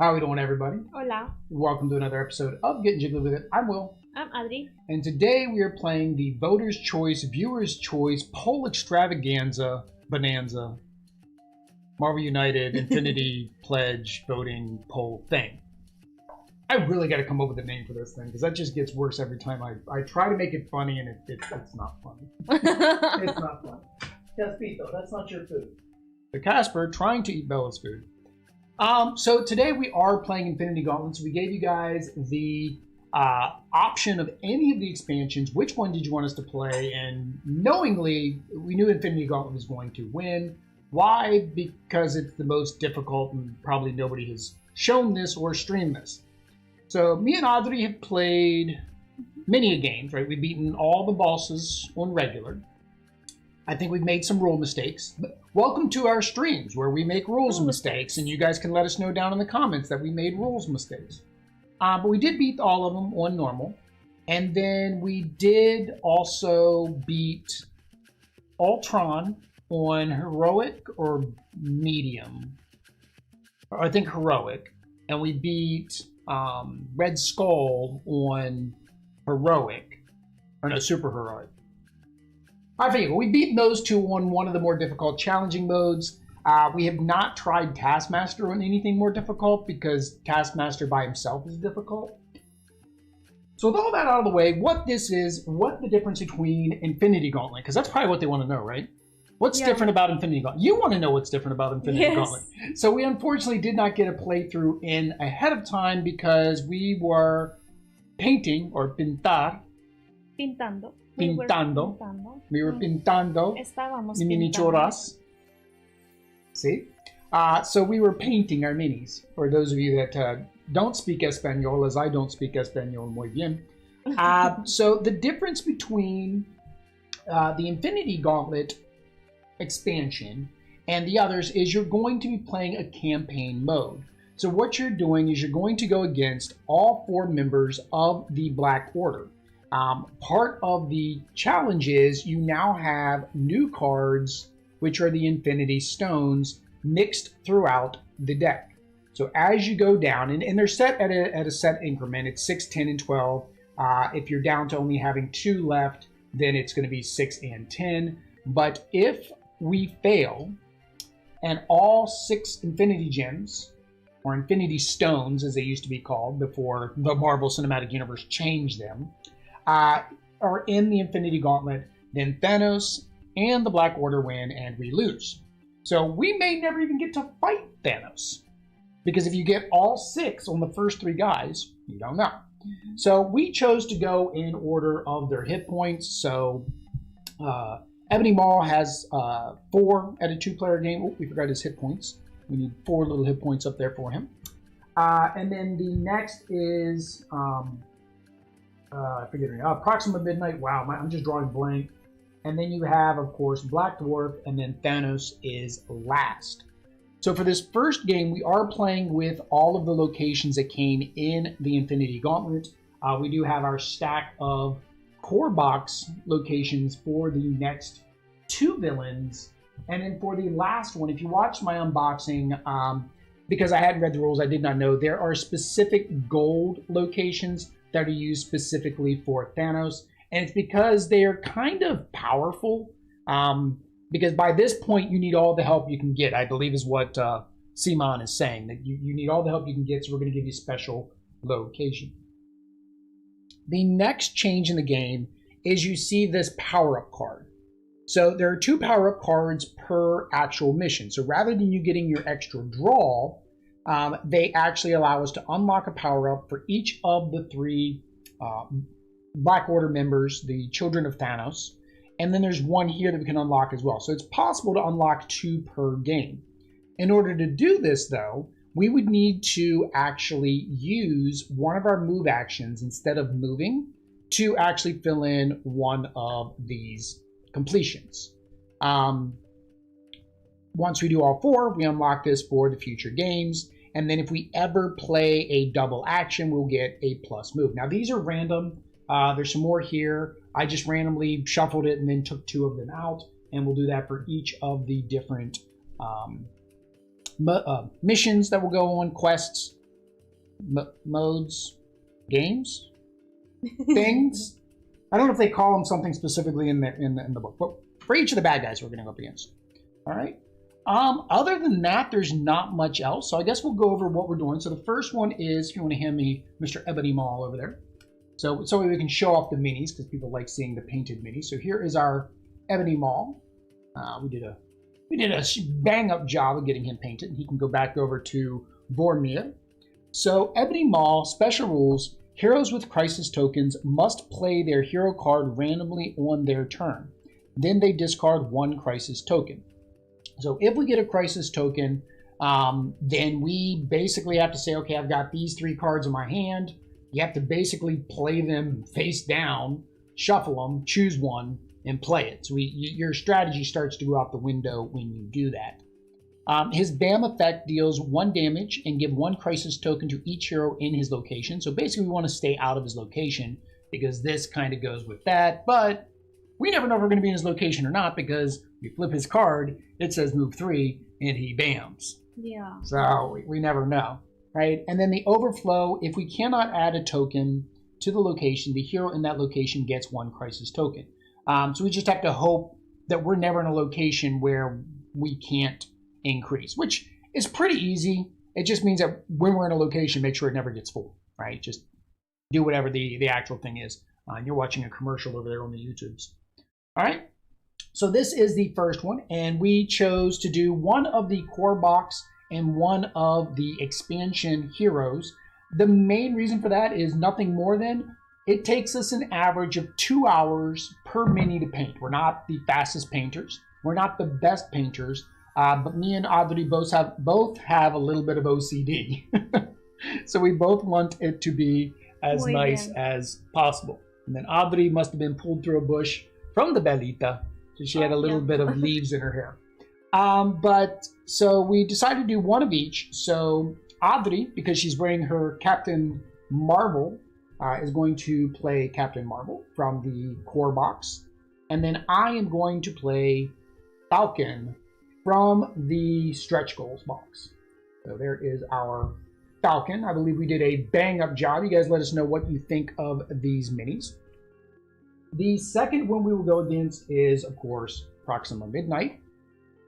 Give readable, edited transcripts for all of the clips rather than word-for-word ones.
How are we doing, everybody? Hola, Welcome to another episode of Getting Jiggly With It. I'm Will, I'm Adri. and today we are playing the Voters' Choice, Viewers' Choice, Poll Extravaganza, Bonanza, Marvel United, Infinity Pledge voting poll thing. I really got to come up with a name for this thing because that just gets worse every time I try to make it funny and it's not funny. It's not funny. Caspito, that's not your food. The Casper trying to eat Bella's food. So today we are playing Infinity Gauntlet. So we gave you guys the option of any of the expansions. Which one did you want us to play? And knowingly, we knew Infinity Gauntlet was going to win. Why? Because it's the most difficult and probably nobody has shown this or streamed this. So me and Audrey have played many games, right? We've beaten all the bosses on regular. I think we've made some rule mistakes. But welcome to our streams where we make rules mistakes, and you guys can let us know down in the comments that we made rules mistakes. But we did beat all of them on normal. And then we did also beat Ultron on heroic or medium. Or I think heroic. And we beat Red Skull on heroic. Or no, super heroic. I think we beat those two on one of the more difficult challenging modes. We have not tried Taskmaster on anything more difficult because Taskmaster by himself is difficult. So with all that out of the way, what this is, what the difference between Infinity Gauntlet, because that's probably what they want to know, right? What's different about Infinity Gauntlet? You want to know what's different about Infinity Gauntlet. So we unfortunately did not get a playthrough in ahead of time because we were painting, or pintar. Pintando. Pintando. We were pintando. Estábamos Miniaturas. See? So we were painting our minis. For those of you that don't speak Espanol, as I don't speak Espanol muy bien. So the difference between the Infinity Gauntlet expansion and the others is you're going to be playing a campaign mode. So what you're doing is you're going to go against all 4 members of the Black Order. Part of the challenge is you now have new cards, which are the Infinity Stones, mixed throughout the deck. So as you go down, and they're set at a set increment, it's 6, 10, and 12. If you're down to only having 2 left, then it's going to be 6 and 10. But if we fail, and all 6 Infinity Gems, or Infinity Stones as they used to be called before the Marvel Cinematic Universe changed them, are in the Infinity Gauntlet, then Thanos and the Black Order win and we lose. So we may never even get to fight Thanos. Because if you get all 6 on the first 3 guys, you don't know. So we chose to go in order of their hit points. So Ebony Mall has 4 at a 2-player game. Oh, we forgot his hit points. We need 4 little hit points up there for him. And then the next is... I forget her name. Proxima Midnight. Wow, I'm just drawing blank. And then you have, of course, Black Dwarf, and then Thanos is last. So for this first game, we are playing with all of the locations that came in the Infinity Gauntlet. We do have our stack of core box locations for the next 2 villains. And then for the last one, if you watched my unboxing, because I hadn't read the rules, I did not know, there are specific gold locations that are used specifically for Thanos, and it's because they are kind of powerful, because by this point you need all the help you can get, I believe is what CMON is saying, that you need all the help you can get, so we're going to give you special location. The next change in the game is you see this power-up card. So there are 2 power-up cards per actual mission, so rather than you getting your extra draw, they actually allow us to unlock a power-up for each of the 3 Black Order members, the Children of Thanos. And then there's 1 here that we can unlock as well. So it's possible to unlock 2 per game. In order to do this, though, we would need to actually use one of our move actions instead of moving to actually fill in one of these completions. Once we do all 4, we unlock this for the future games. And then if we ever play a double action, we'll get a plus move. Now, these are random. There's some more here. I just randomly shuffled it and then took 2 of them out. And we'll do that for each of the different missions that will go on, quests. modes, games, things. I don't know if they call them something specifically in the book, but for each of the bad guys we're going to go up against. All right. Other than that, there's not much else. So I guess we'll go over what we're doing. So the first one is, if you want to hand me Mr. Ebony Mall over there. So we can show off the minis because people like seeing the painted minis. So here is our Ebony Mall. We did a bang up job of getting him painted. He can go back over to Vormir. So Ebony Mall, special rules. Heroes with crisis tokens must play their hero card randomly on their turn. Then they discard one crisis token. So if we get a crisis token, then we basically have to say, okay, I've got these 3 cards in my hand. You have to basically play them face down, shuffle them, choose one, and play it. So your strategy starts to go out the window when you do that. His BAM effect deals 1 damage and give 1 crisis token to each hero in his location. So basically we want to stay out of his location because this kind of goes with that. But we never know if we're going to be in his location or not because we flip his card, it says move 3, and he bams. Yeah. So we never know, right? And then the overflow, if we cannot add a token to the location, the hero in that location gets 1 crisis token. So we just have to hope that we're never in a location where we can't increase, which is pretty easy. It just means that when we're in a location, make sure it never gets full, right? Just do whatever the actual thing is. You're watching a commercial over there on the YouTubes. All right. So this is the first one, and we chose to do one of the core box and one of the expansion heroes. The main reason for that is nothing more than it takes us an average of 2 hours per mini to paint. We're not the fastest painters. We're not the best painters, but me and Audrey both have a little bit of OCD. So we both want it to be as nice as possible. And then Audrey must have been pulled through a bush from the Belita. So she had a little bit of leaves in her hair. But so we decided to do one of each. So Audrey, because she's wearing her Captain Marvel, is going to play Captain Marvel from the core box. And then I am going to play Falcon from the stretch goals box. So there is our Falcon. I believe we did a bang up job. You guys let us know what you think of these minis. The second one we will go against is, of course, Proxima Midnight.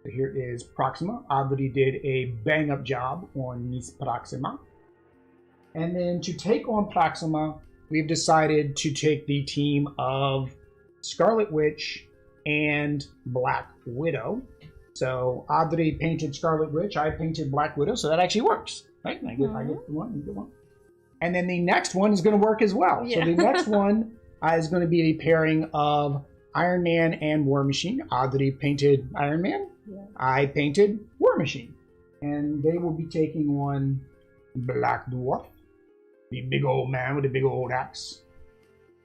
So here is Proxima. Audrey did a bang up job on Miss Proxima. And then to take on Proxima, we've decided to take the team of Scarlet Witch and Black Widow. So Audrey painted Scarlet Witch, I painted Black Widow, so that actually works, right? I get one, you get one. And then the next one is going to work as well. Yeah. So the next one is going to be a pairing of Iron Man and War Machine. Audrey painted Iron Man. Yeah. I painted War Machine. And they will be taking on Black Dwarf, the big old man with the big old axe.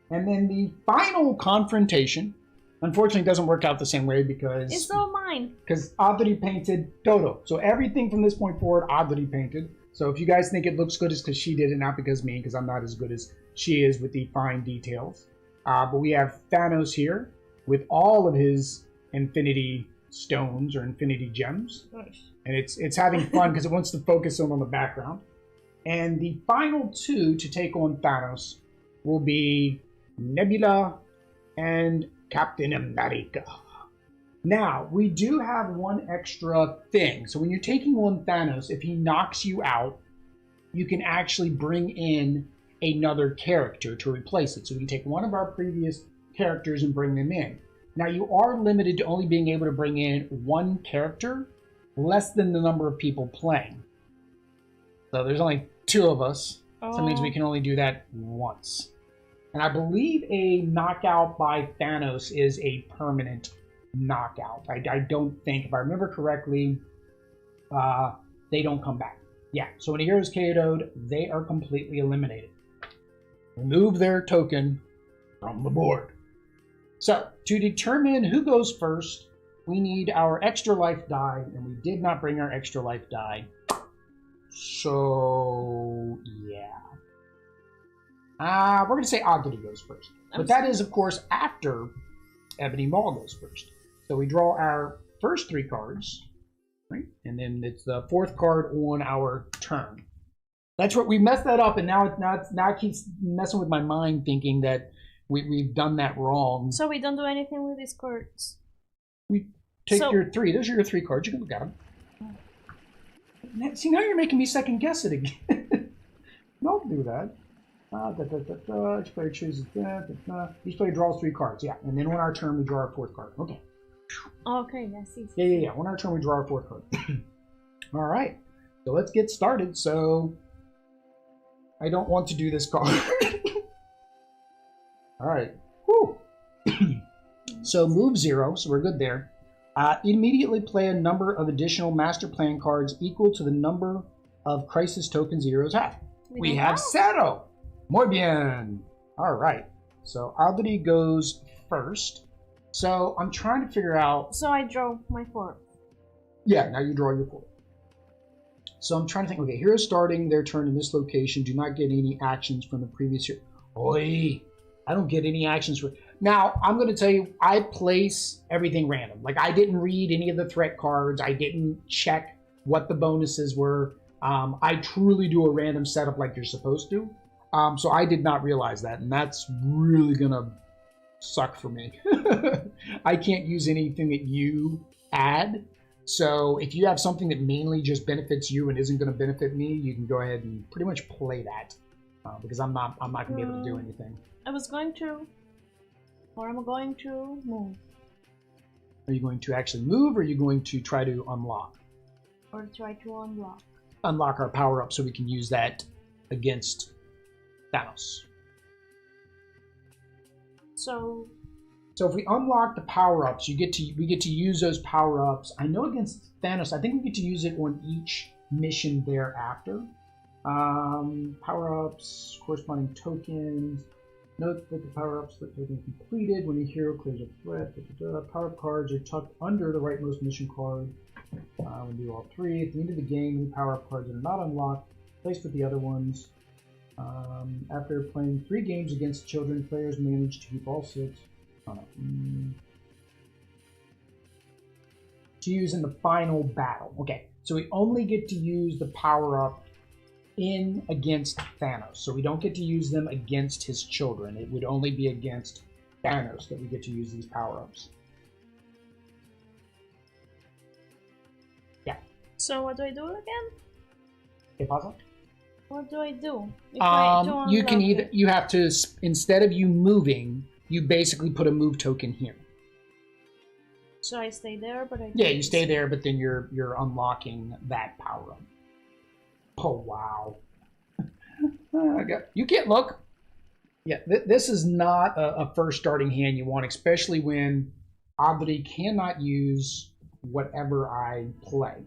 And then the final confrontation, unfortunately, doesn't work out the same way because it's all mine. Because Audrey painted Toto. So everything from this point forward, Audrey painted. So if you guys think it looks good, it's because she did it, not because me, because I'm not as good as she is with the fine details. But we have Thanos here with all of his Infinity Stones or Infinity Gems. Nice. And it's having fun because it wants to focus on the background. And the final two to take on Thanos will be Nebula and Captain America. Now, we do have one extra thing. So when you're taking on Thanos, if he knocks you out, you can actually bring in another character to replace it. So we can take one of our previous characters and bring them in. Now, you are limited to only being able to bring in one character, less than the number of people playing. So there's only 2 of us. So it means we can only do that once. And I believe a knockout by Thanos is a permanent knockout. I don't think, if I remember correctly, they don't come back. Yeah, so when a hero is KO'd, they are completely eliminated. Remove their token from the board. So, to determine who goes first, we need our extra life die, and we did not bring our extra life die. So, yeah. We're going to say Audrey goes first. But that is, of course, after Ebony Mall goes first. So we draw our first 3 cards, right? And then it's the 4th card on our turn. That's what we messed that up, and now it keeps messing with my mind, thinking that we've done that wrong. So we don't do anything with these cards. We take your 3. Those are your 3 cards. You can look at them. See, now you're making me second guess it again. Don't do that. Each player chooses that. Each player draws 3 cards. Yeah, and then on our turn we draw our 4th card. Okay. Okay, that's easy. Yeah. On our turn we draw our 4th card. All right. So let's get started. So I don't want to do this card. All right. Whew. So move 0. So we're good there. Immediately play a number of additional master plan cards equal to the number of crisis tokens heroes have. We have 0. Muy bien. All right. So Albany goes first. So I'm trying to figure out. So I draw my 4. Yeah, now you draw your 4. So I'm trying to think. Okay, heroes starting their turn in this location do not get any actions from the previous year. Oi, I don't get any actions for. Now, I'm going to tell you, I place everything random. Like, I didn't read any of the threat cards. I didn't check what the bonuses were. I truly do a random setup like you're supposed to. So I did not realize that, and that's really going to suck for me. I can't use anything that you add. So if you have something that mainly just benefits you and isn't going to benefit me, you can go ahead and pretty much play that. Because I'm not going to be able to do anything. I'm going to move. Are you going to actually move, or are you going to try to unlock? Or try to unlock. Unlock our power up so we can use that against Thanos. So if we unlock the power ups, we get to use those power ups. I know against Thanos, I think we get to use it on each mission thereafter. Power ups, corresponding tokens. Note that the power-ups that have been completed when a hero clears a threat. Power-up cards are tucked under the rightmost mission card. We do all 3. At the end of the game, any power-up cards that are not unlocked, placed with the other ones. After playing 3 games against children, players manage to keep all 6. To use in the final battle. Okay, so we only get to use the power-up in against Thanos. So we don't get to use them against his children. It would only be against Thanos that we get to use these power-ups. Yeah. So what do I do again? ¿Qué pasa? What do I do? You can you have to, instead of you moving, you basically put a move token here. So I stay there, but you stay there, but then you're unlocking that power-up. Oh, wow. You can't look. Yeah, this is not a first starting hand you want, especially when Ebony cannot use whatever I play.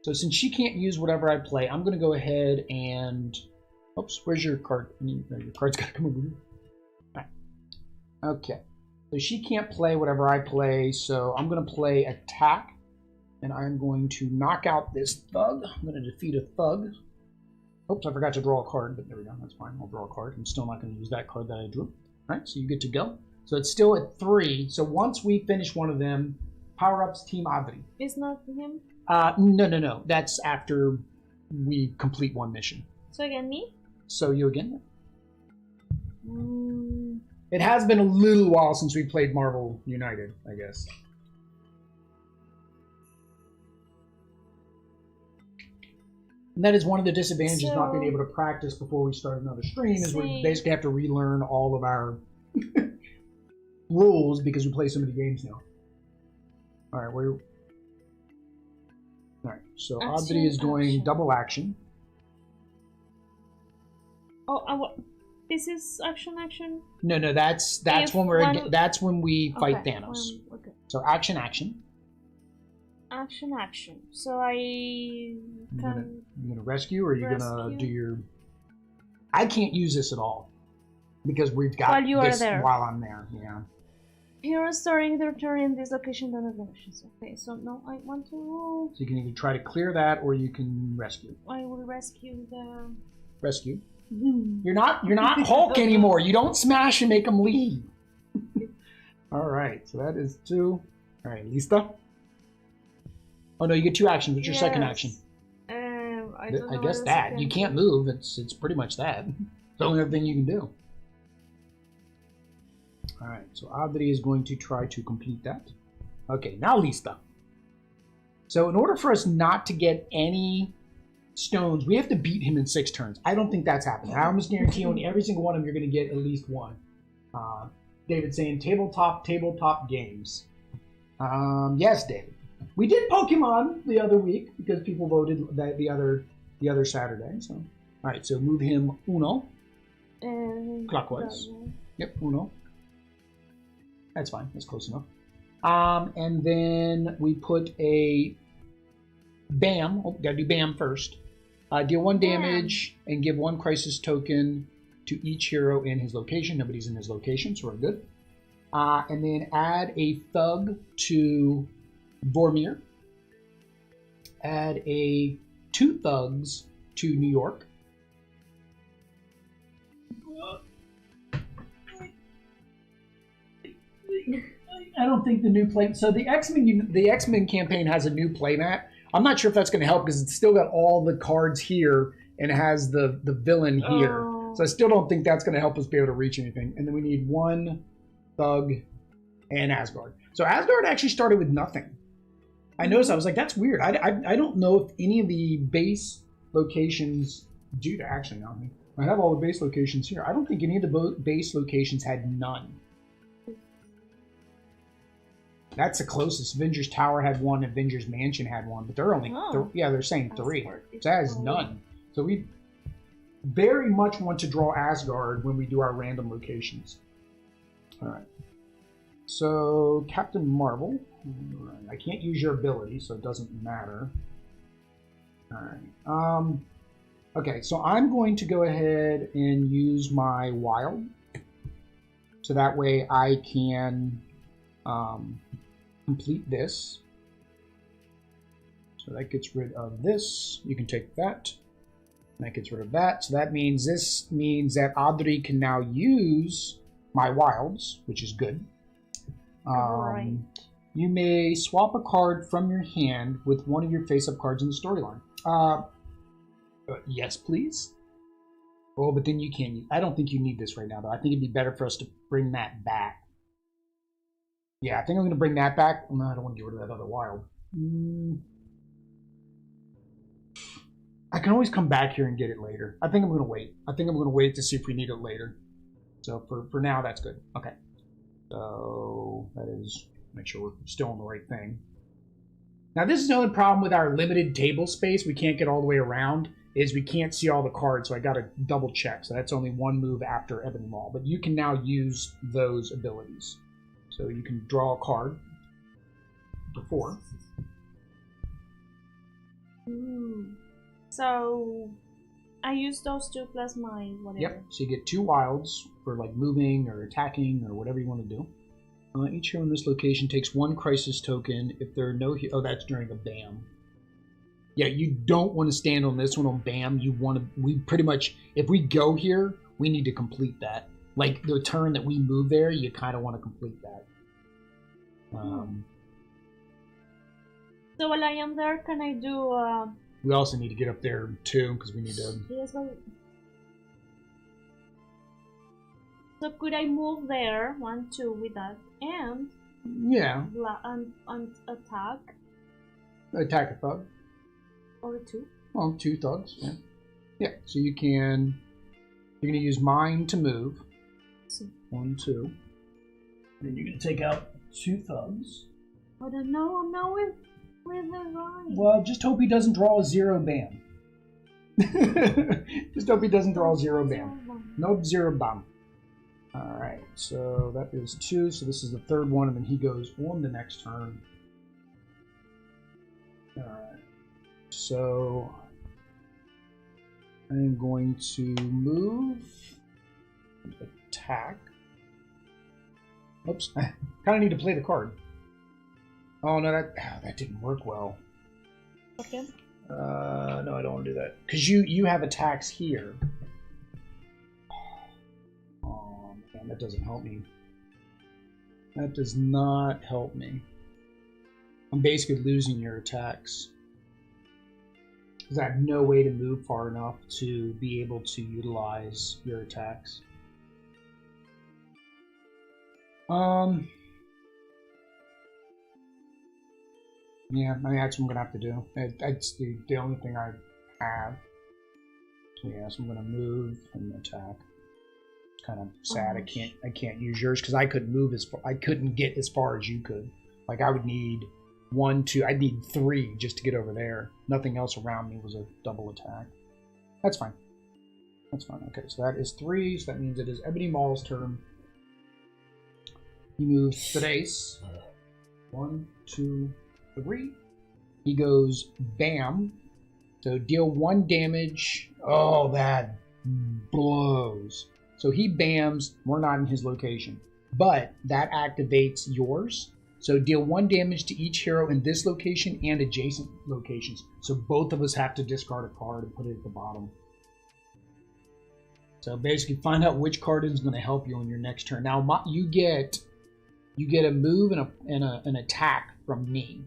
So since she can't use whatever I play, I'm going to go ahead and... Oops, where's your card? Your card's got to come over here. All right. Okay. So she can't play whatever I play, so I'm going to play attack. And I'm going to knock out this thug. I'm going to defeat a thug. Oops, I forgot to draw a card, but there we go. That's fine. I'll draw a card. I'm still not going to use that card that I drew. All right, so you get to go. So it's still at 3. So once we finish one of them, power-ups Team Ebony. It's not him? No. That's after we complete one mission. So again, me? So you again? It has been a little while since we played Marvel United, I guess. And that is one of the disadvantages of not being able to practice before we start another stream, is we basically have to relearn all of our rules because we play so many games now. Alright, so Ebony is doing double action. Oh, this is action? No, that's when we fight Thanos. Okay. So action. Action. So you gonna rescue, or are you gonna do your... I can't use this at all because we've got this while I'm there. Yeah. Heroes starting their turn in this location than evolutions. Okay, so no, I want to... So you can either try to clear that, or you can rescue. I will rescue the... Rescue? You're not Hulk anymore. You don't smash and make them leave. Alright, so that is 2. Alright, lista? Oh no, you get 2 actions. What's your second action? I don't I know guess what else that. can You do. can't move. It's pretty much that. It's the only other thing you can do. Alright, so Adri is going to try to complete that. Okay, now Lista. So in order for us not to get any stones, we have to beat him in 6 turns. I don't think that's happening. I almost guarantee on every single one of them you're going to get at least one. David saying tabletop games. Yes, David. We did Pokemon the other week because people voted that the other Saturday. So, all right. So move him uno clockwise. Yep, uno. That's fine. That's close enough. And then we put a Bam. Oh, gotta do Bam first. Deal 1 damage and give 1 crisis token to each hero in his location. Nobody's in his location, so we're good. And then add a Thug to Vormir. Add 2 Thugs to New York. I don't think the new play. So the X-Men campaign has a new playmat. I'm not sure if that's going to help because it's still got all the cards here and it has the villain here. Oh. So I still don't think that's going to help us be able to reach anything. And then we need 1 Thug and Asgard. So Asgard actually started with nothing. I noticed. I was like, that's weird. I don't know if any of the base locations do that. Actually, no. I have all the base locations here. I don't think any of the base locations had none. That's the closest. Avengers Tower had 1. Avengers Mansion had 1, but they're only they're saying 3. So that has none. So we very much want to draw Asgard when we do our random locations. All right. So Captain Marvel. I can't use your ability, so it doesn't matter. All right. Okay, so I'm going to go ahead and use my wild, so that way I can complete this. So that gets rid of this. You can take that. And that gets rid of that. So that means that Adri can now use my wilds, which is good. Right. You may swap a card from your hand with one of your face-up cards in the storyline. Yes, please. Oh, but then you can. I don't think you need this right now, though. I think it'd be better for us to bring that back. Yeah, I think I'm going to bring that back. No, I don't want to get rid of that other wild. I can always come back here and get it later. I think I'm going to wait. I think I'm going to wait to see if we need it later. So for now, that's good. Okay. So that is, make sure we're still on the right thing. Now, this is the only problem with our limited table space. We can't get all the way around, is we can't see all the cards, so I got to double check. So that's only 1 move after Ebony Maul. But you can now use those abilities. So you can draw a card before. So I use those 2 plus my whatever. Yep. So you get 2 wilds for like moving or attacking or whatever you want to do. Each hero in this location takes 1 crisis token. If there are no that's during a BAM. Yeah, you don't want to stand on this one on BAM. You want to. We pretty much, if we go here, we need to complete that. Like the turn that we move there, you kind of want to complete that. So while I am there, can I do? We also need to get up there too because we need to. Yes, but... So could I move there 1, 2 with that and yeah and attack? Attack a thug. Or 2? Well, 2 thugs. Yeah. Yeah. So you can. You're gonna use mine to move. 1, 2. Then you're gonna take out 2 thugs. I don't know. I'm not with the guy. Well, just hope he doesn't draw a 0 BAM. Just hope he doesn't draw a 0 BAM. No 0 BAM. Alright, so that is 2. So this is the 3rd one, and then he goes on the next turn. Alright. So I'm going to move, attack. Oops, I kind of need to play the card. Oh no, that didn't work well. Okay. No, I don't want to do that because you have attacks here. Oh man, that doesn't help me. That does not help me. I'm basically losing your attacks. Because I have no way to move far enough to be able to utilize your attacks. Yeah, I mean, that's what I'm going to have to do. That's the only thing I have. So yeah, so I'm going to move and attack. It's kind of sad. I can't use yours because I couldn't move as far. I couldn't get as far as you could. Like I would need 1, 2. I'd need 3 just to get over there. Nothing else around me was a double attack. That's fine. That's fine. Okay, so that is 3. So that means it is Ebony Mall's turn. He moves 3. 1, 2, 3. He goes bam. So deal 1 damage. Oh, that blows. So he bams. We're not in his location. But that activates yours. So deal 1 damage to each hero in this location and adjacent locations. So both of us have to discard a card and put it at the bottom. So basically find out which card is going to help you on your next turn. Now you get a move and an attack from me.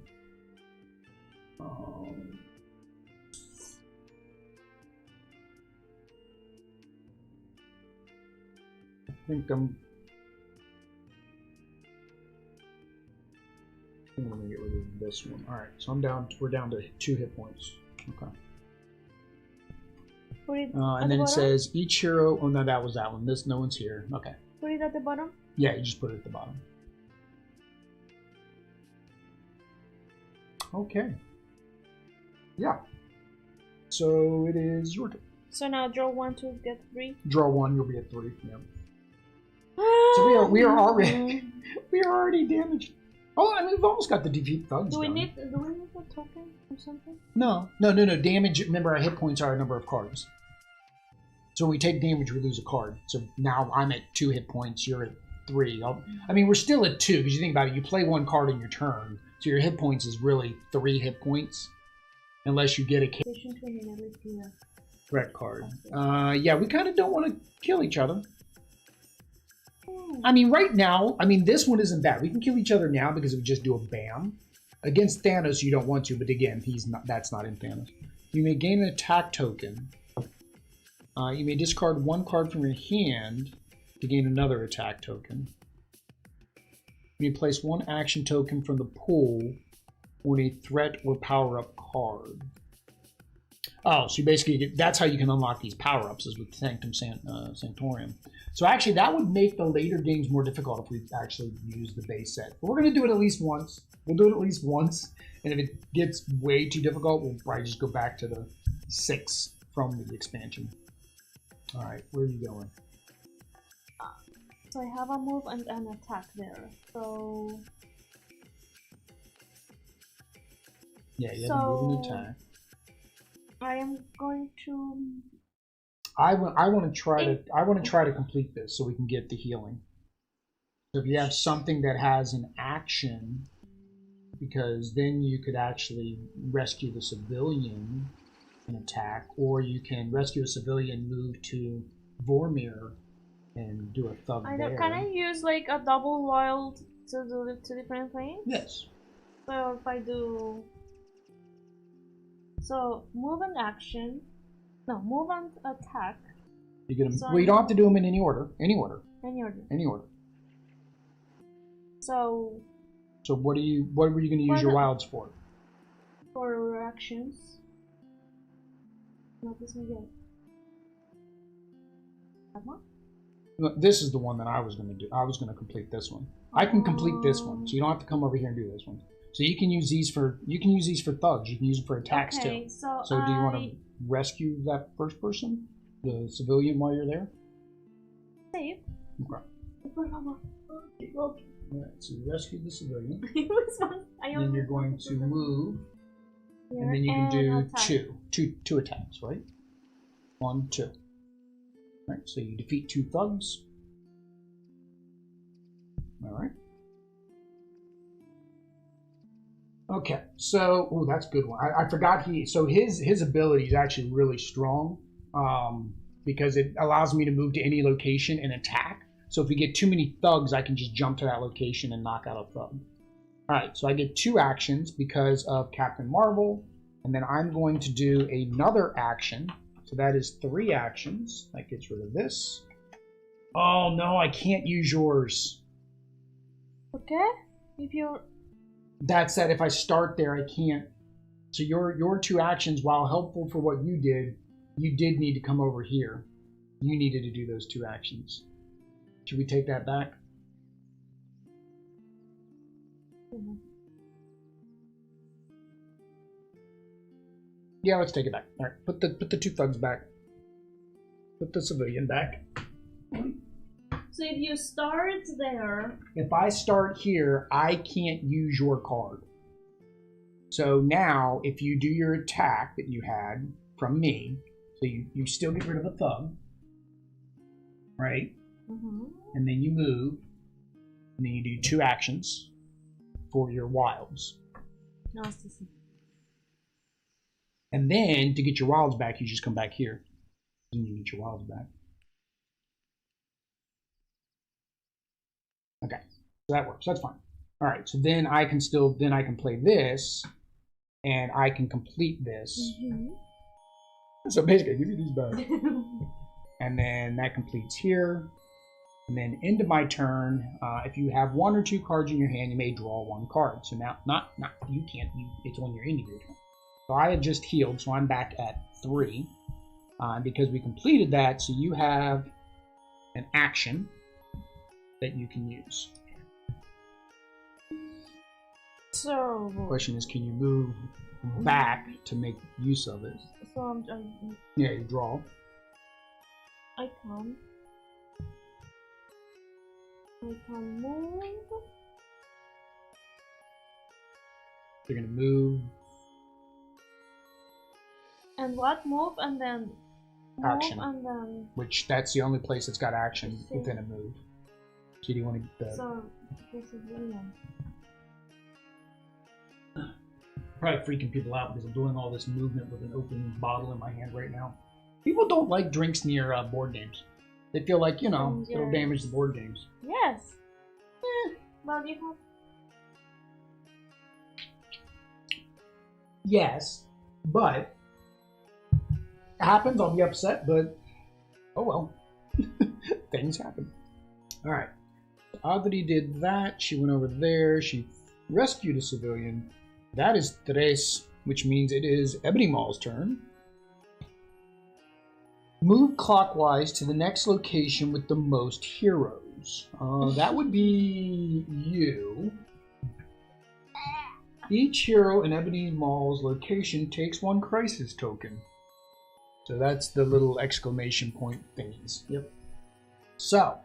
I think I'm going to get rid of this one. All right, so we're down to 2 hit points. Okay. And then it says each hero. Oh no, that was that one. No one's here. Okay. Put it at the bottom. Yeah, you just put it at the bottom. Okay. Yeah. So it is your turn. So now draw 1 to get 3. Draw 1, you'll be at 3. Yeah. So we are already damaged. Oh, I mean we've almost got the defeat thugs. Do we need a token or something? No. Damage. Remember, our hit points are a number of cards. So when we take damage, we lose a card. So now I'm at 2 hit points. You're at 3. I mean, we're still at 2 because you think about it. You play 1 card in your turn, so your hit points is really 3 hit points, unless you get a threat card. Yeah, we kind of don't want to kill each other. I mean, right now, this one isn't bad. We can kill each other now because we just do a bam. Against Thanos, you don't want to, but again, that's not in Thanos. You may gain an attack token. You may discard 1 card from your hand to gain another attack token. You may place 1 action token from the pool on a threat or power-up card. Oh, so you basically that's how you can unlock these power-ups, is with Sanctum Sanctorum. So actually, that would make the later games more difficult if we actually use the base set. But we're going to do it at least once. We'll do it at least once, and if it gets way too difficult, we'll probably just go back to the 6 from the expansion. All right, where are you going? So I have a move and an attack there. So yeah, you have a move and attack. I am going to. I want to try to complete this so we can get the healing. So if you have something that has an action, because then you could actually rescue the civilian and attack, or you can rescue a civilian, move to Vormir, and do a thug there. Can I use like a double wild to do 2 different things? Yes. So if I do. So move and action. No, move and attack. You get them. So well, you don't have to do them in any order. Any order. So what were you going to use your wilds for? For actions. Not this one yet. That one? No, this is the one that I was going to do. I was going to complete this one. I can complete this one, so you don't have to come over here and do this one. So you can use these for thugs. You can use them for attacks too. So do you want to rescue that first person, the civilian, while you're there? Save. Okay. Alright, so you rescue the civilian. And then you're going to move. Here, and then you can do two attacks, right? 1, 2. Alright, so you defeat 2 thugs. Alright. Okay, so that's a good one. I forgot his ability is actually really strong, because it allows me to move to any location and attack. So if we get too many thugs, I can just jump to that location and knock out a thug. All right, so I get 2 actions because of Captain Marvel. And then I'm going to do another action. So that is 3 actions. That gets rid of this. Oh no, I can't use yours. Okay. If you're... That said, if I start there, I can't. So your 2 actions, while helpful for what you did need to come over here. You needed to do those 2 actions. Should we take that back? Mm-hmm. Yeah, let's take it back. All right, put the 2 thugs back. Put the civilian back. So if you start there... If I start here, I can't use your card. So now, if you do your attack that you had from me, so you still get rid of a thug, right? Mm-hmm. And then you move, and then you do 2 actions for your wilds. No, it's the same. And then, to get your wilds back, you just come back here. And you get your wilds back. Okay, so that works. That's fine. All right, so then I can play this, and I can complete this. Mm-hmm. So basically, give me these back. And then that completes here. And then into my turn, if you have 1 or 2 cards in your hand, you may draw 1 card. So now, you can't. It's when you're into your turn. So I had just healed, so I'm back at 3. Because we completed that, so you have an action that you can use. So... The question is, can you move back to make use of it? So Yeah, you draw. I can move. You're going to move. And what? Move and then... Move Action. and then... Which, that's the only place that's got action within a move. So do you want to... So, this is William. Probably freaking people out because I'm doing all this movement with an open bottle in my hand right now. People don't like drinks near board games. They feel like, it'll damage the board games. Yes. Well, you have... Yes, but... It happens, I'll be upset, but... Oh well. Things happen. Alright. Audrey did that. She went over there. She rescued a civilian. That is Therese, which means it is Ebony Mall's turn. Move clockwise to the next location with the most heroes. That would be you. Each hero in Ebony Mall's location takes 1 crisis token. So that's the little exclamation point thingies. Yep. So.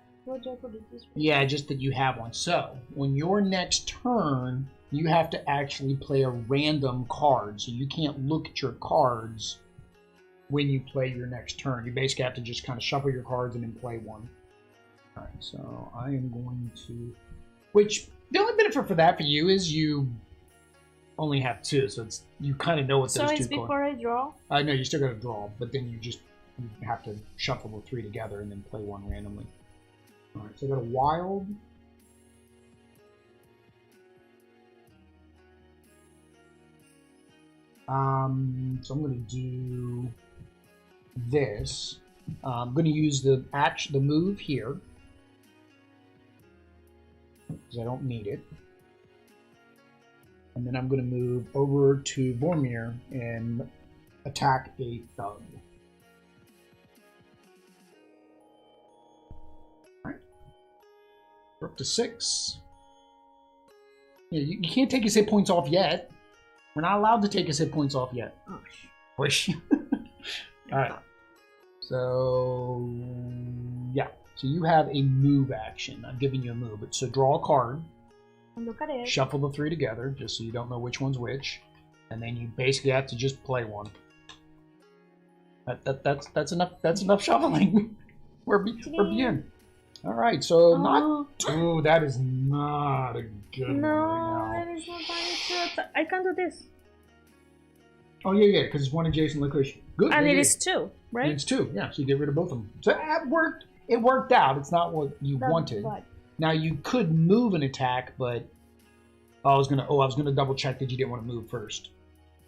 Yeah, just that you have 1. So, on your next turn, you have to actually play a random card. So you can't look at your cards when you play your next turn. You basically have to just kind of shuffle your cards and then play 1. Alright, so I am going to... Which, the only benefit for that for you is you only have 2, so it's you kind of know what those 2 cards... So it's before I draw? No, you still got to draw, but then you have to shuffle the 3 together and then play 1 randomly. Alright, so I got a wild. So I'm going to do this. I'm going to use the move here because I don't need it. And then I'm going to move over to Vormir and attack a thug. Alright. We're up to 6. Yeah, you can't take his hit points off yet. We're not allowed to take his hit points off yet. Push. Alright. So, yeah. So you have a move action. I'm giving you a move. So draw a card. Look at it. Shuffle the 3 together, just so you don't know which one's which. And then you basically have to just play 1. That's enough. That's enough shuffling. We're bien. All right, so not. Oh, that is not a good one right now. That is not fine. I can do this. Oh yeah, because it's 1 adjacent location. Good. And it is 2, right? And it's 2. Yeah, so you get rid of both of them. So that worked. It worked out. It's not what you wanted. Bad. Now you could move an attack, but I was gonna double check that you didn't want to move first.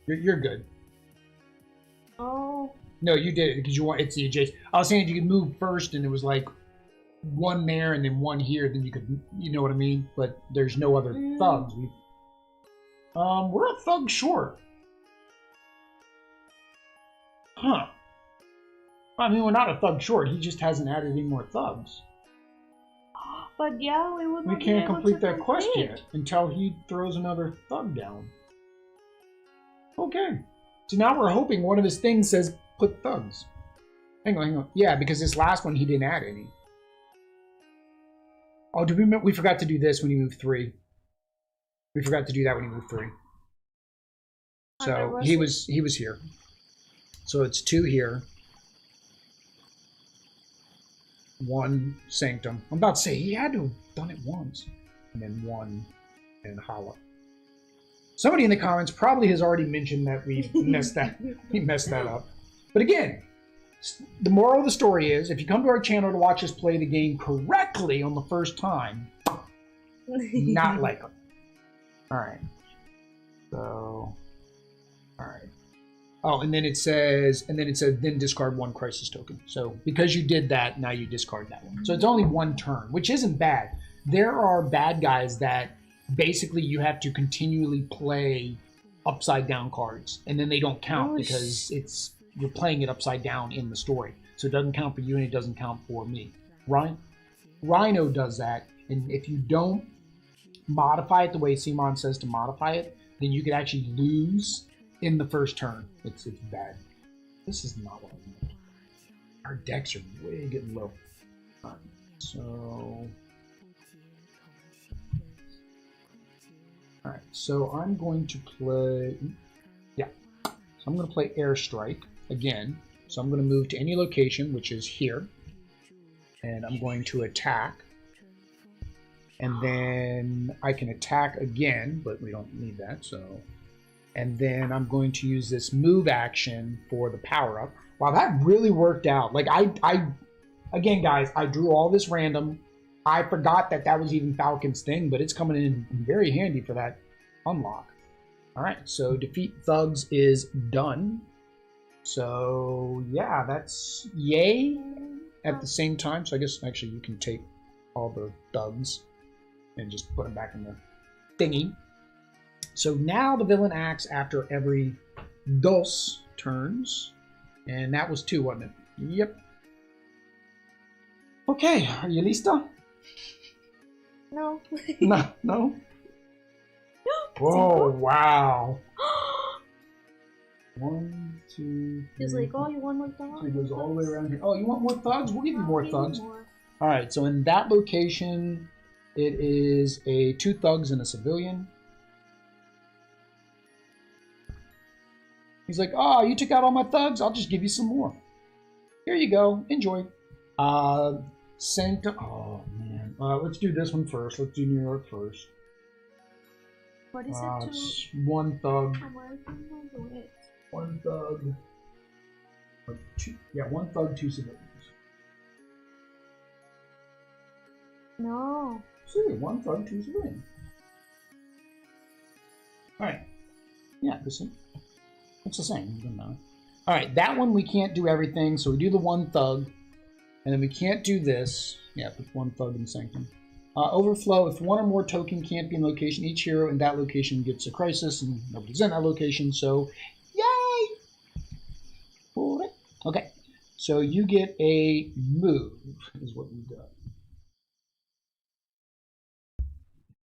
You're good. Oh. No, you did it because you want it's the adjacent. I was saying if you could move first and it was like one there and then one here, then you could, you know what I mean? But there's no other thugs. We're a thug short. Huh. I mean, we're not a thug short. He just hasn't added any more thugs. But yeah, we would. We can't complete that quest yet until he throws another thug down. Okay. So now we're hoping one of his things says put thugs. Hang on. Yeah, because this last one he didn't add any. Oh, we forgot to do this when he moved 3. We forgot to do that when he moved 3. So he was here. So it's 2 here. 1 sanctum. I'm about to say he had to have done it once. And then 1 and Hala. Somebody in the comments probably has already mentioned that we messed that up. But again, the moral of the story is if you come to our channel to watch us play the game correctly on the first time, not likely. Alright. So alright. Oh, and then it says then discard 1 crisis token. So because you did that, now you discard that one. So it's only 1 turn, which isn't bad. There are bad guys that basically you have to continually play upside down cards, and then they don't count because you're playing it upside down in the story. So it doesn't count for you and it doesn't count for me. Right? Rhino does that, and if you don't modify it the way CMON says to modify it, then you could actually lose in the first turn. It's bad. This is not what I want. Our decks are way getting low. All right, so... Alright, so I'm going to play... Yeah. So I'm going to play Airstrike again. So I'm going to move to any location, which is here. And I'm going to attack. And then I can attack again, but we don't need that, so... And then I'm going to use this move action for the power-up. Wow, that really worked out. Like, again, guys, I drew all this random. I forgot that was even Falcon's thing, but it's coming in very handy for that unlock. All right, so defeat thugs is done. So, yeah, that's yay at the same time. So I guess, actually, you can take all the thugs and just put them back in the thingy. So now the villain acts after every dos turns. And that was 2, wasn't it? Yep. Okay, are you lista? No. No? No? Oh, wow. 1, 2, 3. He's like, oh, you want more thugs? So he goes all the way around here. Oh, you want more thugs? We'll give you more thugs. All right, so in that location, it is 2 thugs and a civilian. He's like, oh, you took out all my thugs? I'll just give you some more. Here you go. Enjoy. Sanctum. Oh, man. Let's do this one first. Let's do New York first. What is it? It's 1 thug. It. 1 thug. 2, yeah, 1 thug, 2 civilians. No. See, 1 thug, 2 civilians. Alright. Yeah, this one. It's the same. It doesn't matter. Alright, that one we can't do everything, so we do the 1 thug. And then we can't do this. Yeah, put 1 thug in Sanctum. Overflow. If 1 or more token can't be in location, each hero in that location gets a crisis, and nobody's in that location, so yay! Okay, so you get a move, is what you got.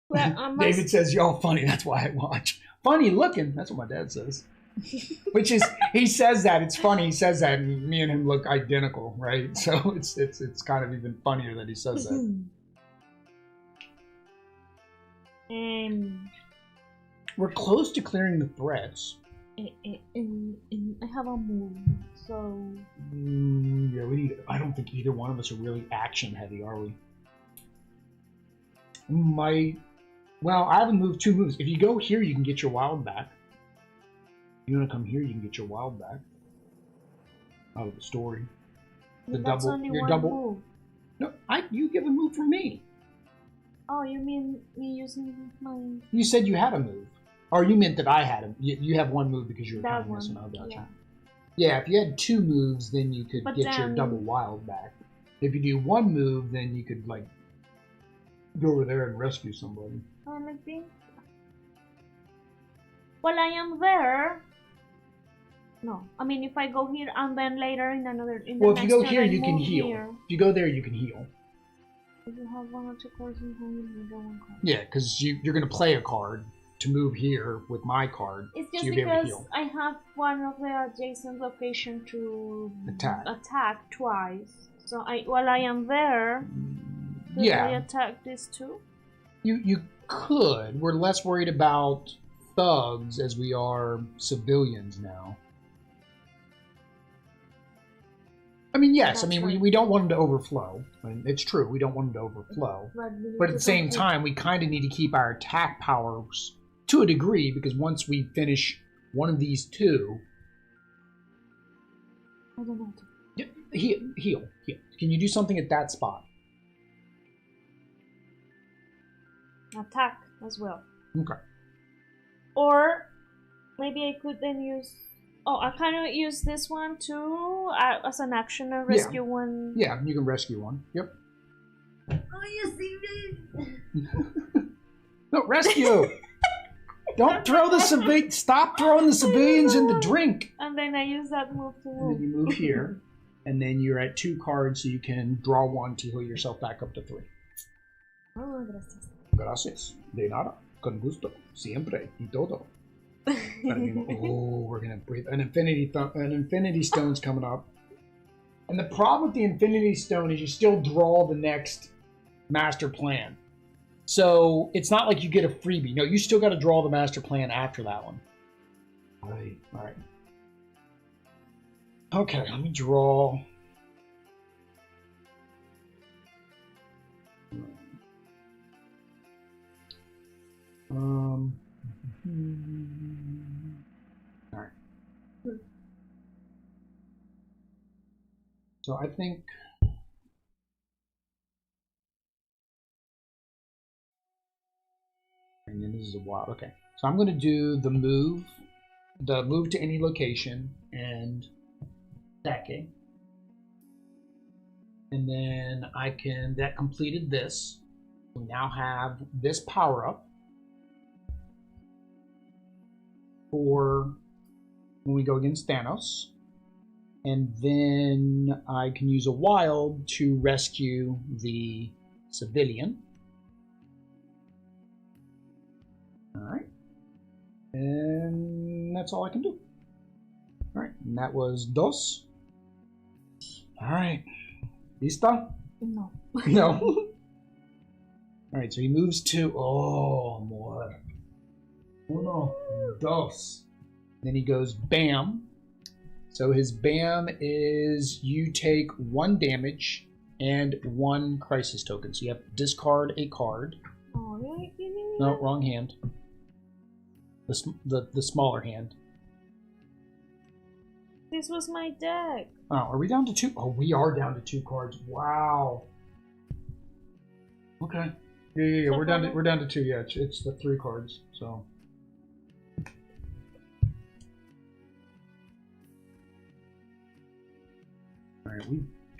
Well, David says, y'all funny, that's why I watch. Funny looking, that's what my dad says. Which is, he says that, it's funny, he says that, and me and him look identical, right? So it's kind of even funnier that he says that. We're close to clearing the threats. I have a move, so... Yeah, we need... I don't think either one of us are really action heavy, are we? Well, I haven't moved 2 moves. If you go here, you can get your wild back. If you want to come here, you can get your wild back. Out of the story. The That's double... only Your one double... move. No, you give a move for me. Oh, you mean me using my... You said you had a move. Or you meant that I had a... You have 1 move because you were That counting this one. one, Oh, gotcha. yeah. Yeah, if you had 2 moves, then you could But get your then- double wild back. If you do 1 move, then you could, like, go over there and rescue somebody. I think. While I am there. No, I mean if I go here and then later in another. Well, if you go turn here, I you can move heal. here. If you go there, you can heal. If you have 1 or 2 cards in hand, you draw 1 card. Yeah, because you're going to play a card to move here with my card. It's so just you'll be able to because heal. I have one of the adjacent location to Attack. twice. So while I am there, could I attack this too? You could. We're less worried about thugs as we are civilians now. I mean, yes. That's I mean, right. we don't want them to overflow. I mean, it's true. We don't want them to overflow. But at the same time, we kind of need to keep our attack powers to a degree, because once we finish one of these 2... I don't know. Heal. Can you do something at that spot? Attack as well. Okay. Or maybe I could then use. Oh, I kind of use this one too as an action and rescue one. Yeah, you can rescue one. Yep. Oh, you see me? No, rescue! Don't throw the civilians. Stop throwing the civilians in the drink. And then I use that move to And move. then you move here, and then you're at 2 cards, so you can draw 1 to heal yourself back up to 3. Oh, gracias. Gracias. De nada. Con gusto. Siempre. Y todo. Oh, we're gonna breathe. An infinity stone's coming up. And the problem with the infinity stone is you still draw the next master plan. So it's not like you get a freebie. No, you still got to draw the master plan after that one. All right. Okay, let me draw. All right. So I think. And then this is a wild. Okay, so I'm going to do the move to any location and attacking, and then that completed this. We now have this power up for when we go against Thanos, and then I can use a wild to rescue the civilian. Alright. And that's all I can do. Alright, and that was dos. Alright. Lista? No. No. Alright, so he moves to... Oh, amor. Uno, dos. Then he goes bam. So his bam is you take 1 damage and 1 crisis token. So you have to discard a card. Oh, really? No, wrong hand. The smaller hand. This was my deck. Oh, are we down to 2? Oh, we are down to 2 cards. Wow. Okay. Yeah. So We're down to 2. Yeah, it's the 3 cards. So. All right.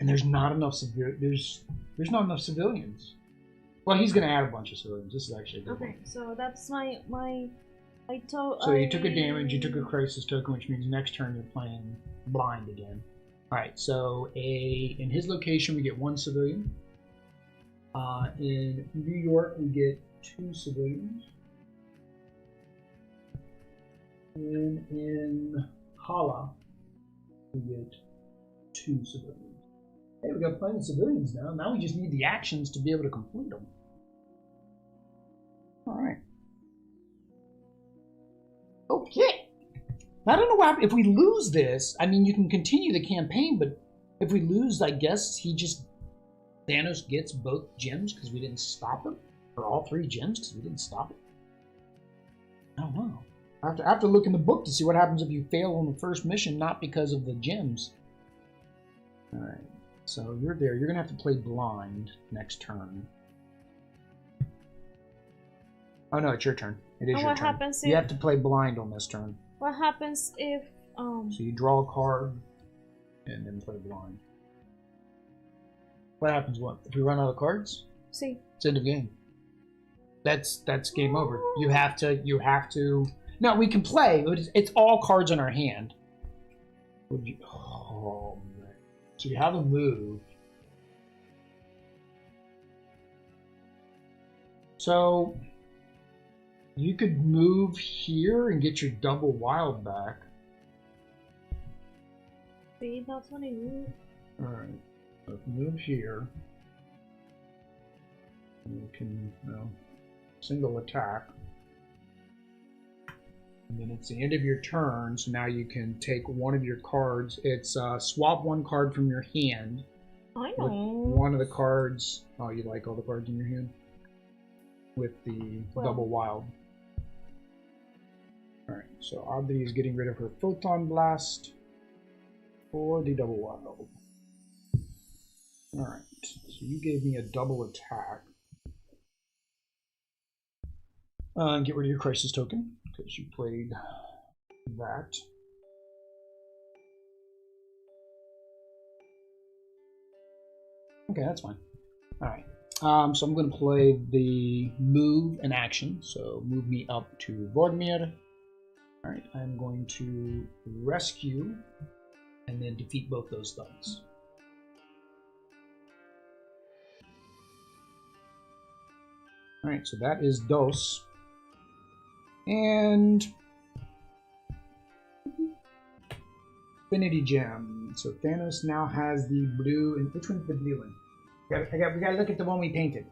And there's not enough there's not enough civilians. Well, he's gonna add a bunch of civilians. This is actually a good one. Okay, so that's my. So you took a damage, you took a crisis token, which means next turn you're playing blind again. Alright, so in his location we get 1 civilian. In New York we get 2 civilians. And in Hala we get 2 civilians. Hey, we got plenty of civilians now. Now we just need the actions to be able to complete them. Alright. Okay. I don't know what if we lose this. I mean, you can continue the campaign, but if we lose, I guess Thanos gets both gems because we didn't stop him, or all 3 gems because we didn't stop him. I don't know. I have to look in the book to see what happens if you fail on the first mission, not because of the gems. All right. So you're there. You're gonna have to play blind next turn. Oh no, it's your turn. It is your what turn. happens You if- have to play blind on this turn. What happens if So you draw a card and then play blind. What happens if we run out of cards? See. It's end of game. That's game over. You have to. No, we can play. It's all cards in our hand. Oh man. So you have a move. So you could move here and get your double wild back. See, that's what I do. Alright. So move here. You can single attack. And then it's the end of your turn, so now you can take one of your cards. It's swap one card from your hand. I know. One of the cards. Oh, you like all the cards in your hand? With the double wild. Alright, so Audrey is getting rid of her Photon Blast for the double wild. Alright, so you gave me a double attack. Get rid of your Crisis token, because you played that. Okay, that's fine. Alright, so I'm going to play the move and action. So move me up to Vormir. Alright, I'm going to rescue and then defeat both those thugs. Alright, so that is Dos. And Infinity Gem. So Thanos now has the blue, and which one's the blue one? We gotta look at the one we painted.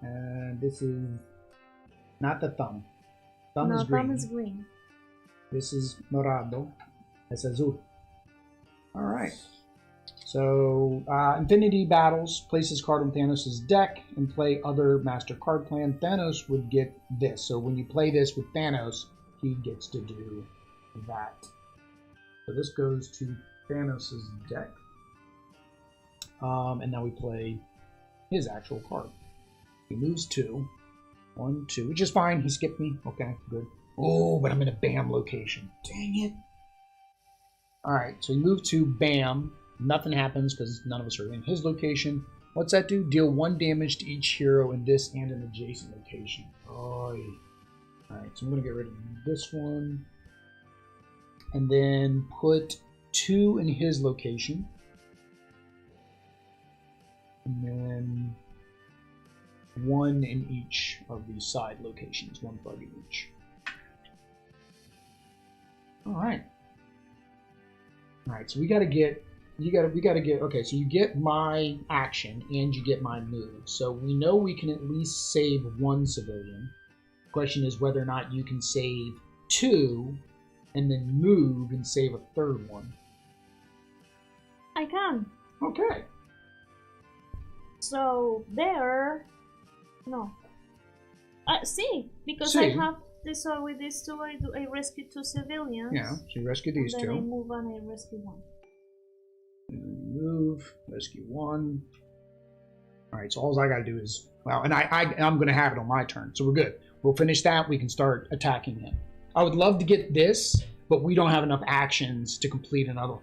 This is not the thumb. Thumb is green. Thumb is green. This is Morado. That's Azul. Alright. So, Infinity Battles. Place this card on Thanos' deck and play other Master Card Plan. Thanos would get this. So when you play this with Thanos, he gets to do that. So this goes to Thanos' deck. And now we play his actual card. He moves 2. 1, 2. Which is fine. He skipped me. Okay, good. Oh, but I'm in a BAM location. Dang it. Alright, so he moved to BAM. Nothing happens because none of us are in his location. What's that do? Deal 1 damage to each hero in this and an adjacent location. Oh. Alright, so I'm going to get rid of this one. And then put 2 in his location. And then 1 in each of these side locations. 1 bug in each. Alright. Alright, so we gotta get okay, so you get my action and you get my move. So we know we can at least save 1 civilian. The question is whether or not you can save 2 and then move and save a 3rd one. I can. Okay. So there, no. See, because I have this. So with these 2, I rescue 2 civilians. Yeah, so you rescue these and 2. Then I move and I rescue 1. Move, rescue 1. All right, so all I got to do is, well, and I'm going to have it on my turn, so we're good. We'll finish that. We can start attacking him. I would love to get this, but we don't have enough actions to complete another.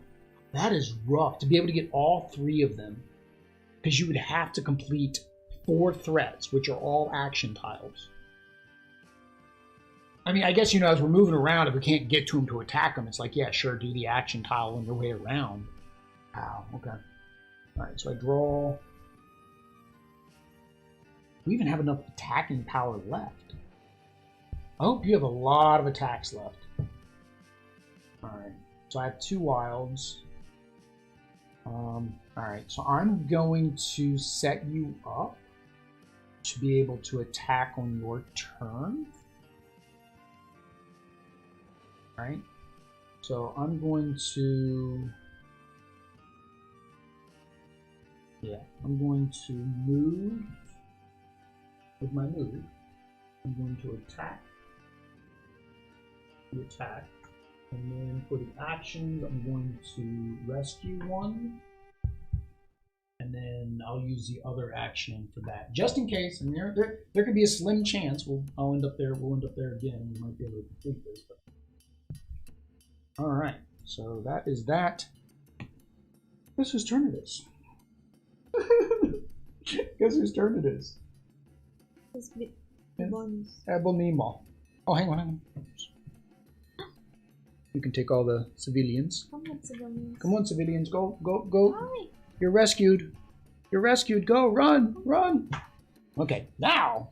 That is rough to be able to get all 3 of them, because you would have to complete 4 threats, which are all action tiles. I mean, I guess, as we're moving around, if we can't get to him to attack him, it's like, yeah, sure, do the action tile on your way around. Wow, okay. Alright, so I draw. We even have enough attacking power left. I hope you have a lot of attacks left. Alright, so I have 2 wilds. Alright, so I'm going to set you up to be able to attack on your turn. Alright, so I'm going to... Yeah, I'm going to move with my move. I'm going to attack. The attack. And then for the actions, I'm going to rescue 1. And then I'll use the other action for that. Just in case, and there could be a slim chance we'll end up there again. We might be able to complete this. But... Alright, so that is that. Guess whose turn it is? Guess whose turn it is? It's Ebony. Oh, hang on. You can take all the civilians. Come on, civilians. Come on, civilians. Go. Hi. You're rescued. You're rescued. Go. Run. Okay, now.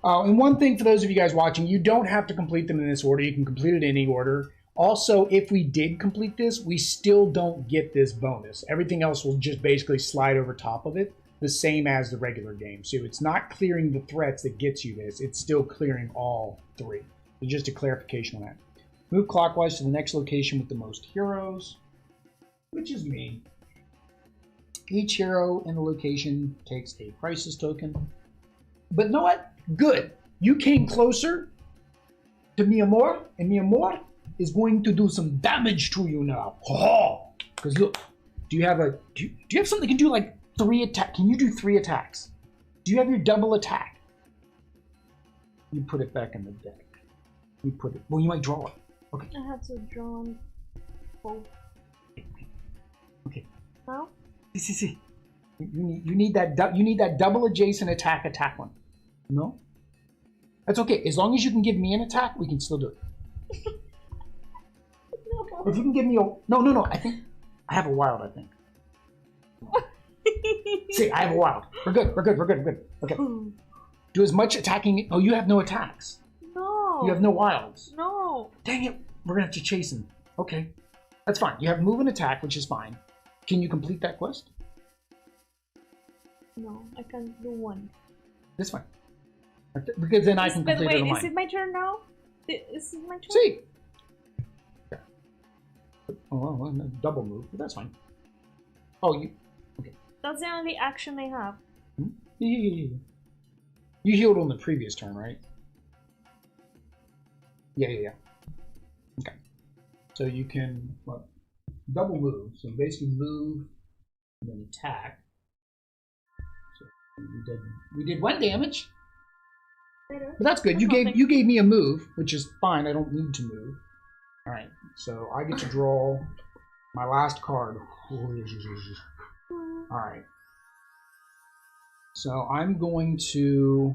Oh, and one thing for those of you guys watching, you don't have to complete them in this order. You can complete it in any order. Also, if we did complete this, we still don't get this bonus. Everything else will just basically slide over top of it, the same as the regular game. So it's not clearing the threats that gets you this. It's still clearing all 3. So just a clarification on that. Move clockwise to the next location with the most heroes, which is me. Each hero in the location takes a crisis token. But you know what? Good. You came closer to mi amor, and mi amor is going to do some damage to you now. Because look, do you have something that can do like 3 attack? Can you do 3 attacks? Do you have your double attack? You put it back in the deck. You put it. Well, you might draw it. Okay. I have to draw both. Okay. No. See. You need that double adjacent attack one. No. That's okay. As long as you can give me an attack, we can still do it. No. If you can give me a no. I think I have a wild. I think. See, I have a wild. We're good. Okay. Do as much attacking. Oh, you have no attacks. No. You have no wilds. No. Dang it. We're gonna have to chase him. Okay. That's fine. You have move and attack, which is fine. Can you complete that quest? No, I can do 1. That's fine. Because then I can complete it on mine. Is it my turn now? Is it my turn? See. Yeah. Oh, well, double move. But that's fine. Oh, you. Okay. That's the only action I have. Hmm? Yeah. You healed on the previous turn, right? Yeah. Okay. So you can double move. So basically move and then attack. So we did 1 damage. But that's good. You gave me a move, which is fine. I don't need to move. All right. So I get to draw my last card. All right. So I'm going to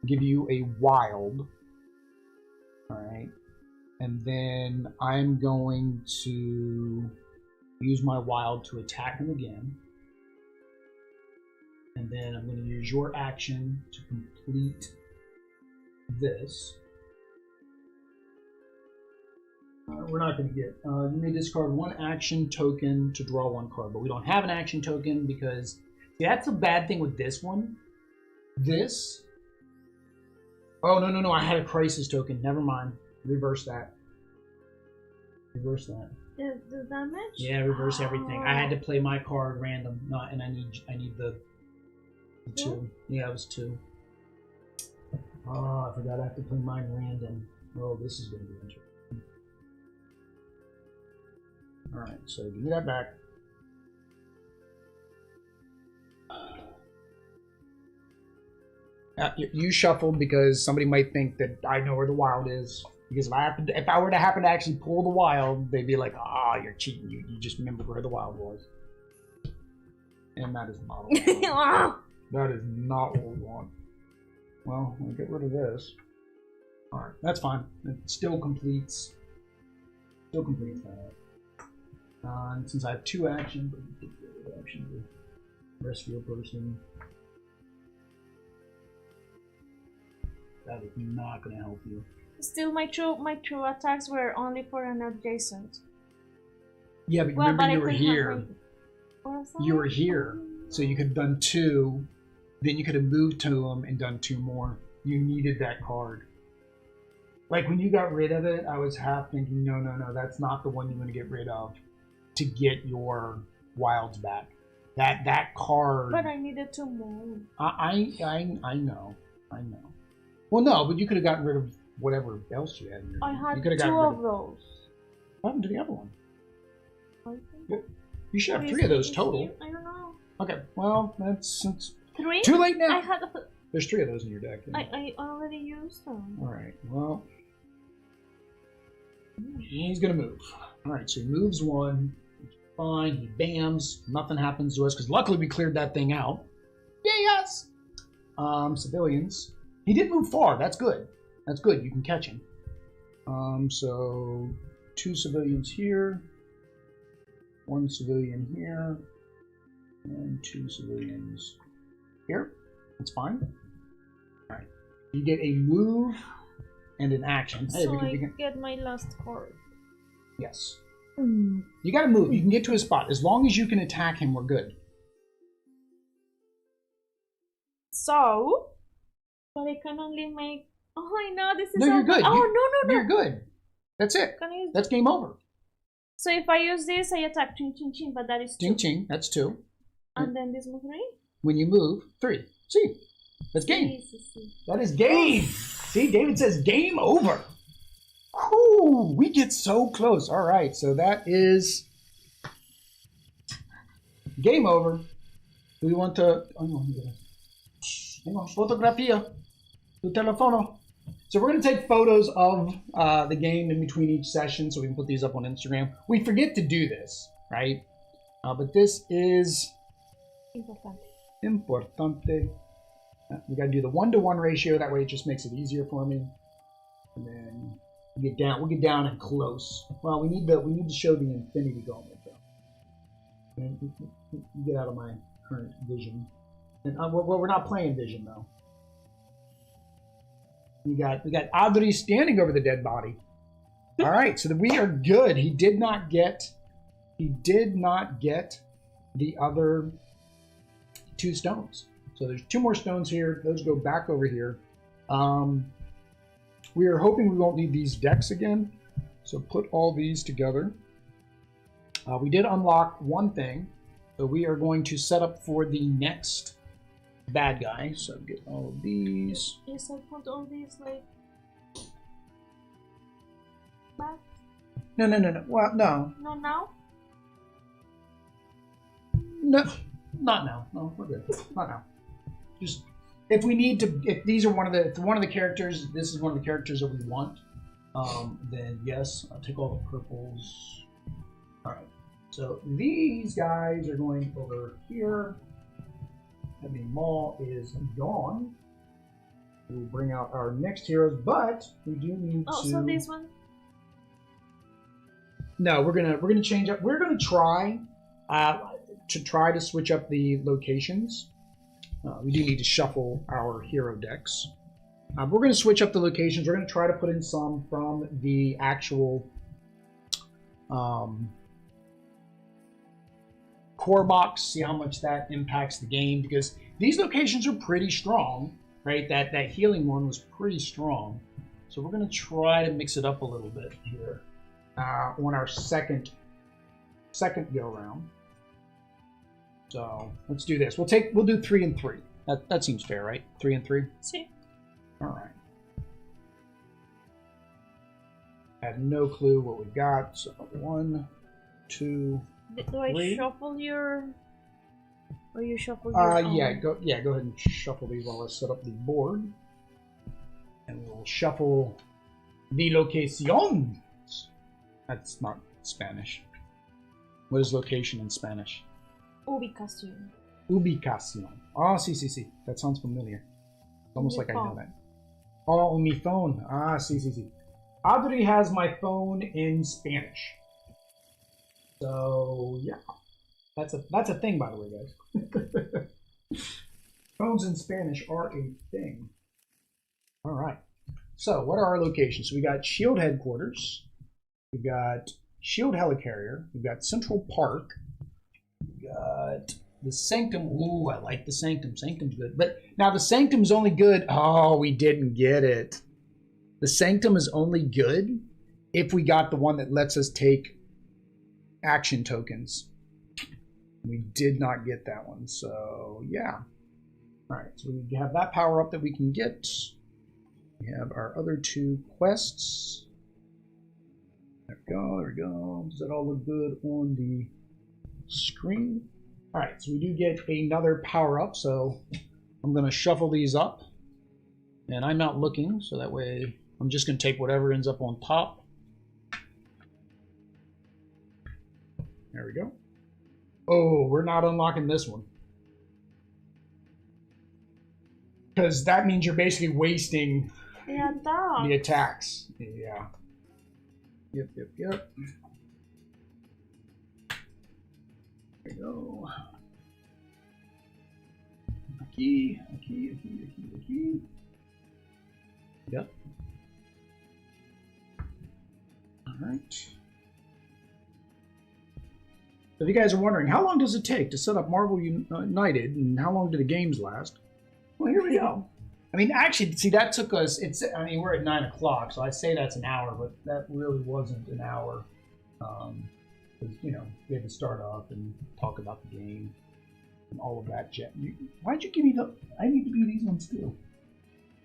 give you a wild. All right. And then I'm going to use my wild to attack him again. And then I'm going to use your action to complete this. We're not going to get. You may discard 1 action token to draw 1 card, but we don't have an action token because that's a bad thing with this one. This. Oh no! I had a crisis token. Never mind. Reverse that. Reverse that. The damage? Yeah, reverse everything. I had to play my card random, and I need the 2. Yeah, it was 2. Oh, I forgot I have to play mine random. Oh, this is going to be interesting. Alright, so give me that back. You shuffled because somebody might think that I know where the wild is. Because if I were to happen to actually pull the wild, they'd be like, you're cheating. You just remembered where the wild was. And that is not what we want. That is not what we want. Well, we'll get rid of this. Alright, that's fine. It still completes that. And since I have 2 actions, let me take the other action to rescue a person. That is not going to help you. Still, my two attacks were only for an adjacent. Yeah, but remember you were here. You were here, so you could have done 2. Then you could have moved to him and done 2 more. You needed that card. Like when you got rid of it, I was half thinking, no, that's not the one you want to get rid of to get your wilds back. That card. But I needed to move. I know. Well, no, but you could have gotten rid of whatever else you had in your I had you could have 2 of those. What happened to the other one? I think. You should have 3 of those total. I don't know. Okay, well, that's 3? Too late now. I had There's 3 of those in your deck. I already used them. All right. Well, He's gonna move. All right, so he moves one. Fine, he bams. Nothing happens to us because luckily we cleared that thing out. Yes. Civilians. He didn't move far. That's good. That's good. You can catch him. So 2 civilians here, 1 civilian here, and 2 civilians here. That's fine. All right. You get a move and an action. Hey, so I get my last card. Yes. You gotta move. You can get to a spot. As long as you can attack him, we're good. So, but I can only make... Oh, I know, this is... No, you're good. No. You're good. That's it. Can I use... That's game over. So if I use this, I attack ching ching ching, but that is 2. Ching ching, that's 2. And then this move 3? When you move, 3. See? That's game. That is game. See, David says game over. Whew, we get so close. All right, so that is game over. Do we want to... Oh, no, hang on. Fotografia. Tu telefono. So we're going to take photos of the game in between each session so we can put these up on Instagram. We forget to do this, right? But this is... Importante. We got to do the 1-to-1 ratio. That way it just makes it easier for me. And then... We'll get down and close. Well, we need to show the infinity gauntlet though. And get out of my current vision. And we're not playing vision though. We got Adri standing over the dead body. All right, so we are good. He did not get the other 2 stones. So there's 2 more stones here. Those go back over here. We are hoping we won't need these decks again, so put all these together. We did unlock 1 thing, so we are going to set up for the next bad guy. So get all of these. Yes, I put all these like back. No. Well, no. Not now. No, not now. No, we're good. Not now. Just. If we need to, if these are one of the characters, this is one of the characters that we want, then yes, I'll take all the purples. All right, so these guys are going over here. Ebony Mall is gone. We'll bring out our next heroes, but we do need to. Oh, so this one? No, we're gonna change up. We're gonna try to switch up the locations. We do need to shuffle our hero decks. We're going to switch up the locations. We're going to try to put in some from the actual core box, see how much that impacts the game, because these locations are pretty strong, right? That healing one was pretty strong. So we're going to try to mix it up a little bit here on our second go round. So let's do this. We'll do 3 and 3. That seems fair, right? 3 and 3. See. All right. I have no clue what we got. So 1, 2. Do 3. I shuffle your? Or you shuffle your? Yeah. Go ahead and shuffle these while I set up the board, and we'll shuffle the locación. That's not Spanish. What is location in Spanish? Ubicación. Ubicación. Ah, sí. That sounds familiar. It's almost like I know that. Oh, mi phone. Ah, sí. Adri has my phone in Spanish. So, yeah. That's a thing, by the way, guys. Phones in Spanish are a thing. All right. So, what are our locations? So, we got Shield Headquarters. We got Shield Helicarrier. We've got Central Park. We got the Sanctum. Ooh, I like the Sanctum. Sanctum's good. But now the Sanctum's only good. Oh, we didn't get it. The Sanctum is only good if we got the one that lets us take action tokens. We did not get that one. So, yeah. All right. So we have that power up that we can get. We have our other 2 quests. There we go. Does that all look good on the screen? All right, so we do get another power up, so I'm going to shuffle these up, and I'm not looking, so that way I'm just going to take whatever ends up on top. There we go. Oh, we're not unlocking this one. Because that means you're basically wasting the attacks. Yeah. Yep. There we go. A key. Yep. Alright. So if you guys are wondering, how long does it take to set up Marvel United, and how long do the games last? Well, here we go. I mean, actually, see, that took us, we're at 9 o'clock, so I say that's an hour, but that really wasn't an hour. Because, we had to start off and talk about the game and all of that. Why'd you give me I need to do these ones too.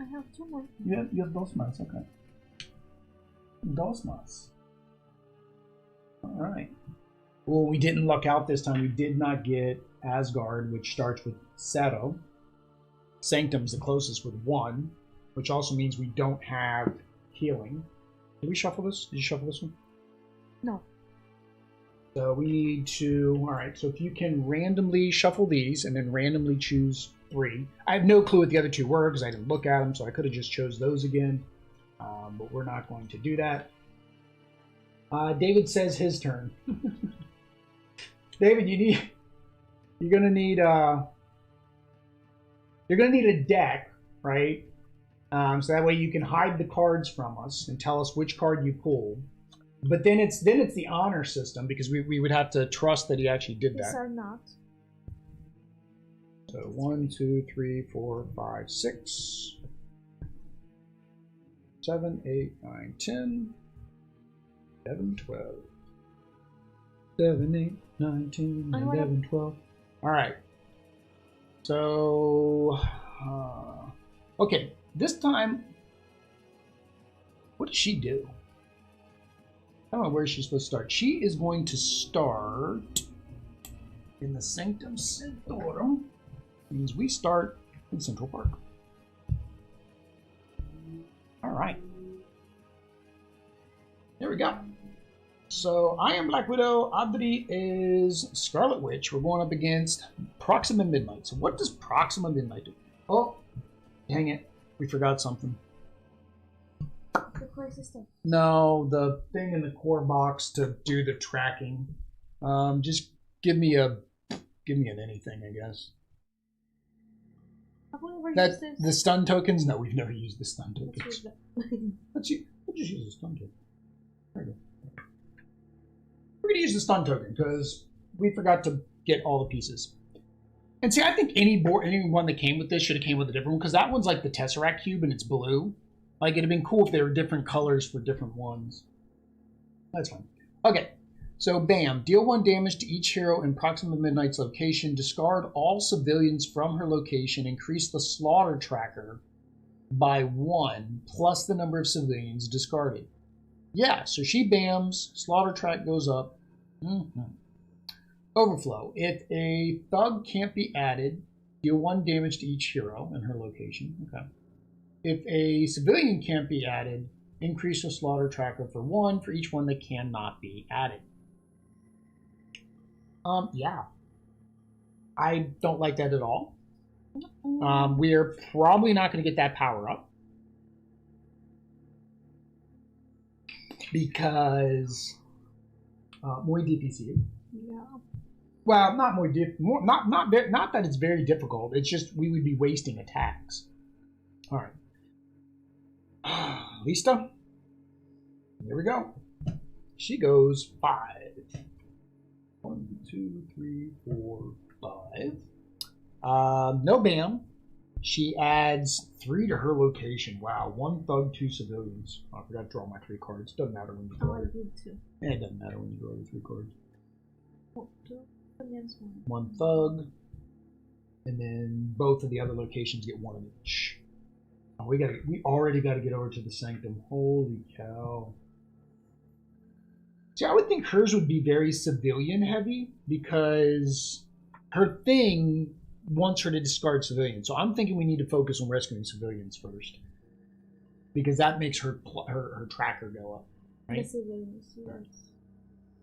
I have 2 more. You have dos más, okay. Dos más. Alright. Well, we didn't luck out this time. We did not get Asgard, which starts with Zero. Sanctum's the closest with 1, which also means we don't have healing. Did we shuffle this? Did you shuffle this one? No. So we need to... Alright, so if you can randomly shuffle these and then randomly choose 3. I have no clue what the other 2 were because I didn't look at them, so I could have just chose those again. But we're not going to do that. David says his turn. David, you're gonna need a deck, right? So that way you can hide the cards from us and tell us which card you pulled. But then it's the honor system because we would have to trust that he actually did that. These are not. So 1, 2, 3, 4, 5, 6, 7, 8, 9, 10, 11, 12. 7, 8, 9, 10, 11, 12. All right. So, okay, this time, what does she do? I don't know where she's supposed to start. She is going to start in the Sanctum Sanctorum. Means we start in Central Park. All right. There we go. So I am Black Widow. Adri is Scarlet Witch. We're going up against Proxima Midnight. So what does Proxima Midnight do? Oh, dang it. We forgot something. The core system. No, the thing in the core box to do the tracking. Just give me an anything, I guess. Have we ever used this? The stun tokens? No, we've never used the stun tokens. Let's just use the stun token. There we go. We're going to use the stun token because we forgot to get all the pieces. And see, I think anyone that came with this should have came with a different one because that one's like the Tesseract Cube and it's blue. Like, it'd have been cool if there were different colors for different ones. That's fine. Okay, so bam. Deal 1 damage to each hero in Proxima Midnight's location. Discard all civilians from her location. Increase the slaughter tracker by 1 plus the number of civilians discarded. Yeah, so she bams. Slaughter track goes up. Overflow. If a thug can't be added, deal 1 damage to each hero in her location. Okay. If a civilian can't be added, increase the slaughter tracker for 1 for each one that cannot be added. Yeah. I don't like that at all. We're probably not going to get that power up. Because more DPC. Yeah. Well, not not that it's very difficult. It's just we would be wasting attacks. All right. Lista. Here we go. She goes 5. 1, 2, 3, 4, 5. No bam. She adds 3 to her location. Wow, 1 thug, 2 civilians. Oh, I forgot to draw my 3 cards. Doesn't matter when you draw. Oh, I did too. Yeah, it doesn't matter when you draw the 3 cards. 1. 1 thug, and then both of the other locations get 1 of each. Oh, we already got to get over to the Sanctum. Holy cow! See, I would think hers would be very civilian heavy because her thing wants her to discard civilians. So I'm thinking we need to focus on rescuing civilians first because that makes her tracker go up. Right? The civilians, yes.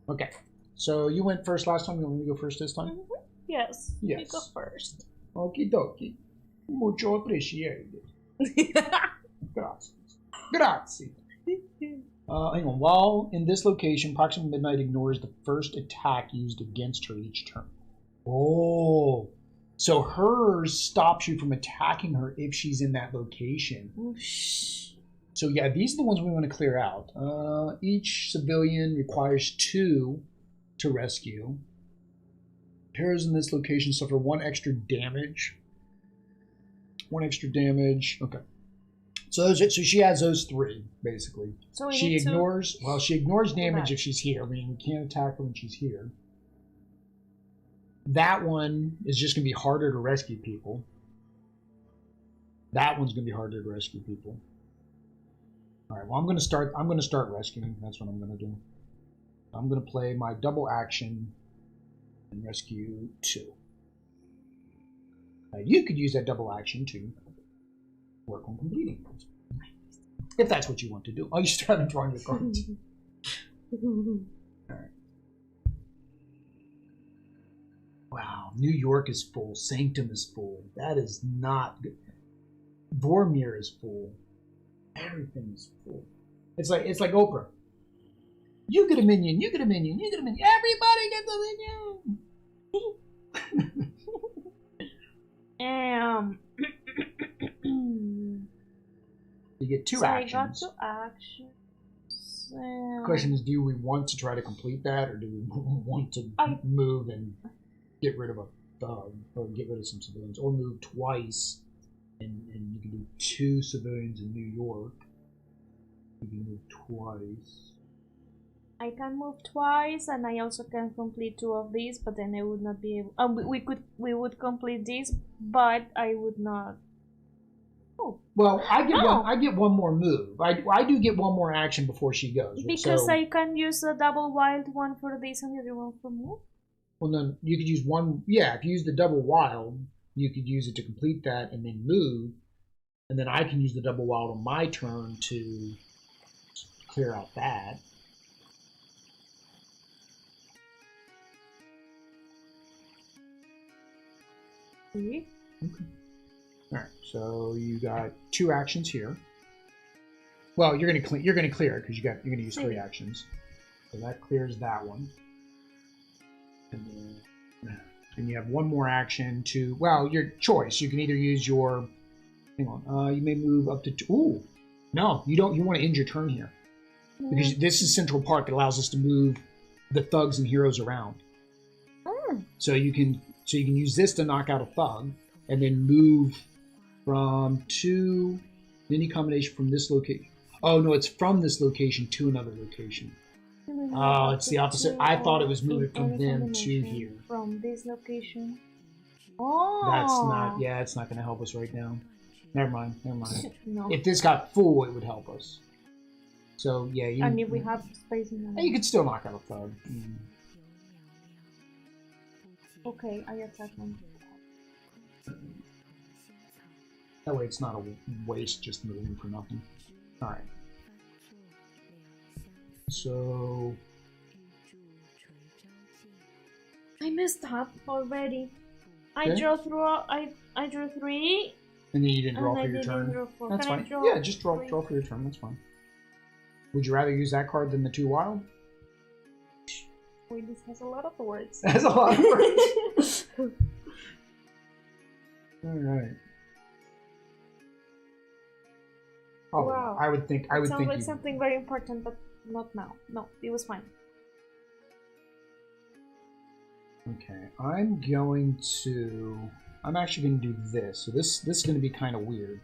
Okay. So you went first last time. You want me to go first this time? Mm-hmm. Yes. Yes. You go first. Okie dokie. Mucho appreciated. Grazie. Grazie. Hang on. While in this location, Proxima Midnight ignores the first attack used against her each turn. Oh. So hers stops you from attacking her if she's in that location. Whoosh. So yeah, these are the ones we want to clear out. Each civilian requires 2 to rescue. Pairs in this location suffer 1 extra damage. 1 extra damage. Okay. So she has those 3 basically. So she ignores. To... Well, she ignores damage if she's here. I mean, we can't attack her when she's here. That one is just going to be harder to rescue people. That one's going to be harder to rescue people. All right. Well, I'm going to start rescuing. That's what I'm going to do. I'm going to play my double action and rescue 2. You could use that double action to work on completing those, if that's what you want to do. Oh, you started drawing the cards. All right. Wow, New York is full. Sanctum is full. That is not good. Vormir is full. Everything is full. It's like Oprah. You get a minion. You get a minion. You get a minion. Everybody gets a minion. You get 2 actions. I got 2 actions. The question is, do we want to try to complete that, or do we want to move and get rid of a thug, or get rid of some civilians, or move twice, and you can do 2 civilians in New York. You can move twice. I can move twice, and I also can complete 2 of these, but then I would not be able. We would complete these, but I would not. Oh. Well, I get one more move. I do get 1 more action before she goes. Because so, I can use a double wild one for this and the other one for move. Well, no, you could use one. Yeah, if you use the double wild, you could use it to complete that and then move, and then I can use the double wild on my turn to clear out that. Okay. All right, so you got 2 actions here. Well, you're gonna clear it because you're gonna use 3 actions. So that clears that one. And then you have 1 more action to, well, your choice. You can either use your, hang on, you may move up to 2. Ooh, no, you don't. You want to end your turn here because this is Central Park. It allows us to move the thugs and heroes around. So you can use this to knock out a thug, and then move from 2 any combination from this location. Oh no, it's from this location to another location. Oh, it's the opposite. I thought it was moving from them to here. From this location. Oh. That's not. Yeah, it's not going to help us right now. Never mind. No. If this got full, it would help us. So yeah, and if we have space in there. You could still knock out a thug. Okay, I attack one. That way it's not a waste just moving for nothing. Alright. So... I messed up already. Okay. I drew 3. And then you didn't draw for your turn. Draw 4. That's Can fine. Yeah, just draw for your turn, that's fine. Would you rather use that card than the 2 wild? Wait, this has a lot of words. It has a lot of words. Alright. Oh, wow. I would think. Sounds like something very important, but not now. No, it was fine. Okay, I'm actually going to do this. So this is going to be kind of weird.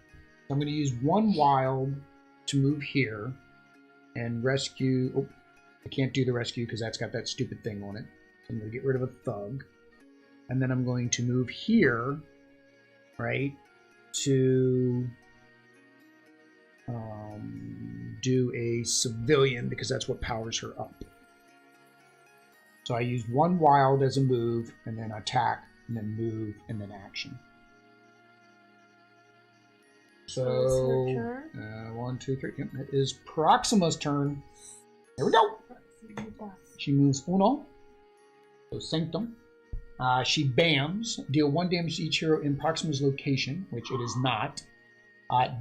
I'm going to use 1 wild to move here and rescue. Oh, I can't do the rescue because that's got that stupid thing on it. So I'm going to get rid of a thug, and then I'm going to move here, right, to do a civilian because that's what powers her up. So I used 1 wild as a move, and then attack, and then move, and then action. So, 1, 2, 3. Yep, it is Proxima's turn. There we go. She moves 1. So Sanctum. She bams. Deal 1 damage to each hero in Proxima's location, which it is not.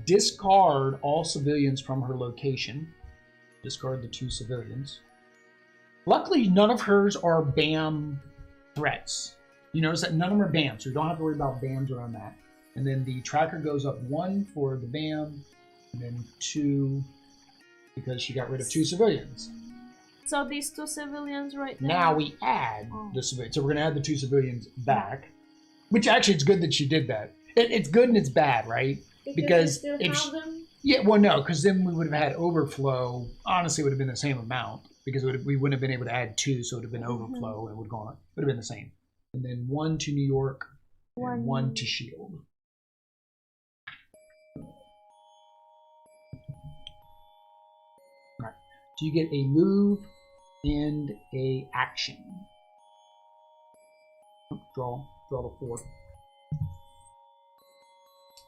Discard all civilians from her location. Discard the 2 civilians. Luckily, none of hers are BAM threats. You notice that none of them are BAM, so you don't have to worry about BAMs around that. And then the tracker goes up 1 for the BAM, and then 2 because she got rid of 2 civilians. So these 2 civilians right there. Now we add the civilians. So we're going to add the 2 civilians back. Which actually, it's good that she did that. It's good and it's bad, right? Because you still have them? Yeah, well, no, because then we would have had overflow. Honestly, it would have been the same amount because we wouldn't have been able to add 2, so it would have been overflow and it would have gone. It would have been the same. And then 1 to New York and 1 to Shield. All right. So you get a move and a action. Draw the 4.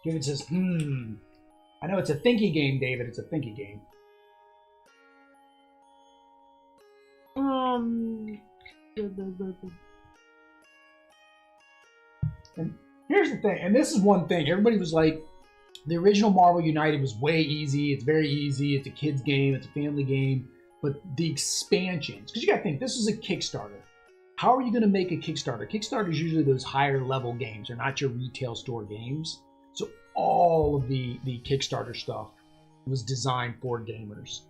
David says, I know it's a thinky game, David. It's a thinky game. And here's the thing, and this is one thing. Everybody was like, the original Marvel United was way easy. It's very easy. It's a kid's game. It's a family game. But the expansions, because you got to think, this is a Kickstarter. How are you going to make a Kickstarter? Kickstarter is usually those higher level games. They're not your retail store games. So all of the Kickstarter stuff was designed for gamers.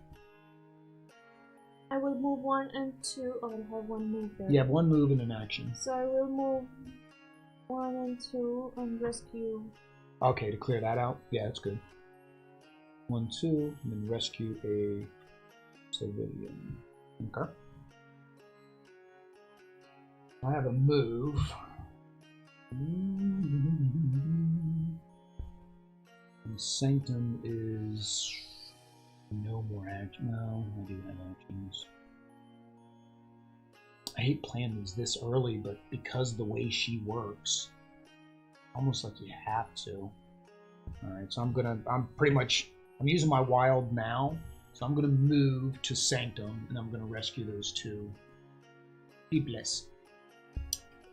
I will move 1 and 2. Oh, I have 1 move there. You have 1 move and an action. So I will move 1 and 2 and rescue. Okay, to clear that out. Yeah, that's good. 1, 2, and then rescue a civilian. Okay. I have a move. And Sanctum is no more action. No, I do have actions. I hate playing these this early, but because of the way she works, almost like you have to. Alright, so I'm using my wild now, so I'm gonna move to Sanctum and I'm gonna rescue those 2 peoples.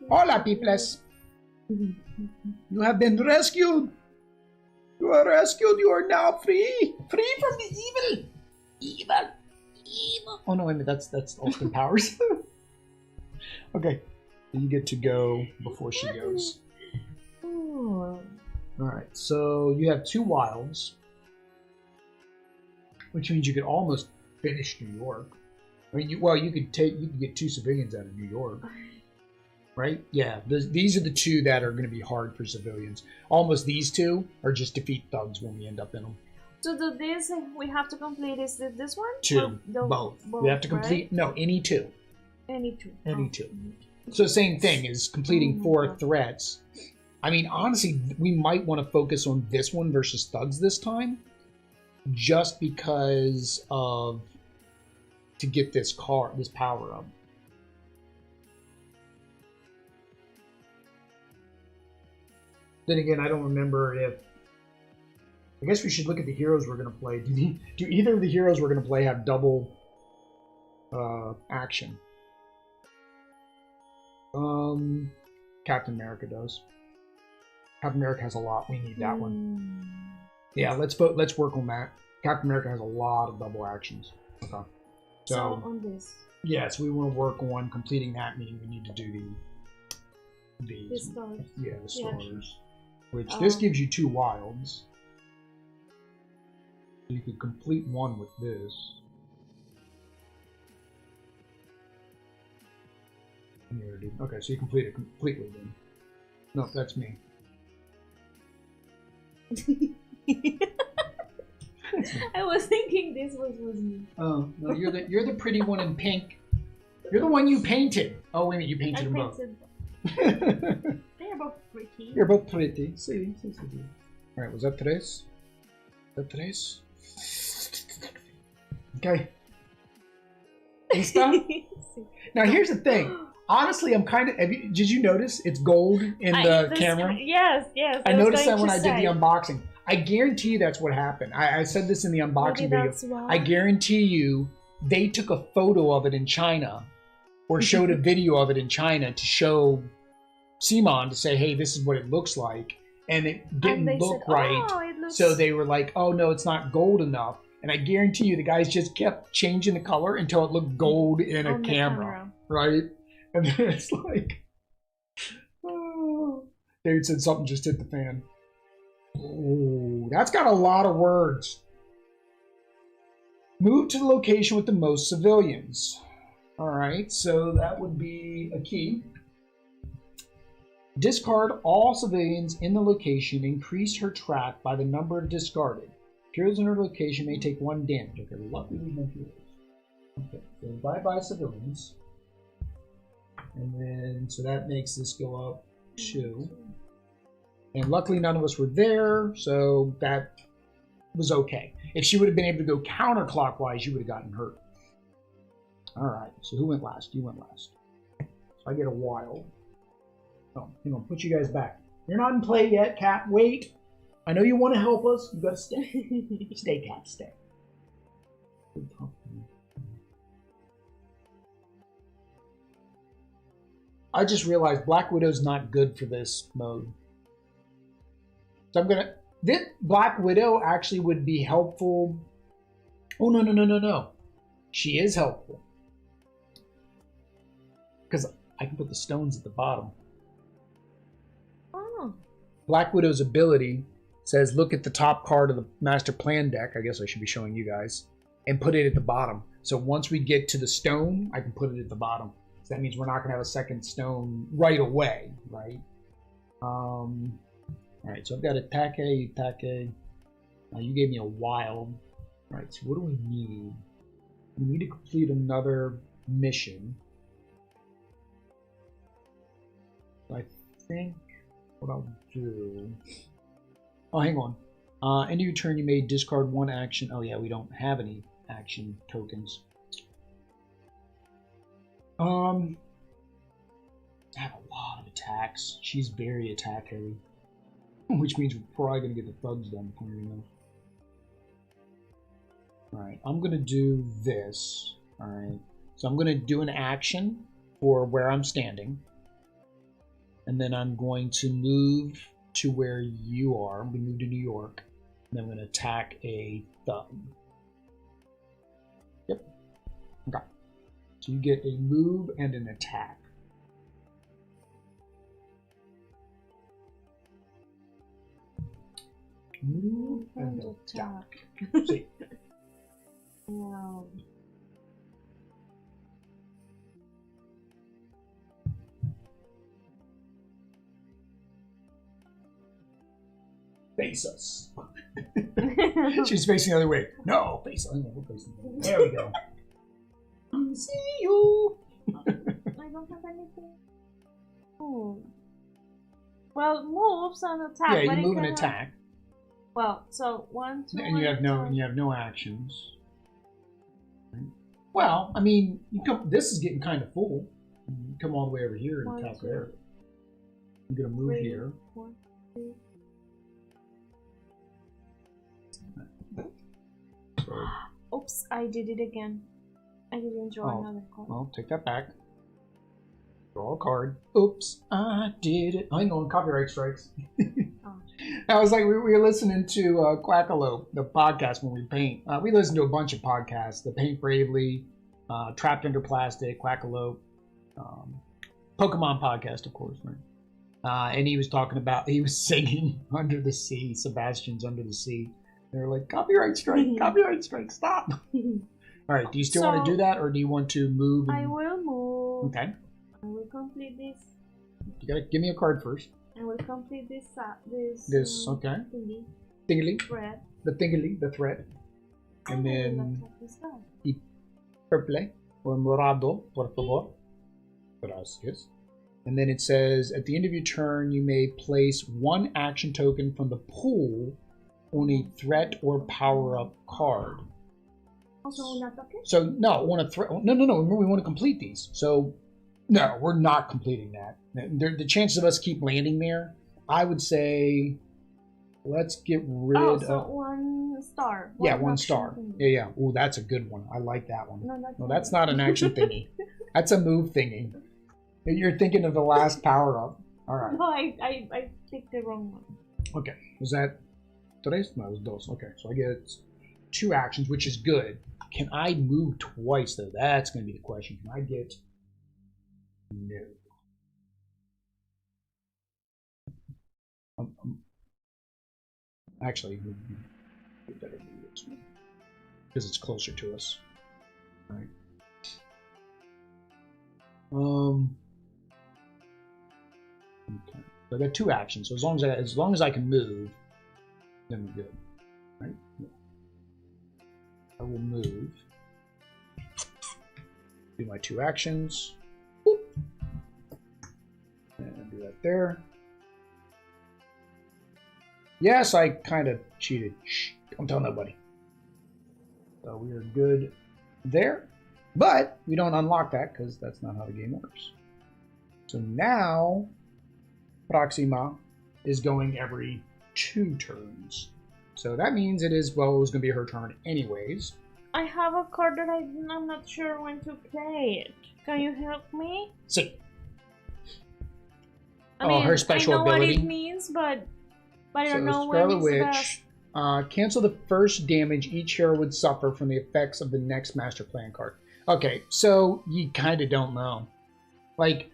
Hola, peoples! You have been rescued! You are rescued, you are now free! Free from the evil! Evil! Evil! Oh no, wait a minute, that's Austin Powers. Okay, you get to go before she goes. Alright, so you have 2 wilds, which means you could almost finish New York. I mean, you could get 2 civilians out of New York, right? Yeah, these are the 2 that are going to be hard for civilians. Almost these 2 are just defeat thugs when we end up in them. So do this we have to complete? Is it this one? 2, both. We have to complete. Right? No, any 2. Any 2. Any 2. So same thing is completing 4 threats. I mean, honestly, we might want to focus on this one versus thugs this time, just because of to get this power up. Then again, I don't remember if. I guess we should look at the heroes we're going to play. Do either of the heroes we're going to play have double action? Captain America does. Captain America has a lot. We need that one. Yeah, let's work on that. Captain America has a lot of double actions. Okay. So on this. Yes, we want to work on completing that. Meaning we need to do the stars. Yeah, the stars. Yeah. Which this gives you 2 wilds. You could complete 1 with this. Okay, so you complete it completely then. No, that's me. I was thinking this was me. Oh no, you're the pretty one in pink. You're the one you painted. Oh wait a minute, you painted them both. They're both pretty. You're both pretty. See. All right, was that tres? Okay. Lista? Now here's the thing. Honestly, I'm kind of. Did you notice it's gold in the camera? Yes. I noticed that when I did the unboxing. I guarantee you that's what happened. I said this in the unboxing video. I guarantee you they took a photo of it in China or showed a video of it in China to show CMON to say, hey, this is what it looks like. And it didn't look right. Oh, it looks... So they were like, oh, no, it's not gold enough. And I guarantee you the guys just kept changing the color until it looked gold in a camera. Right? And then it's like, oh. David said something just hit the fan. Oh, that's got a lot of words. Move to the location with the most civilians. All right, so that would be a key. Discard all civilians in the location. Increase her track by the number discarded. Heroes in her location may take 1 damage. Okay, we're lucky we have heroes. Okay, so bye-bye civilians. And then, so that makes this go up 2. And luckily none of us were there, so that was okay. If she would have been able to go counterclockwise, you would have gotten hurt. All right, so who went last? You went last. So I get a wild. Oh, hang on, put you guys back. You're not in play yet, Cat. Wait. I know you want to help us. You gotta stay. Stay, Cat, stay. I just realized Black Widow's not good for this mode. So I'm gonna... This Black Widow actually would be helpful. Oh, no. She is helpful. Because I can put the stones at the bottom. Oh. Black Widow's ability says, look at the top card of the Master Plan deck. I guess I should be showing you guys. And put it at the bottom. So once we get to the stone, I can put it at the bottom. So that means we're not going to have a second stone right away, right? Alright, so I've got attack. You gave me a wild. Alright, so what do we need? We need to complete another mission. I think what I'll do... Oh, hang on. End of your turn, you may discard 1 action. Oh yeah, we don't have any action tokens. I have a lot of attacks. She's very attack heavy. Which means we're probably going to get the thugs done before you know. Alright, I'm going to do this. Alright, so I'm going to do an action for where I'm standing. And then I'm going to move to where you are. I'm going to move to New York. And then I'm going to attack a thug. Yep. Okay. So you get a move and an attack. Move and attack. See. Wow. Face us. She's facing the other way. No, face us. There we go. See you. I don't have anything. Oh. Well, moves and attack. Yeah, you move and attack. Well, so 1, 2. And you have no actions. Well, I mean, this is getting kind of full. You come all the way over here and attack there. I'm gonna move here. 1, 2. Oops, I did it again. I didn't draw another card. Well, take that back. Draw a card. Oops, I did it. Hang on, copyright strikes. I was like, we were listening to Quackalope, the podcast when we paint. We listen to a bunch of podcasts. The Paint Bravely, Trapped Under Plastic, Quackalope, Pokemon podcast, of course, right? And he was talking about, he was singing Under the Sea, Sebastian's Under the Sea. They were like, copyright strike, stop. All right, do you still want to do that, or do you want to move? I will move. Okay. I will complete this. You gotta give me a card first. I will complete this. Okay. Thingy. Thingly. Thread. The thread. And then. Y purple or morado, por favor. Gracias. And then it says, at the end of your turn, you may place 1 action token from the pool on a threat or power-up card. Also on attack? So, no, on a threat. No. Remember, we want to complete these. So, no, we're not completing that. The chances of us keep landing there, I would say, let's get rid of... So 1 star. Yeah, one action star. thingy. Yeah, yeah. Ooh, that's a good one. I like that one. No, That's not an action thingy. That's a move thingy. You're thinking of the last power-up. All right. No, I picked the wrong one. Okay. Was that tres? No, it was dos. Okay, so I get 2 actions, which is good. Can I move twice, though? That's going to be the question. Can I get... No. Actually, we better do this one because it's closer to us. All right. Okay. So I got 2 actions. So as long as I can move, then we're good. Right? Yeah. I will move. Do my 2 actions. Boop. And do that there. Yes, I kind of cheated. Shh, don't tell nobody. So we are good there. But we don't unlock that because that's not how the game works. So now Proxima is going every 2 turns. So that means it was going to be her turn anyways. I have a card that I'm not sure when to play it. Can you help me? See. I mean, her special ability. I know what it means, but I don't know Scarlet when it's Witch. Cancel the first damage each hero would suffer from the effects of the next Master Plan card. Okay, so you kind of don't know. Like,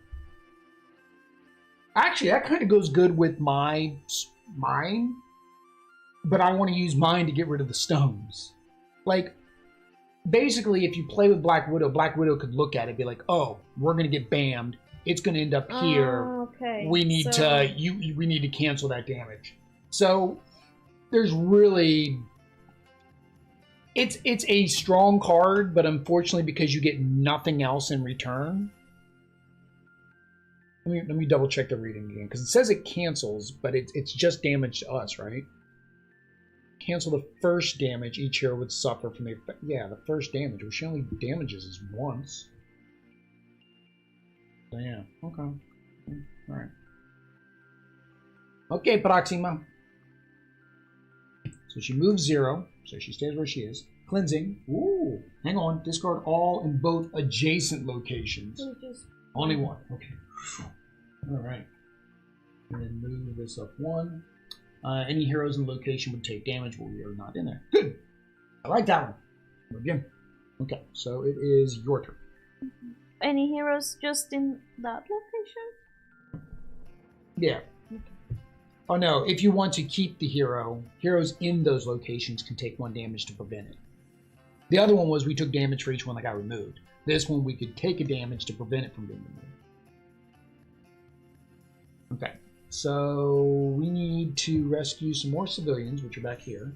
actually, that kind of goes good with mine, but I want to use mine to get rid of the stones. Like, basically, if you play with Black Widow could look at it and be like, oh, we're going to get bammed. It's going to end up here. Okay. We need we need to cancel that damage. So there's really it's a strong card, but unfortunately because you get nothing else in return. Let me double check the reading again because it says it cancels, but it's just damage to us, right? Cancel the first damage each hero would suffer from the effect. Yeah, the first damage, which only damages us once. So yeah, okay. All right. Okay, Proxima. So she moves 0, so she stays where she is. Cleansing. Ooh, hang on. Discard all in both adjacent locations. Only one. Okay. All right. And then move this up 1. Any heroes in the location would take damage, but we are not in there. Good. I like that one. Again. Okay, so it is your turn. Any heroes just in that location? Yeah. Okay. Oh no, if you want to keep the heroes in those locations can take 1 damage to prevent it. The other one was we took damage for each one that got removed. This one we could take a damage to prevent it from being removed. Okay, so we need to rescue some more civilians, which are back here.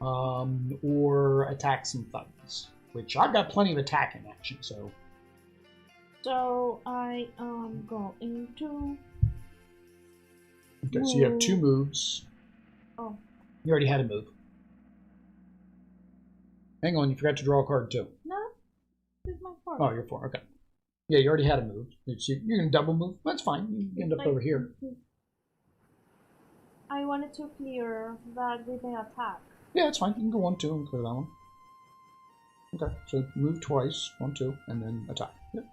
Or attack some thugs, which I've got plenty of attacking action, so... So I am going to... Okay, so you have 2 moves. Oh. You already had a move. Hang on, you forgot to draw a card too. No, this is my 4. Oh, you're 4, okay. Yeah, you already had a move. You're going to double move. That's fine. You end up over here. I wanted to clear that with the attack. Yeah, it's fine. You can go 1, 2 and clear that one. Okay, so move twice. 1, 2, and then attack. Yep.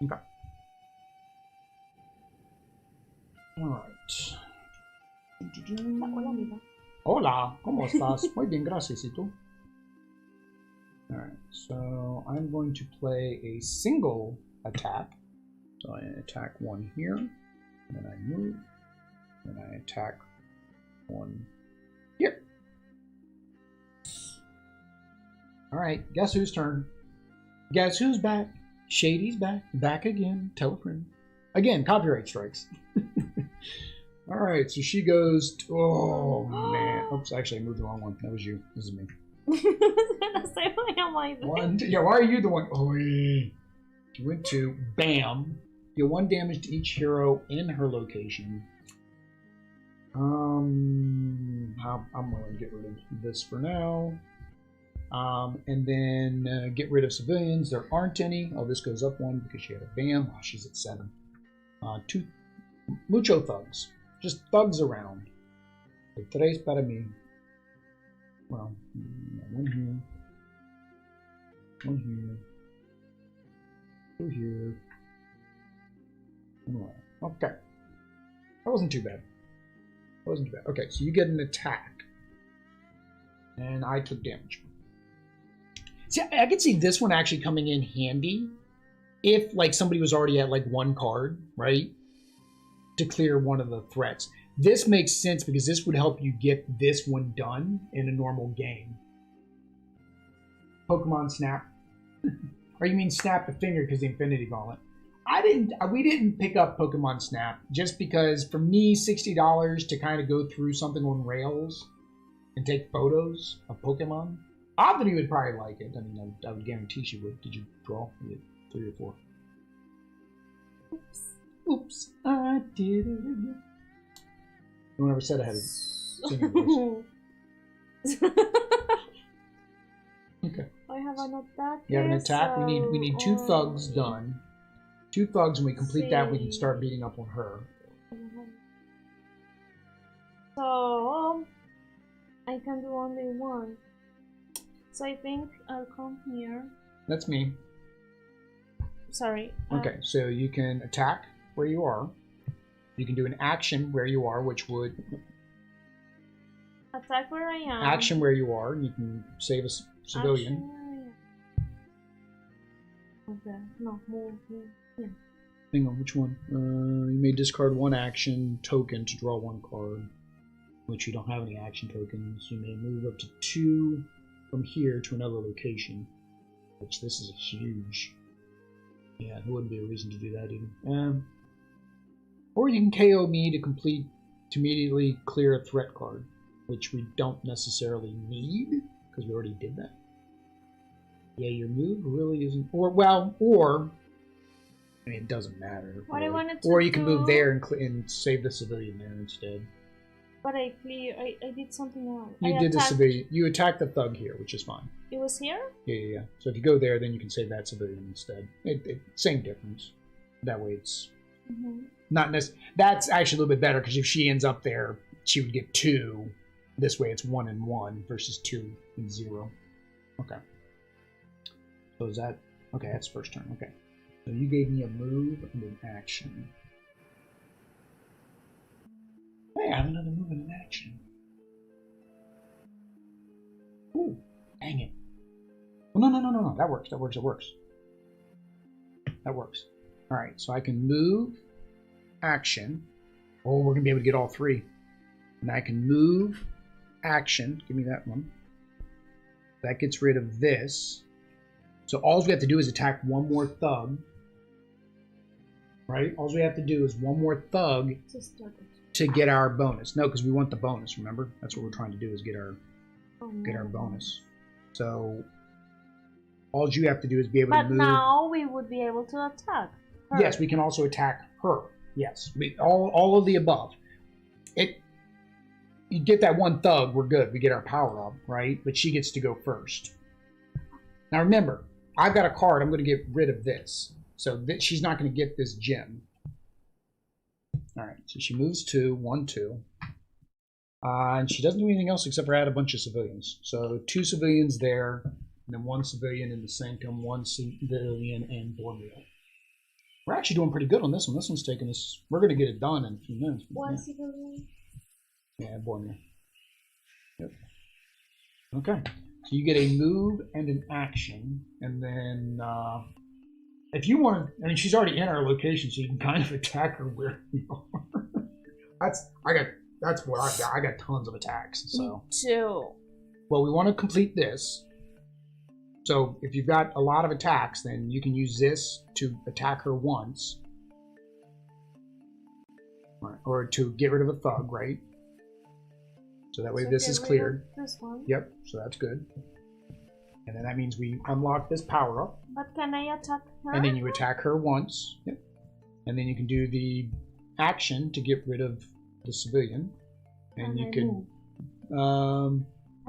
Okay. Alright. Hola, amiga. Hola, ¿cómo estás? Muy bien, gracias. ¿Y tú? Alright, so I'm going to play a single attack. So I attack 1 here, and then I move, and I attack 1 here. Alright, guess whose turn? Guess who's back? Shady's back. Back again. Tell a friend. Again, copyright strikes. Alright, so she goes... Oh, man. Oops, actually, I moved the wrong one. That was you. This is me. One, yeah, why are you the one? Oh, she went to... Bam. Deal 1 damage to each hero in her location. I'm willing to get rid of this for now. And then get rid of civilians. There aren't any. Oh, this goes up 1 because she had a bam. Oh, she's at 7. 2 mucho thugs. Just thugs around. Tres para mí. Well, one here. One here. Two here. One. Okay. That wasn't too bad. That wasn't too bad. Okay, so you get an attack. And I took damage. See, I could see this one actually coming in handy if, like, somebody was already at, like, one card, right? To clear one of the threats. This makes sense because this would help you get this one done in a normal game. Pokemon Snap. Or you mean Snap the Finger because the Infinity Gauntlet. We didn't pick up Pokemon Snap just because for me, $60 to kind of go through something on rails and take photos of Pokemon. Ebony would probably like it. I mean, I would guarantee she would. Did you draw? You had 3 or 4. Oops. Oops. I did it again. No one ever said I had a singing voice. Okay. I have an attack. You have an attack. So... We need 2 thugs done. 2 thugs, and we complete that, we can start beating up on her. So I can do only 1. So I think I'll come here. That's me. Sorry. Okay, so you can attack where you are. You can do an action where you are, which would... Attack where I am. Action where you are. You can save a civilian. Okay, no, move. Yeah. Hang on, which one? You may discard 1 action token to draw 1 card. Which you don't have any action tokens. You may move up to 2 from here to another location. Which this is huge. Yeah, there wouldn't be a reason to do that even. Or you can KO me to immediately clear a threat card, which we don't necessarily need because we already did that. Yeah, your move really isn't. Or I mean, it doesn't matter. What I wanted to or you can move there and save the civilian there instead. But I did something wrong. You did the civilian. You attacked the thug here, which is fine. It was here? Yeah. So if you go there, then you can save that civilian instead. Same difference. That way it's not necessarily. That's actually a little bit better because if she ends up there, she would get 2. This way it's 1 and 1 versus 2 and 0. Okay. So is that... Okay, that's first turn. Okay. So you gave me a move and an action. Hey, I have another move and an action. Ooh, dang it. Oh, no. That works. That works. Alright, so I can move, action. Oh, we're going to be able to get all 3. And I can move, action. Give me that one. That gets rid of this. So all we have to do is attack 1 more thug. Right? All we have to do is 1 more thug to get our bonus. No, because we want the bonus, remember? That's what we're trying to do is get our bonus. So all you have to do is be able to move. But now we would be able to attack her. Yes, we can also attack her. Yes. All of the above. You get that 1 thug, we're good. We get our power up, right? But she gets to go first. Now remember, I've got a card. I'm going to get rid of this. So she's not going to get this gem. Alright, so she moves 2, 1, 2. And she doesn't do anything else except for add a bunch of civilians. So 2 civilians there, and then 1 civilian in the Sanctum, 1 civilian in Borneo. We're actually doing pretty good on this one. This one's taking us... We're going to get it done in a few minutes. 1 civilian? Yeah, Borneo. Yep. Okay. So you get a move and an action, and then if you want to, I mean, she's already in our location, so you can kind of attack her where you are. That's what I got. I got tons of attacks. So. Me too. Well, we want to complete this. So if you've got a lot of attacks, then you can use this to attack her once, right, or to get rid of a thug, right? So that way this is cleared. This one. Yep, so that's good. And then that means we unlock this power up. But can I attack her? And then you attack her once. Yep. And then you can do the action to get rid of the civilian. And you can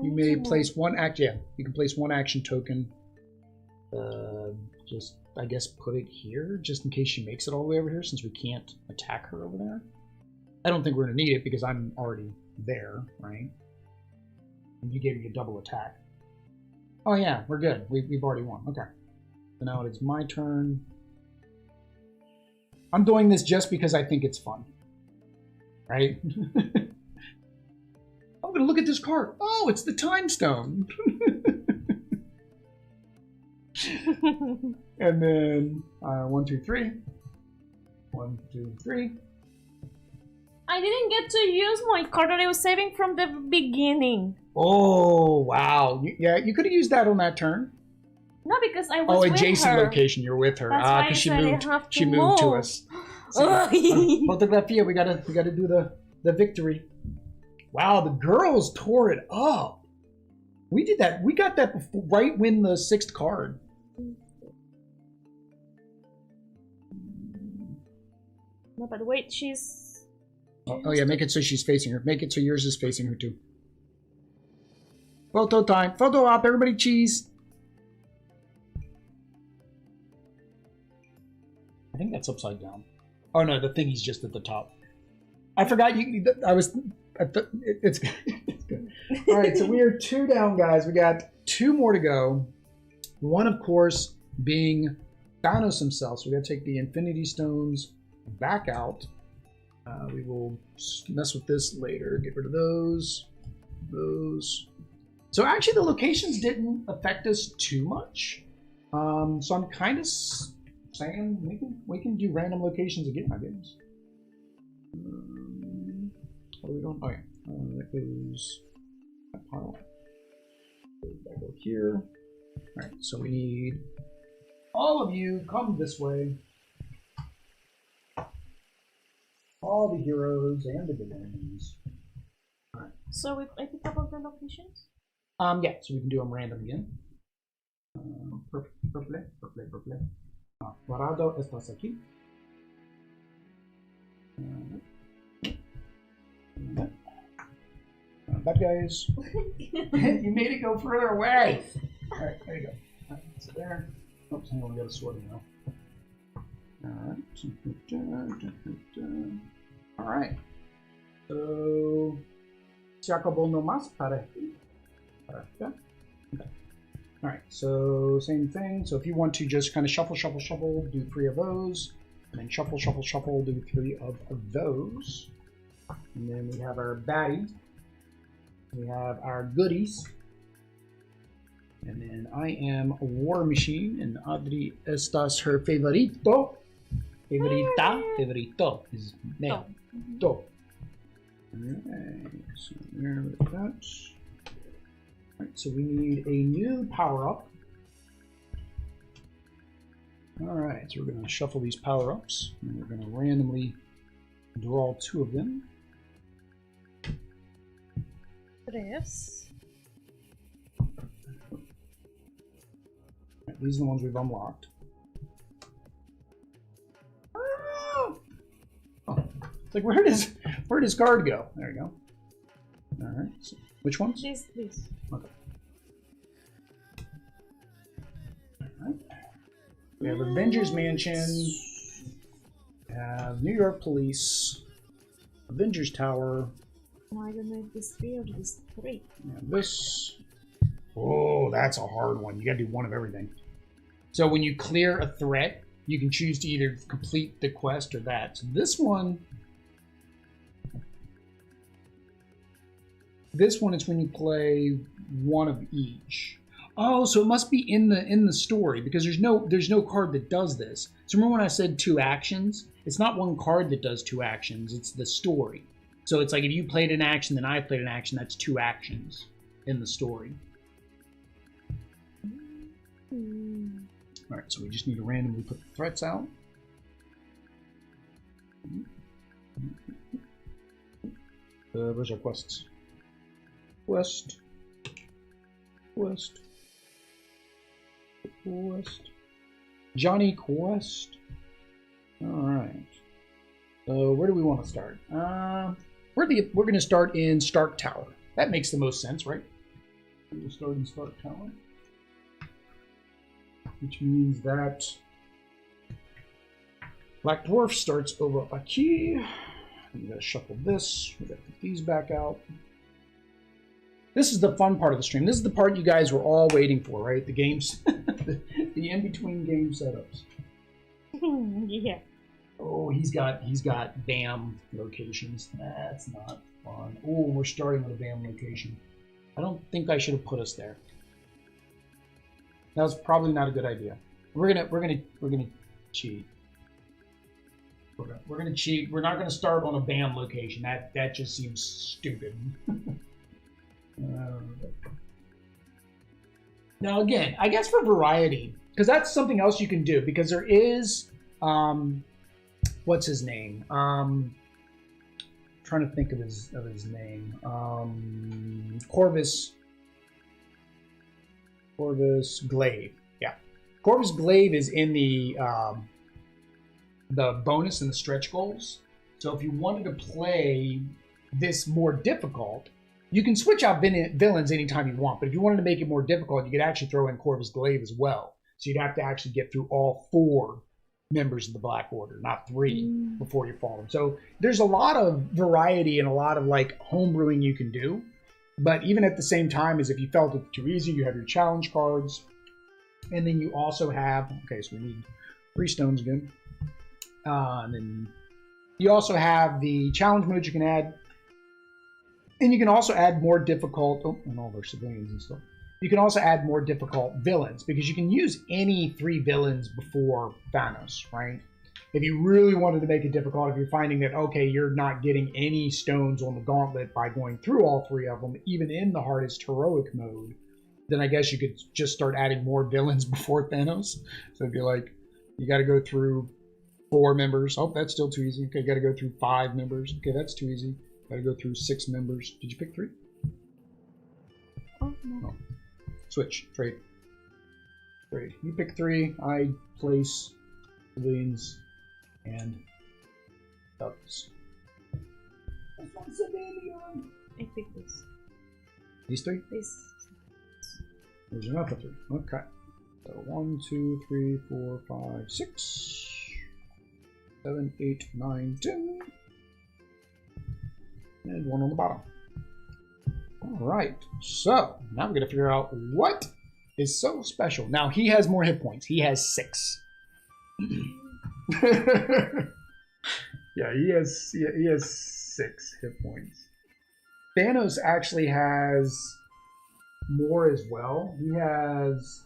you may place 1 act. Yeah, you can place 1 action token. Just I guess put it here just in case she makes it all the way over here since we can't attack her over there. I don't think we're gonna need it because I'm already there, right? And you gave me a double attack. Oh yeah, we're good. We've already won. Okay. So now it is my turn. I'm doing this just because I think it's fun. Right? I'm going to look at this card. Oh, it's the Time Stone. And then 1, 2, 3. 1, 2, 3. I didn't get to use my card that I was saving from the beginning. Oh, wow. Yeah, you could have used that on that turn. No, because I was with adjacent her. location. You're with her. That's why Because I said she moved to us. So, photografia, we gotta do the victory. Wow, the girls tore it up. We did that. We got that before, right when the 6th card. No, but wait, she's... Oh yeah, make it so she's facing her. Make it so yours is facing her too. Photo time. Photo op, everybody cheese. I think that's upside down. Oh no, the thingy's just at the top. I forgot you. I was. It's good. It's good. All right, so we are 2 down, guys. We got 2 more to go. One, of course, being Thanos himself. So we got to take the Infinity Stones back out. We will mess with this later. Get rid of those. Those. So actually, the locations didn't affect us too much. So I'm kind of saying we can do random locations again, I guess. What are we doing? Oh yeah, that goes that pile. That go here. All right, so we need all of you come this way. All the heroes and the villains. All right. So I pick up all the locations. Yeah, so we can do them random again. Purple. Dorado, estás aquí. Bad guys. You made it go further away. All right, there you go. All right, so there. Oops, hang on, we got a sword now. All right. All right. So, se acabó nomás para aquí. Okay. All right, so same thing. So if you want to just kind of shuffle, do 3 of those, and then shuffle, do 3 of those. And then we have our baddie. We have our goodies. And then I am a war machine, and Adri estas her favorito. Favorito is male. All right, so there with that. Alright, so we need a new power-up. Alright, so we're going to shuffle these power-ups, and we're going to randomly draw 2 of them. Tres. Right, these are the ones we've unlocked. Oh, it's like, where does card go? There you go. Alright, so which ones? This. Okay. Alright. We have Avengers Mansion. We have New York Police. Avengers Tower. I don't know if this 3 or this 3. And this. Oh, that's a hard one. You gotta do 1 of everything. So when you clear a threat, you can choose to either complete the quest or that. So this one is when you play 1 of each. Oh, so it must be in the story, because there's no card that does this. So remember when I said 2 actions? It's not 1 card that does 2 actions, it's the story. So it's like if you played an action, then I played an action, that's 2 actions in the story. Alright, so we just need to randomly put the threats out. Where's our quests? Quest. Johnny Quest. Alright. So where do we want to start? We're going to start in Stark Tower. That makes the most sense, right? We'll start in Stark Tower. Which means that Black Dwarf starts over aquí. I'm going to shuffle this. We're going to put these back out. This is the fun part of the stream. This is the part you guys were all waiting for, right? The games, the in-between game setups. Yeah. Oh, he's got BAM locations. That's not fun. Oh, we're starting with a BAM location. I don't think I should have put us there. That was probably not a good idea. We're gonna cheat. We're gonna cheat. We're not gonna start on a BAM location. That just seems stupid. Now again, I guess for variety, because that's something else you can do. Because there is, what's his name? Trying to think of his name. Corvus Glaive. Yeah, Corvus Glaive is in the bonus and the stretch goals. So if you wanted to play this more difficult, you can switch out villains anytime you want. But if you wanted to make it more difficult, you could actually throw in Corvus Glaive as well. So you'd have to actually get through all 4 members of the Black Order, not 3, before you fall them. So there's a lot of variety and a lot of like homebrewing you can do. But even at the same time, as if you felt it too easy, you have your challenge cards. And then you also have, okay, so we need 3 stones again. And then you also have the challenge modes you can add. And you can also add more difficult, and all their civilians and stuff. You can also add more difficult villains, because you can use any 3 villains before Thanos, right? If you really wanted to make it difficult, if you're finding that, okay, you're not getting any stones on the Gauntlet by going through all 3 of them, even in the hardest heroic mode, then I guess you could just start adding more villains before Thanos. So it'd be like, you got to go through 4 members. Oh, that's still too easy. Okay, got to go through 5 members. Okay, that's too easy. Got to go through 6 members. Did you pick 3? Oh, no. Oh. Switch. Trade. You pick 3. I place civilians and ducks. I pick this. These 3? This. There's enough of 3. Okay. So 1, 2, 3, 4, 5, 6, 7, 8, 9, 10. And 1 on the bottom. Alright, so now we're going to figure out what is so special. Now, he has more hit points. He has 6. Yeah, he has 6 hit points. Thanos actually has more as well. He has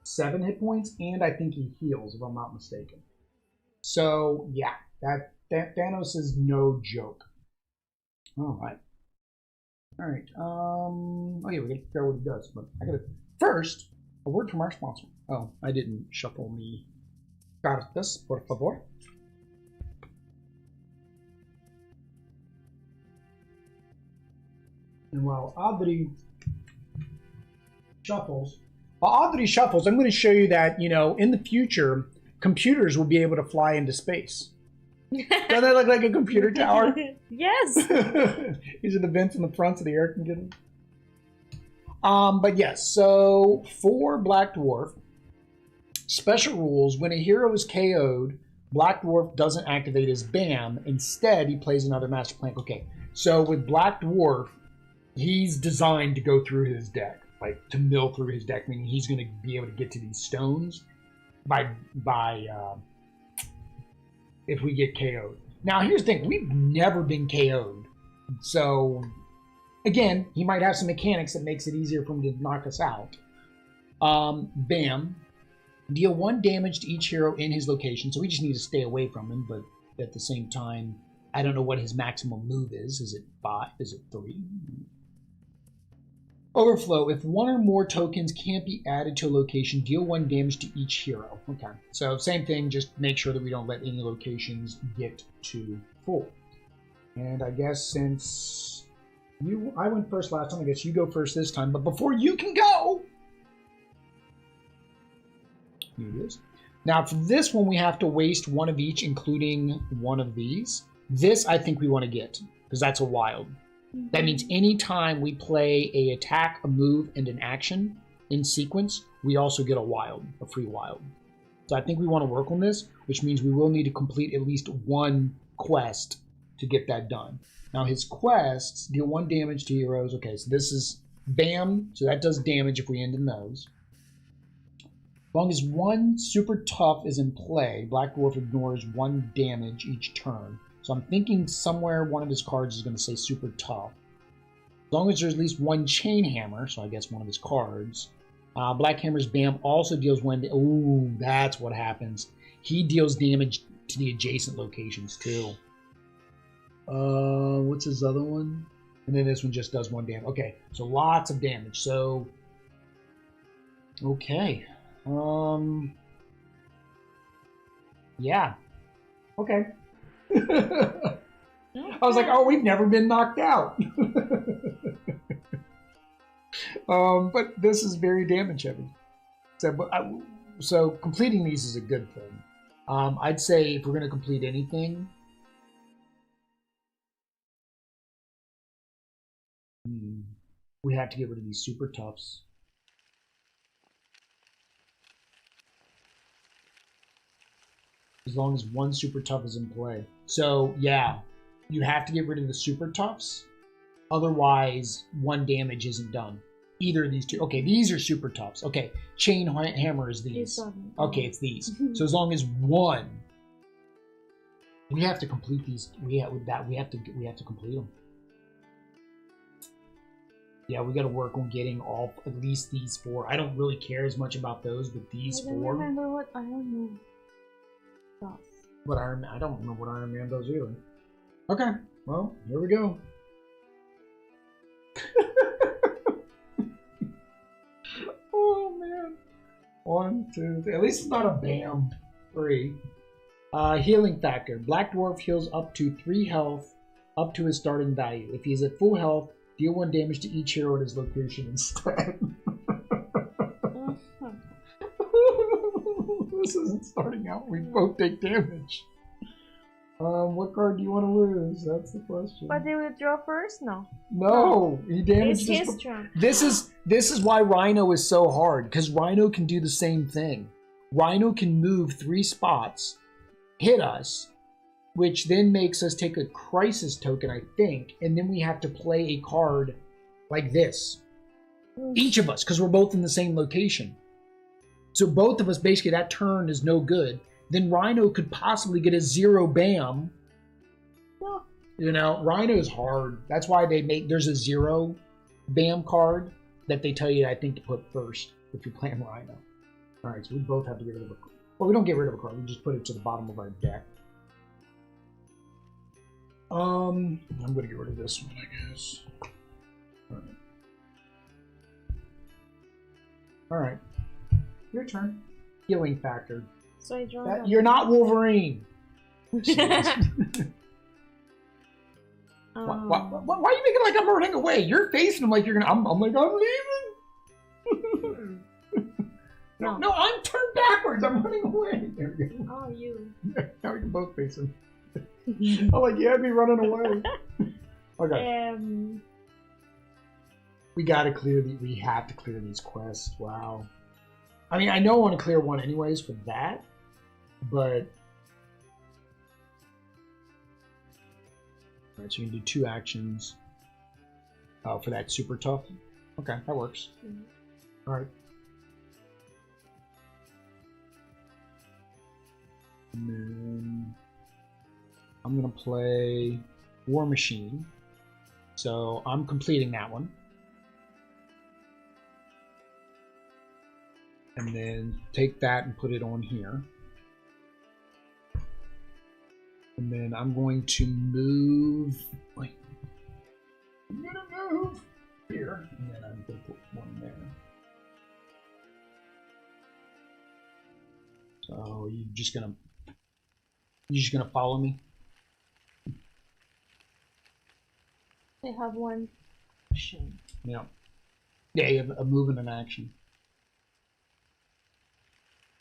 7 hit points, and I think he heals, if I'm not mistaken. So, yeah, that Thanos is no joke. Alright. Oh yeah, we gotta figure out what he does, but I gotta first a word from our sponsor. Oh, I didn't shuffle me cartas, por favor. And while Audrey shuffles, I'm going to show you that, in the future, computers will be able to fly into space. Doesn't that look like a computer tower? Yes. These are the vents in the front of the air conditioner. But yes, so for Black Dwarf, special rules: when a hero is KO'd, Black Dwarf doesn't activate his BAM. Instead, he plays another Master Plan. Okay, so with Black Dwarf, he's designed to go through his deck, like to mill through his deck, meaning he's going to be able to get to these stones by if we get KO'd. Now, here's the thing. We've never been KO'd. So, again, he might have some mechanics that makes it easier for him to knock us out. BAM. Deal 1 damage to each hero in his location. So we just need to stay away from him. But at the same time, I don't know what his maximum move is. Is it 5? Is it 3? Overflow. If 1 or more tokens can't be added to a location, deal 1 damage to each hero. Okay. So same thing, just make sure that we don't let any locations get to full. And I guess since I went first last time, I guess you go first this time. But before you can go, here it is. Now for this one, we have to waste 1 of each, including 1 of these. This I think we want to get, because that's a wild. That means anytime we play a attack, a move, and an action in sequence, we also get a free wild. So I think we want to work on this, which means we will need to complete at least 1 quest to get that done. Now his quests deal 1 damage to heroes. Okay, so this is Bam. So that does damage if we end in those. As long as one super tough is in play, Black Dwarf ignores 1 damage each turn. So I'm thinking somewhere one of his cards is going to say super tough. As long as there's at least 1 chain hammer, so I guess one of his cards. Black Hammer's Bam also deals 1. Ooh, that's what happens. He deals damage to the adjacent locations too. What's his other one? And then this one just does 1 damage. Okay, so lots of damage. So, okay. Yeah. Okay. I was like, oh, we've never been knocked out. But this is very damage heavy. So completing these is a good thing. I'd say if we're going to complete anything, we have to get rid of these super toughs. As long as 1 super tough is in play. So yeah, you have to get rid of the super toughs. Otherwise, 1 damage isn't done. Either of these two. Okay, these are super toughs. Okay, chain hammer is these. Okay, it's these. So as long as 1, we have to complete these. We have to complete them. Yeah, we got to work on getting at least these 4. I don't really care as much about those, but these 4. I don't remember what Iron Man does. I don't remember what Iron Man does either. Okay, well, here we go. Oh man. 1, 2, 3. At least it's not a Bam. 3. Healing factor. Black Dwarf heals up to 3 health up to his starting value. If he's at full health, deal 1 damage to each hero at his location instead. This isn't starting out. We both take damage. What card do you want to lose? That's the question. But they will draw first? No. No, he damaged his turn. This is why Rhino is so hard, because Rhino can do the same thing. Rhino can move 3 spots, hit us, which then makes us take a crisis token, I think, and then we have to play a card like this. Each of us, because we're both in the same location. So both of us, basically, that turn is no good. Then Rhino could possibly get a 0 Bam. Well, you know, Rhino is hard. That's why there's a 0 Bam card that they tell you, I think, to put first if you're playing Rhino. All right, so we both have to get rid of a card. Well, we don't get rid of a card. We just put it to the bottom of our deck. I'm going to get rid of this one, I guess. All right. Your turn. Healing factor. So I draw that. You're not Wolverine. Why are you making like I'm running away? You're facing him like you're gonna. I'm like I'm leaving. No, I'm turned backwards. I'm running away. There we go. Oh, you. Now we can both face him. I'm like, you had me running away. Okay. We gotta clear we have to clear these quests. Wow. I mean, I know I want to clear one anyways for that, but all right. So you can do 2 actions. Oh, for that super tough. Okay, that works. All right. And then I'm gonna play War Machine. So I'm completing that one. And then take that and put it on here. And then I'm going to move. Wait. I'm gonna move here. And then I'm gonna put one there. So you're just gonna follow me? I have 1 action. Yeah. Yeah, you have a move and an action.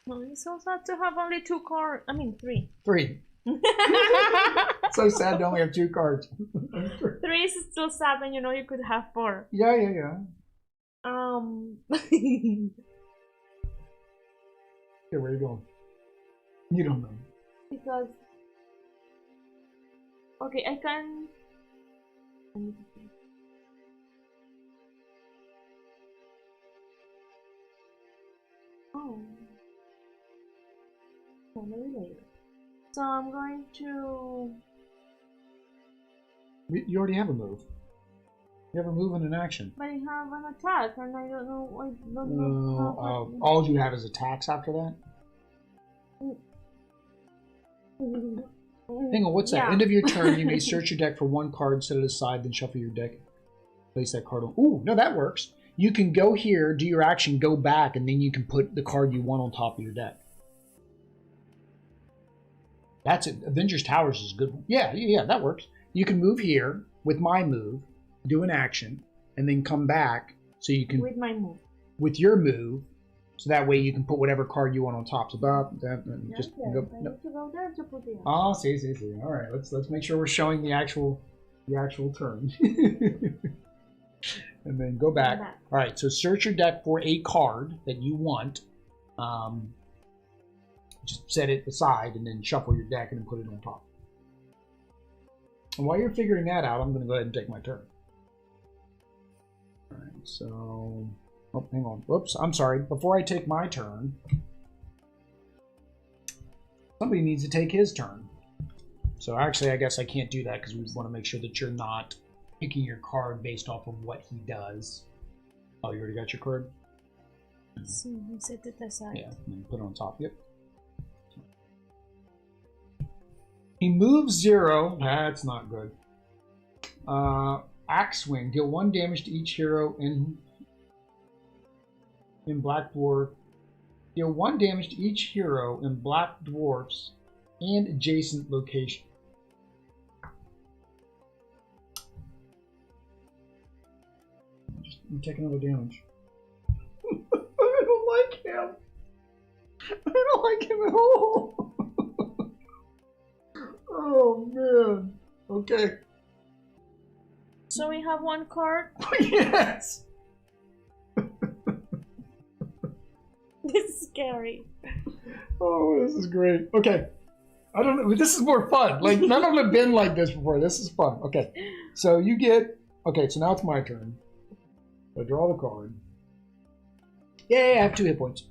No, it's so sad to have only 2 cards. I mean, 3. 3. So sad to only have 2 cards. 3 is still sad, and you know you could have 4. Yeah. Yeah, where are you going? You don't know. Because... Okay, I can... Oh. Maybe later. So I'm going to... You already have a move. You have a move and an action. But I have an attack, and I don't know. All you have is attacks after that? Hang on, what's that? End of your turn, you may search your deck for one card, set it aside, then shuffle your deck. Place that card on. Ooh, no, that works. You can go here, do your action, go back, and then you can put the card you want on top of your deck. That's it. Avengers Towers is a good one. Yeah, that works. You can move here with my move, do an action, and then come back so you can... With my move. With your move, so that way you can put whatever card you want on top. So just I go. need to go there to put it on. Oh, see. All right, let's make sure we're showing the actual turn. And then go back. All right, so search your deck for a card that you want. Just set it aside and then shuffle your deck and then put it on top. And while you're figuring that out, I'm going to go ahead and take my turn. All right, so... Oh, hang on. Whoops, I'm sorry. Before I take my turn, somebody needs to take his turn. So actually, I guess I can't do that because we want to make sure that you're not picking your card based off of what he does. Oh, you already got your card? So we set it aside. Yeah, and then put it on top. Yep. He moves 0. That's not good. Axe Swing. Deal 1 damage to each hero in Black Dwarf. Deal 1 damage to each hero in Black Dwarfs and adjacent location. I'm taking another damage. I don't like him. I don't like him at all. Oh man. Okay. So we have one card. Yes. This is scary. Oh, this is great. Okay. I don't know. This is more fun. Like, none of them have been like this before. This is fun. Okay. So you get... Okay, so now it's my turn. I draw the card. Yay, I have 2 hit points.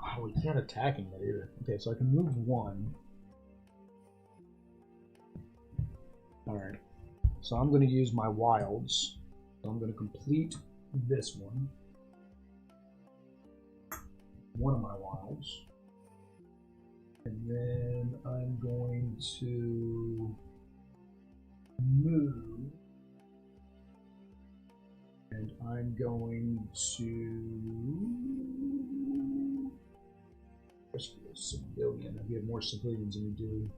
Oh, he's not attacking that either. Okay, so I can move 1. Alright. So I'm going to use my wilds. So I'm going to complete this one. One of my wilds. And then I'm going to move. And I'm going to... Rescue a civilian. We have more civilians than we do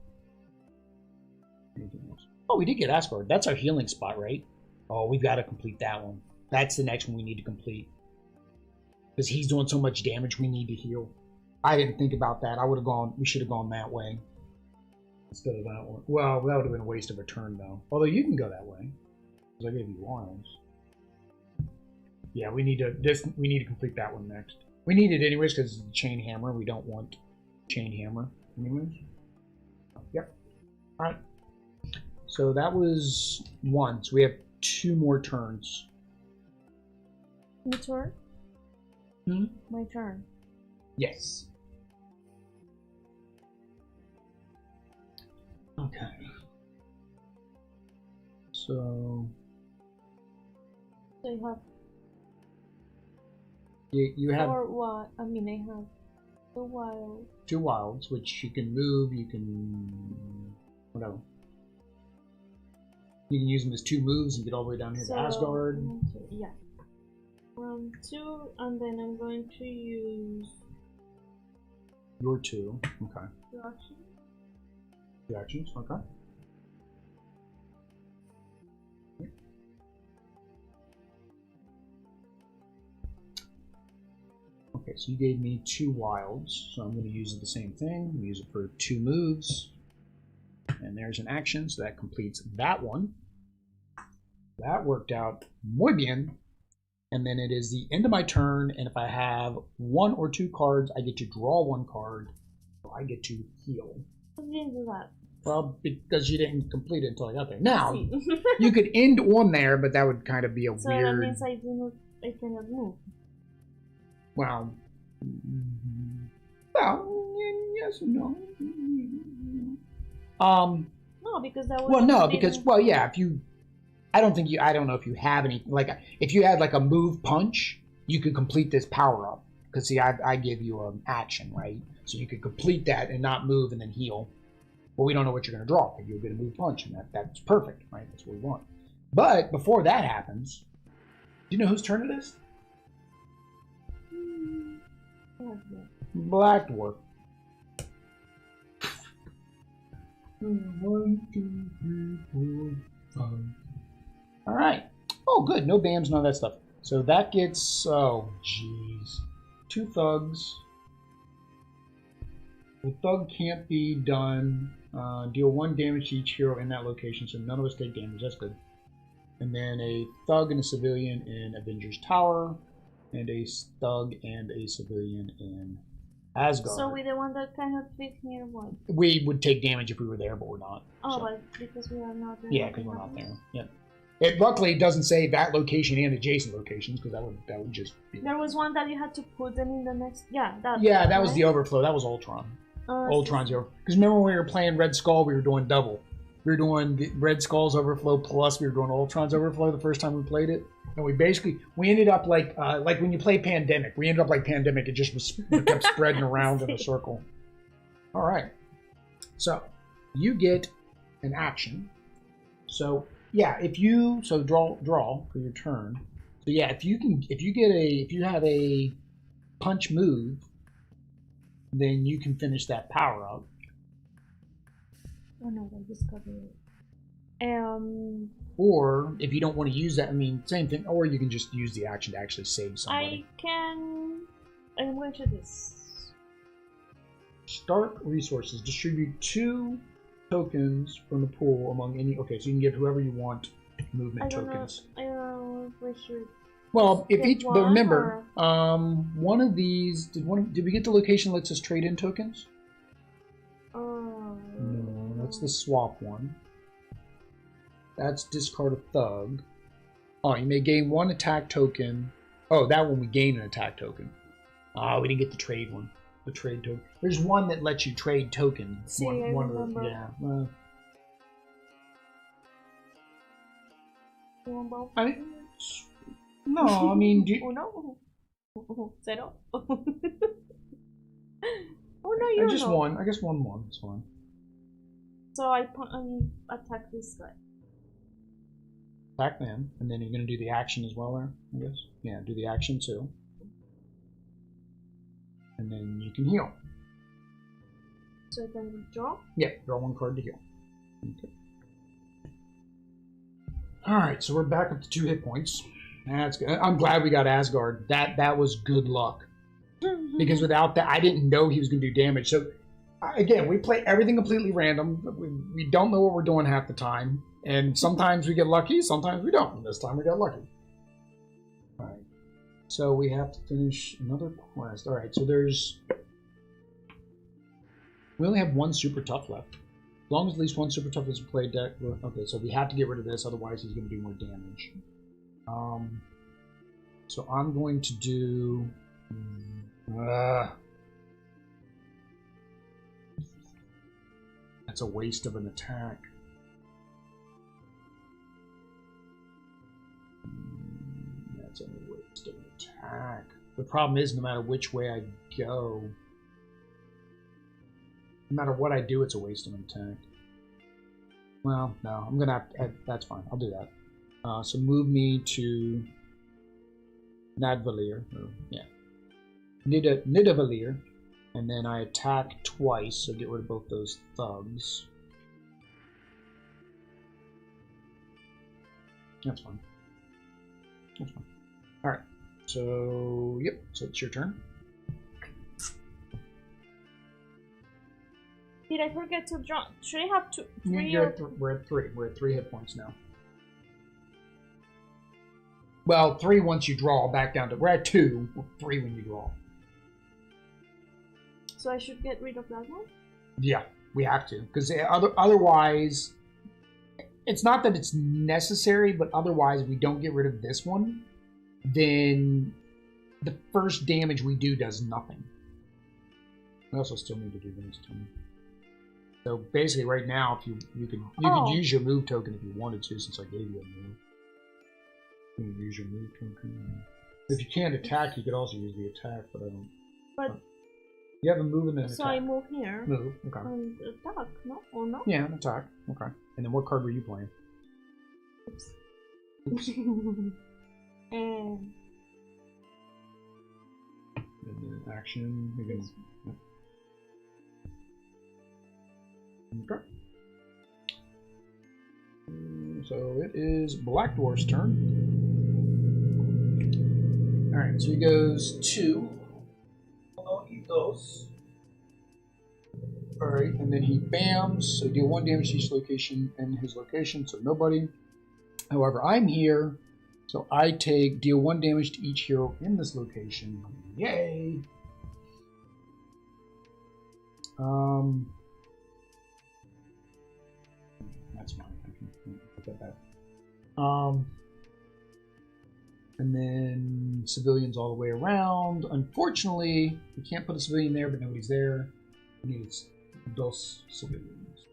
anything else. Oh, we did get Asgard. That's our healing spot, right? Oh, we've got to complete that one. That's the next one we need to complete. Because he's doing so much damage, we need to heal. I didn't think about that. We should have gone that way. Instead of that one. Well, that would have been a waste of a turn, though. Although you can go that way. Because I gave you wilds. Yeah, we need to complete that one next. We need it anyways because it's the chain hammer. We don't want chain hammer anyways. Yep. Alright. So that was 1. So we have 2 more turns. My turn? My turn. Yes. Okay. So you have... You have... Or what? I mean, I have 2 wilds. 2 wilds, which you can move, you can... whatever. You can use them as 2 moves and get all the way down here to Asgard. Yeah. 1, 2, and then I'm going to use... Your 2, okay. 2 actions. 2 actions, okay. Okay, so you gave me 2 wilds, so I'm going to use the same thing. I'm going to use it for 2 moves. And there's an action, so that completes that one. That worked out muy bien. And then it is the end of my turn, and if I have 1 or 2 cards, I get to draw 1 card, so I get to heal. I didn't do that. Well, because you didn't complete it until I got there. Now, you could end on there, but that would kind of be a so weird... that means I cannot move. Well, Well, yes and no. No, because that would. Well, no, because well, yeah. If you, I don't know if you have any. Like, if you had like a move punch, you could complete this power up. Because see, I give you an action, right? So you could complete that and not move and then heal. But we don't know what you're going to draw. Maybe you'll get a move punch, and that's perfect, right? That's what we want. But before that happens, do you know whose turn it is? Black Dwarf. 1, 2, 3, 4, 5. All right. Oh, good. No BAMs, none of that stuff. So that gets, oh, jeez. 2 thugs. The thug can't be done. Deal 1 damage to each hero in that location, so none of us take damage. That's good. And then a thug and a civilian in Avengers Tower, and a thug and a civilian in Asgard. So we're the one that cannot fit here, what? We would take damage if we were there, but we're not. Oh, so. but because we are not there. Yeah, because we're not there. Yep. It luckily doesn't say that location and adjacent locations, because that would just be. There was one that you had to put them in the next. Yeah, that. Yeah, that was the overflow. That was Ultron. Ultron's over. Because remember when we were playing Red Skull, we were doing double. We were doing the Red Skull's overflow plus we were doing Ultron's overflow the first time we played it, and we ended up like when you play Pandemic. We ended up like Pandemic. It just kept spreading around in a circle. All right. So you get an action. So yeah, if you draw for your turn. So yeah, if you have a punch move, then you can finish that power up. Oh no, I discovered it. Or if you don't want to use that, I mean, same thing. Or you can just use the action to actually save somebody. I'm going to this. Start resources. Distribute 2 tokens from the pool among any. Okay, so you can give whoever you want movement tokens. I don't know if we should. Well, if each, but remember, one of these did we get the location that lets us trade in tokens? No, that's the swap one. That's discard a thug. Oh, you may gain 1 attack token. Oh, that one we gain an attack token. We didn't get the trade one. The trade token. There's one that lets you trade tokens. See, I remember. Yeah. You want both? No, I mean... Uno? Zero? Oh no, you just one. I guess one. It's fine. So I attack this guy. Attack them, and then you're going to do the action as well there, I guess. Yeah, do the action too. And then you can heal. So I can draw? Yeah, draw 1 card to heal. Okay. Alright, so we're back up to 2 hit points. That's good. I'm glad we got Asgard. That was good luck. Because without that, I didn't know he was going to do damage. So, again, we play everything completely random. We don't know what we're doing half the time. And sometimes we get lucky, sometimes we don't. And this time we got lucky. Alright. So we have to finish another quest. Alright, so we only have 1 super tough left. As long as at least 1 super tough is played deck. Okay, so we have to get rid of this, otherwise he's going to do more damage. So I'm going to do... that's a waste of an attack. That's a waste of an attack. The problem is, no matter which way I go, no matter what I do, it's a waste of an attack. Well, no, I'm gonna have to, that's fine, I'll do that. So move me to Nadvalir, yeah. Nidavellir, and then I attack twice, so get rid of both those thugs. That's fine. That's fine. Alright, so, yep, so it's your turn. Did I forget to draw? Should I have 2, 3 we're at 3. We're at 3 hit points now. Well, 3 once you draw, back down to... We're at 2, 3 when you draw. So I should get rid of that one? Yeah, we have to. Because otherwise... It's not that it's necessary, but otherwise we don't get rid of this one, then the first damage we do does nothing. We also still need to do the next turn. So basically, right now, if you could use your move token if you wanted to, since I gave you a move. You can use your move token. If you can't attack, you could also use the attack, but I don't. But you have a move and then so attack. I move here. Move, okay. And attack, no? Or no? Yeah, an attack. Okay. And then what card were you playing? Oops. Oops. And then action. Again. Okay. So it is Black Dwarf's turn. Alright, so he goes 2. Oh, he goes. Alright, and then he bams, so deal 1 damage to each location in his location, so nobody. However, I'm here, so I deal 1 damage to each hero in this location. Yay! That's fine. I can put that back. And then civilians all the way around. Unfortunately, we can't put a civilian there, but nobody's there. We need dos civilians.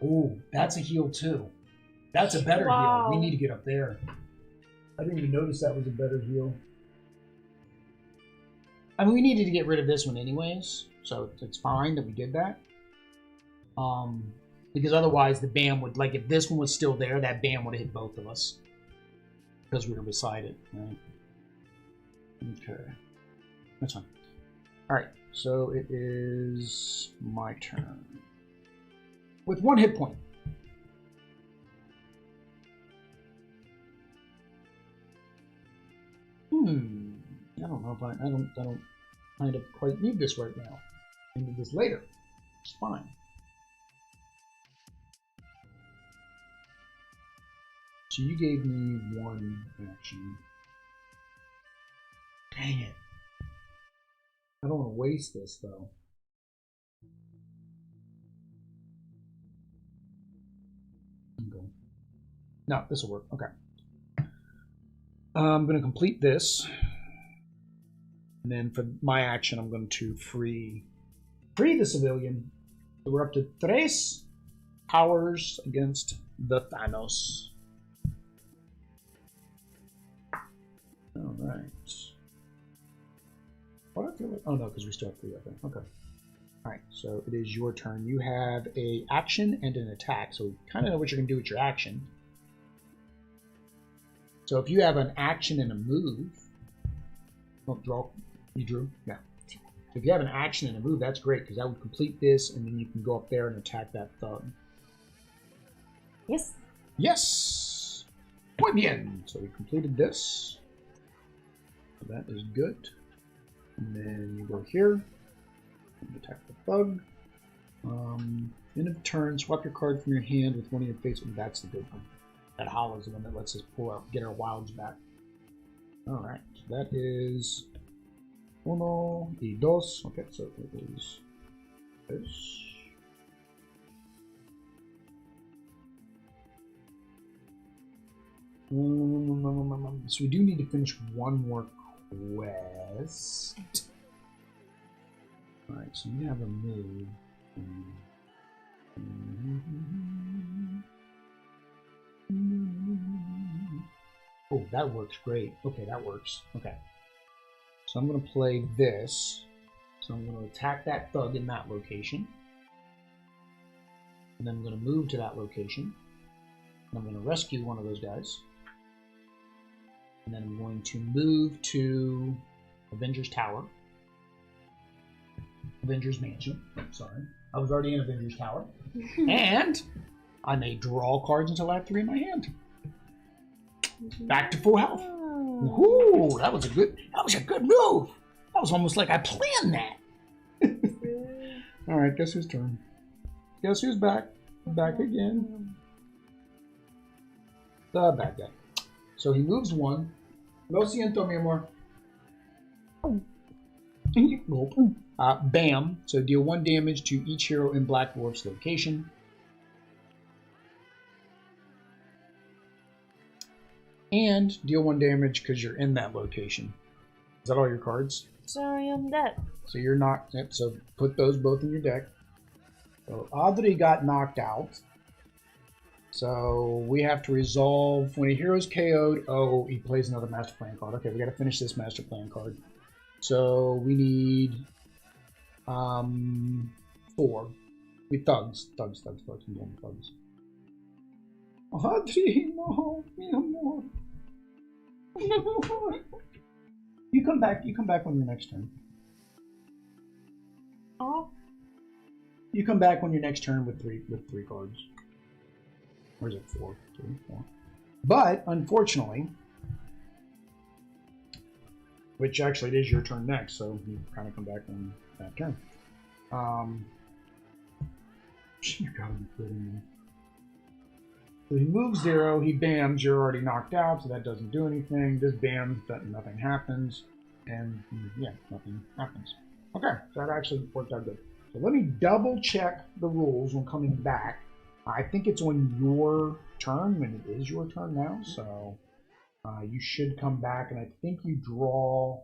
Oh, that's a heal too. That's a better heal. We need to get up there. I didn't even notice that was a better heal. I mean, we needed to get rid of this one anyways, so it's fine that we did that. Because otherwise the bam would, like, if this one was still there, that bam would have hit both of us. Because we were beside it, right? Okay. That's fine. Alright, so it is my turn. With 1 hit point. I don't know if I don't kind of quite need this right now. I need this later. It's fine. So you gave me 1 action. Dang it. I don't want to waste this though. Okay. No, this will work. Okay. I'm going to complete this. And then for my action, I'm going to free the civilian. So we're up to 3 powers against the Thanos. All right. What do I feel like? Oh no, because we still have 3 up there. Okay. All right. So it is your turn. You have a action and an attack. So you kind of know what you're going to do with your action. So if you have an action and a move, don't draw. You drew? Yeah. So if you have an action and a move, that's great, because that would complete this, and then you can go up there and attack that thug. Yes. Yes! Muy bien! So we completed this. So that is good. And then you go here and attack the thug. End of turn, swap your card from your hand with one of your face. And that's the good one. That hollow is the one that lets us pull out, get our wilds back. Alright, so that is 1 y 2. Okay, so it is this. So we do need to finish 1 more quest. Alright, so you have a move. Oh, that works great. Okay, that works. Okay. So I'm going to play this. So I'm going to attack that thug in that location. And then I'm going to move to that location. And I'm going to rescue one of those guys. And then I'm going to move to Avengers Tower. Avengers Mansion. Sorry. I was already in Avengers Tower. And I may draw cards until I have 3 in my hand. Back to full health. Ooh, that was a good move. That was almost like I planned that. All right, guess whose turn? Guess who's back? Back again. The bad guy. So he moves 1. Lo siento, mi amor. Bam. So deal 1 damage to each hero in Black Dwarf's location. and deal 1 damage because you're in that location. Is that all your cards? Sorry, I'm dead. So you're knocked. Yep, so put those both in your deck. So Audrey got knocked out. So we have to resolve when a hero's KO'd. Oh, he plays another master plan card. Okay, we got to finish this master plan card. So we need 4. We thugs. I'm doing thugs. Audrey, no, mi amor. You come back on your next turn. Oh. You come back on your next turn with three cards. Or is it 4? 3, 4. But unfortunately, which actually it is your turn next, so you kind of come back on that turn. You gotta be kidding me. So he moves 0, he bams, you're already knocked out, so that doesn't do anything. This bam, nothing happens, and yeah, nothing happens. Okay, so that actually worked out good. So let me double check the rules when coming back. I think it's on your turn, and it is your turn now, so you should come back, and I think you draw.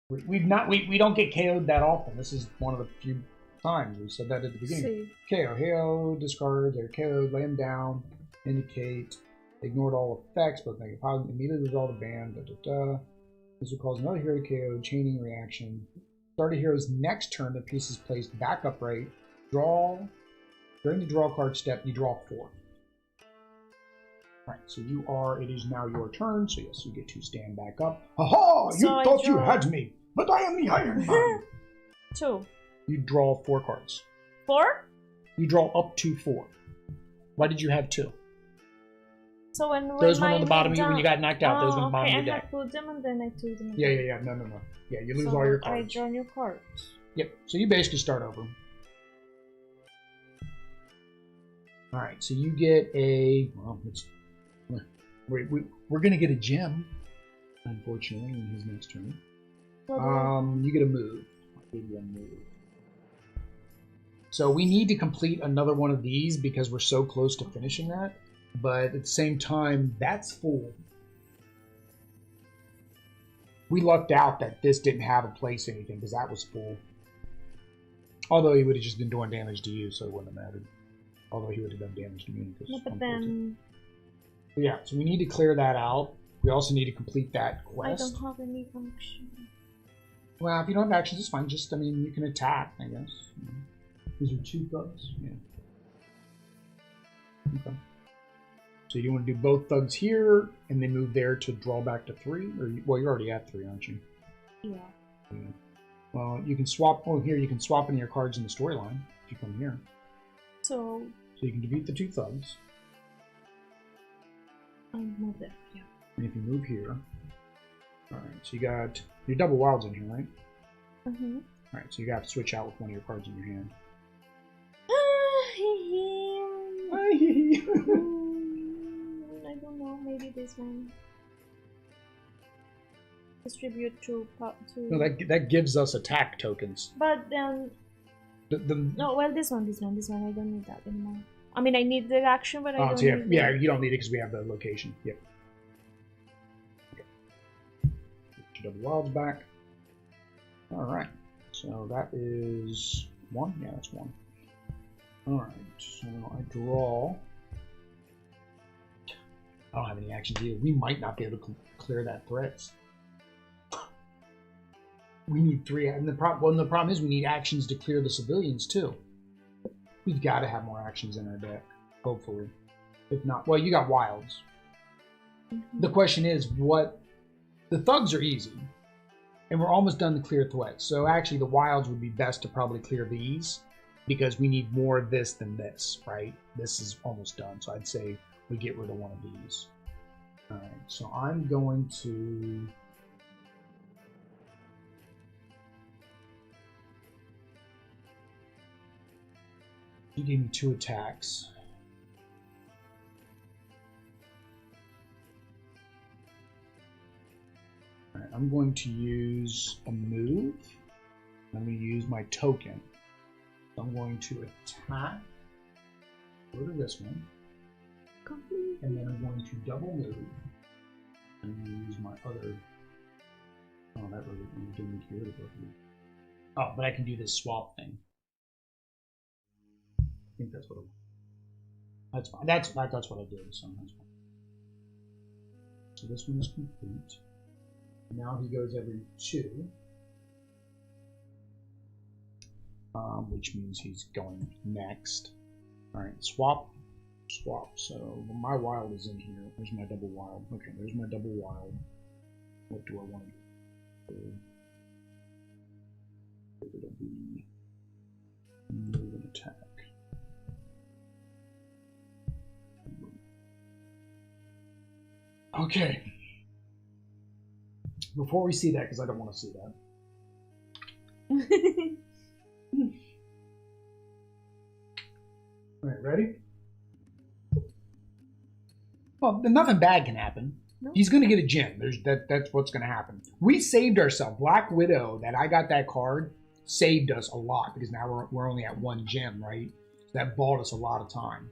We don't get KO'd that often. This is one of the few times we said that at the beginning. KO, discard, they're KO'd, lay them down, indicate, ignored all effects, but make a positive, immediately resolve the ban. This will cause another hero to KO, chaining reaction. Start a hero's next turn, the piece is placed back upright. Draw. During the draw card step, you draw 4. Right, so it is now your turn, so yes, you get to stand back up. Ha-ha! You thought you had me, but I am the Iron Man! 2. You draw 4 cards. 4? You draw up to 4. Why did you have 2? So when those went on the bottom of you when you got knocked out. Those went on the bottom of your deck. I put them and then I took them. Yeah. No. Yeah, you lose all your cards. I draw new cards. Yep. So you basically start over. All right. So you get a. Well, we're gonna get a gem, unfortunately, in his next turn. You get a move. I'll give you a move. So we need to complete another one of these because we're so close to finishing that. But at the same time, that's full. We lucked out that this didn't have a place anything because that was full. Although he would have just been doing damage to you, so it wouldn't have mattered. Although he would have done damage to me. No, but then... Yeah, so we need to clear that out. We also need to complete that quest. I don't have any function. Well, if you don't have actions, it's fine. Just, you can attack, I guess. These are 2 thugs. Yeah. Okay. So you want to do both thugs here, and then move there to draw back to 3? Or well, you're already at 3, aren't you? Yeah. Well, you can swap. Oh, here you can swap in your cards in the storyline if you come here. So you can defeat the 2 thugs. I'll move there. Yeah. And if you move here, all right. So you got your double wilds in here, right? Mhm. All right. So you got to switch out with one of your cards in your hand. I don't know, maybe this one. Distribute to... No, that gives us attack tokens. But then... No, well, this one. I don't need that anymore. I need the action, but I don't need it. Yeah, you don't need it because we have the location. Yep. Okay. Get your double wilds back. Alright. So that is 1? Yeah, that's 1. Alright, so I draw... I don't have any actions either. We might not be able to clear that threats. We need 3, and the problem is we need actions to clear the civilians too. We've got to have more actions in our deck, hopefully. If not, well, you got wilds. Mm-hmm. The question is, the thugs are easy, and we're almost done to clear threats. So actually, the wilds would be best to probably clear these because we need more of this than this, right? This is almost done, so I'd say we get rid of one of these. All right, so I'm going to. You gave me 2 attacks. All right, I'm going to use a move. I'm going to use my token. So I'm going to attack. Go to this one. And then I'm going to double move. I'm going to use my other... Oh, that really didn't need to get rid of it. Oh, but I can do this swap thing. I think that's what it... That's fine. That's what I did, so that's fine. So this one is complete. Now he goes every 2. Which means he's going next. Alright, swap. So my wild is in here. There's my double wild. Okay, there's my double wild. What do I want to do? It'll be move and attack. Okay. Before we see that, because I don't want to see that. Alright, ready? Well, nothing bad can happen. Nope. He's going to get a gem. That's what's going to happen. We saved ourselves. Black Widow, that I got that card, saved us a lot because now we're only at 1 gem, right? So that bought us a lot of time.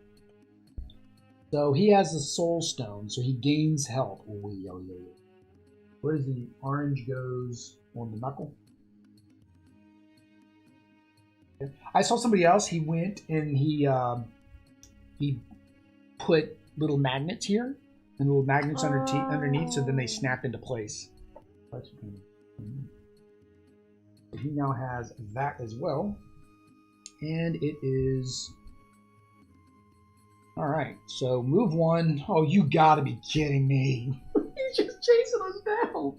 So he has the Soul Stone, so he gains health. Where does the orange goes on the knuckle? I saw somebody else. He went and he put little magnets here and little magnets underneath, so then they snap into place. He now has that as well, and it is all right. So move 1. Oh, you gotta be kidding me! He's just chasing us down.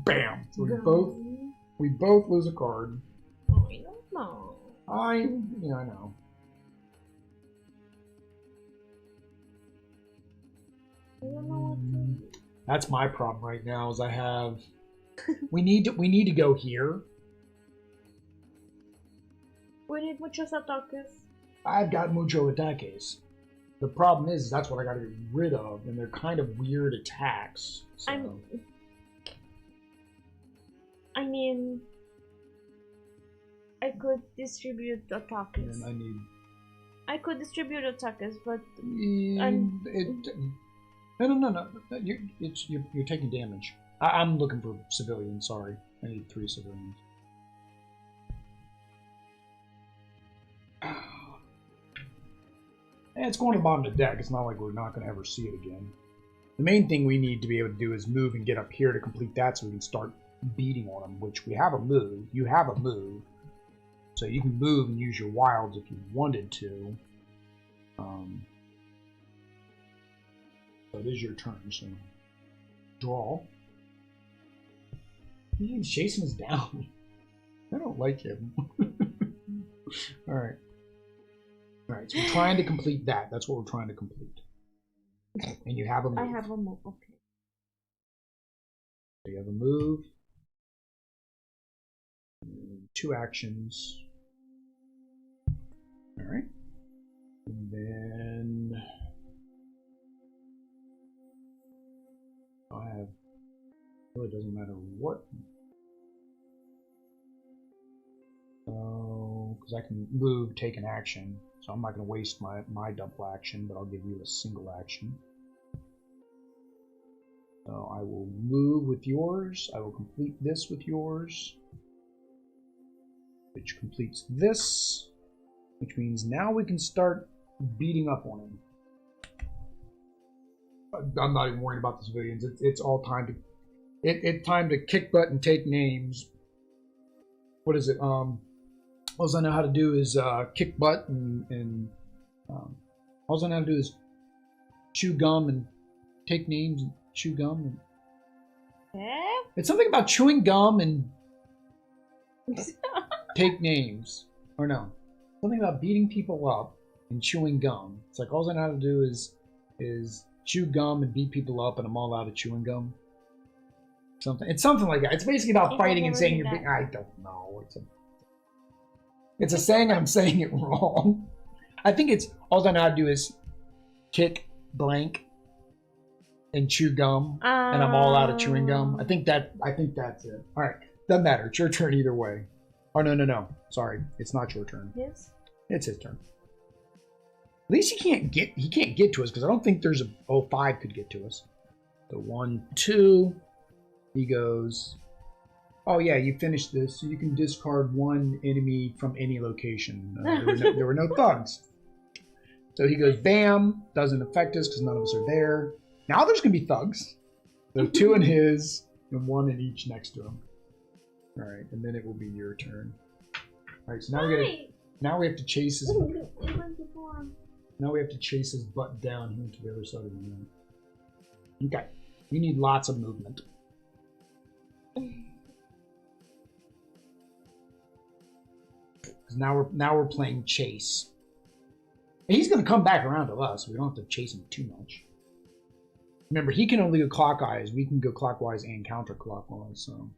Bam! So we both lose a card. I don't know. I know. I don't know what to do. That's my problem right now. Is I have. we need to go here. We need muchos ataques. I've got mucho ataques. The problem is that's what I got to get rid of, and they're kind of weird attacks. So. I mean, I could distribute ataques. And I could distribute ataques, but no. You're taking damage. I'm looking for civilians. Sorry, I need 3 civilians. And it's going to the bottom of the deck. It's not like we're not going to ever see it again. The main thing we need to be able to do is move and get up here to complete that, so we can start beating on them. Which we have a move. You have a move, so you can move and use your wilds if you wanted to. So it is your turn. So draw. He's chasing us down. I don't like him. All right. All right, so we're trying to complete that. That's what we're trying to complete. And you have a move. I have a move, okay. So you have a move. 2 actions. All right. And then I have. Really doesn't matter what. Because I can move, take an action. So I'm not going to waste my double action, but I'll give you a single action. So I will move with yours. I will complete this with yours. Which completes this. Which means now we can start beating up on him. I'm not even worried about the civilians. It's all time to... It's time to kick butt and take names. What is it? All I know how to do is kick butt and all I know how to do is chew gum and take names and chew gum. And... It's something about chewing gum and take names. Or no, something about beating people up and chewing gum. It's like all I know how to do is chew gum and beat people up, and I'm all out of chewing gum. It's something like that. It's basically about fighting and saying you're being... I don't know. It's a saying, and I'm saying it wrong. I think it's all I know how to do is kick blank and chew gum, and I'm all out of chewing gum. I think that's it. All right, doesn't matter. It's your turn either way. Oh no. Sorry, it's not your turn. Yes. It's his turn. At least he can't get to us because I don't think there's a 05 could get to us. The 1, 2. He goes, oh yeah, you finished this, so you can discard 1 enemy from any location. There were no thugs. So he goes, bam, doesn't affect us because none of us are there. Now there's going to be thugs. So 2 in his, and 1 in each next to him. All right, and then it will be your turn. All right, so now we have to chase his. Now we have to chase his butt down here to the other side of the room. Okay, we need lots of movement. Now we're playing chase. And he's going to come back around to us. So we don't have to chase him too much. Remember, he can only go clockwise. We can go clockwise and counterclockwise. So.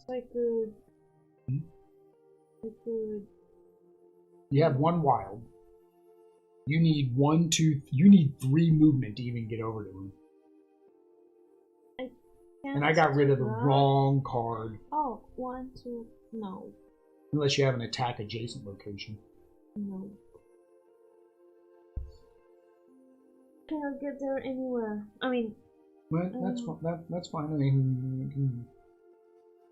So I could. You have 1 wild. You need 1, 2. You need 3 movement to even get over to him. And I got rid of the wrong card. Oh, 1, 2, no. Unless you have an attack adjacent location. No. Can't get there anywhere. I mean. Well, that's fine. I mean,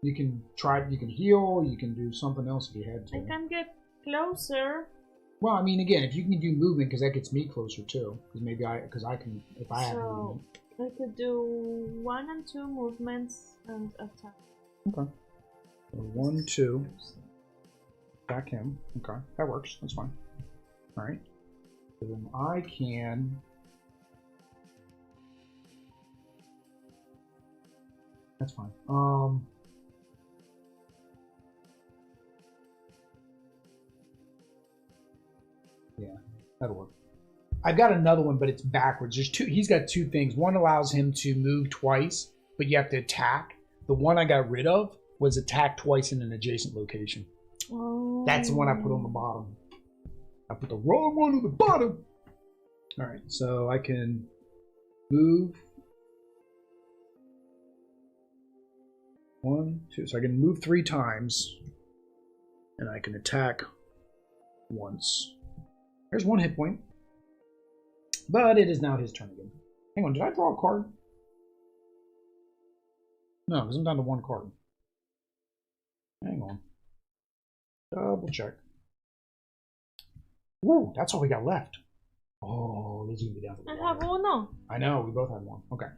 you can try. You can heal. You can do something else if you had to. I can get closer. Well, I mean, again, if you can do movement, because that gets me closer too. Because I can, if I have movement. I could do 1 and 2 movements and attack. Okay. So 1, 2. Attack him. Okay, that works. That's fine. All right. So then I can. That's fine. Yeah, that'll work. I've got another one, but it's backwards. There's 2. He's got 2 things. One allows him to move twice, but you have to attack. The one I got rid of was attack twice in an adjacent location. Oh. That's the one I put on the bottom. I put the wrong one on the bottom. All right, so I can move. 1, 2. So I can move 3 times, and I can attack once. There's 1 hit point. But it is now his turn again. Hang on, did I draw a card? No, because I'm down to 1 card. Hang on. Double check. Woo, that's all we got left. Oh, this is gonna be down to 1. I have 1. I know, we both have 1. Okay.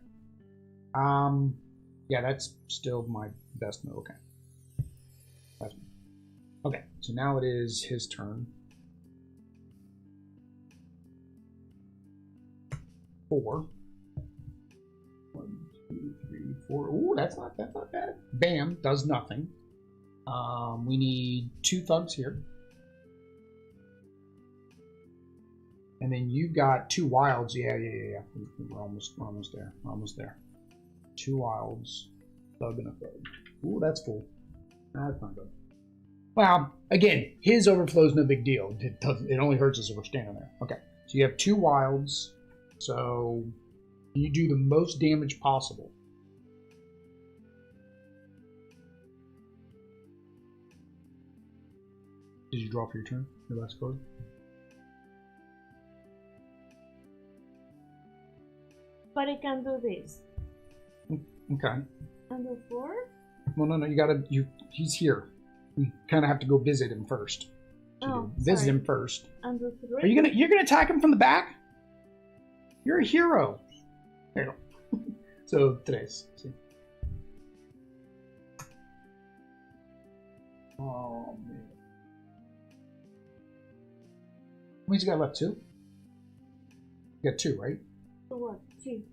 Yeah, that's still my best move. Okay. Okay, so now it is his turn. 4. 1, 2, 3, 4. Ooh, that's not bad. Bam, does nothing. We need 2 thugs here. And then you've got 2 wilds. Yeah. We're almost there. 2 wilds. Thug and a thug. Ooh, that's full. That's not good. Well, again, his overflow is no big deal. It only hurts us if we're standing there. Okay, so you have 2 wilds. So you do the most damage possible. Did you draw for your turn? Your last card? But I can do this. Okay. And the 4? Well, no, you gotta. He's here. You kind of have to go visit him first. So visit him first. And the 3? Are you gonna? You're gonna attack him from the back? You're a hero. There you go. So 3. See. Oh man. How many's got left? 2. You got 2, right? So what? 2.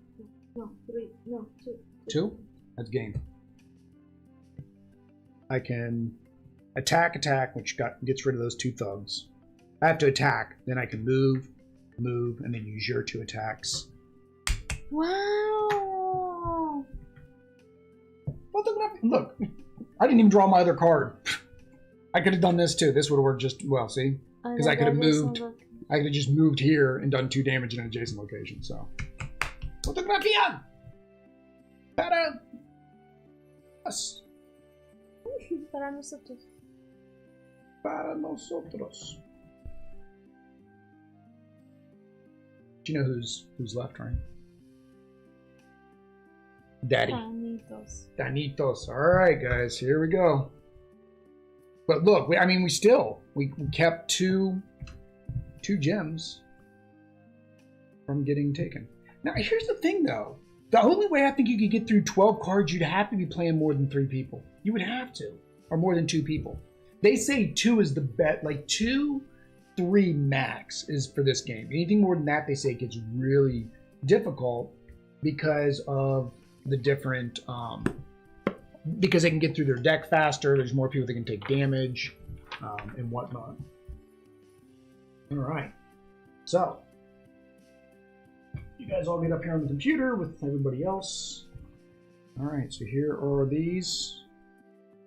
No, 3. No, 2. 2? That's game. I can attack, which gets rid of those 2 thugs. I have to attack, then I can move, and then use your 2 attacks. Wow! Look, I didn't even draw my other card. I could have done this too. This would have worked just well, see? Because I could have moved. I could have just moved here and done 2 damage in an adjacent location, so. Fotografía! Para us. Para nosotros. Para nosotros. Do you know who's left, right? Daddy. Tanitos. Danitos. All right, guys, here we go. But look, we kept two gems from getting taken. Now, here's the thing, though. The only way I think you could get through 12 cards, you'd have to be playing more than 3 people. You would have to, or more than 2 people. They say 2 is the bet, like 2, 3 max is for this game. Anything more than that, they say it gets really difficult because of the different, because they can get through their deck faster. There's more people that can take damage and whatnot. All right, so you guys all get up here on the computer with everybody else. All right, so here are these,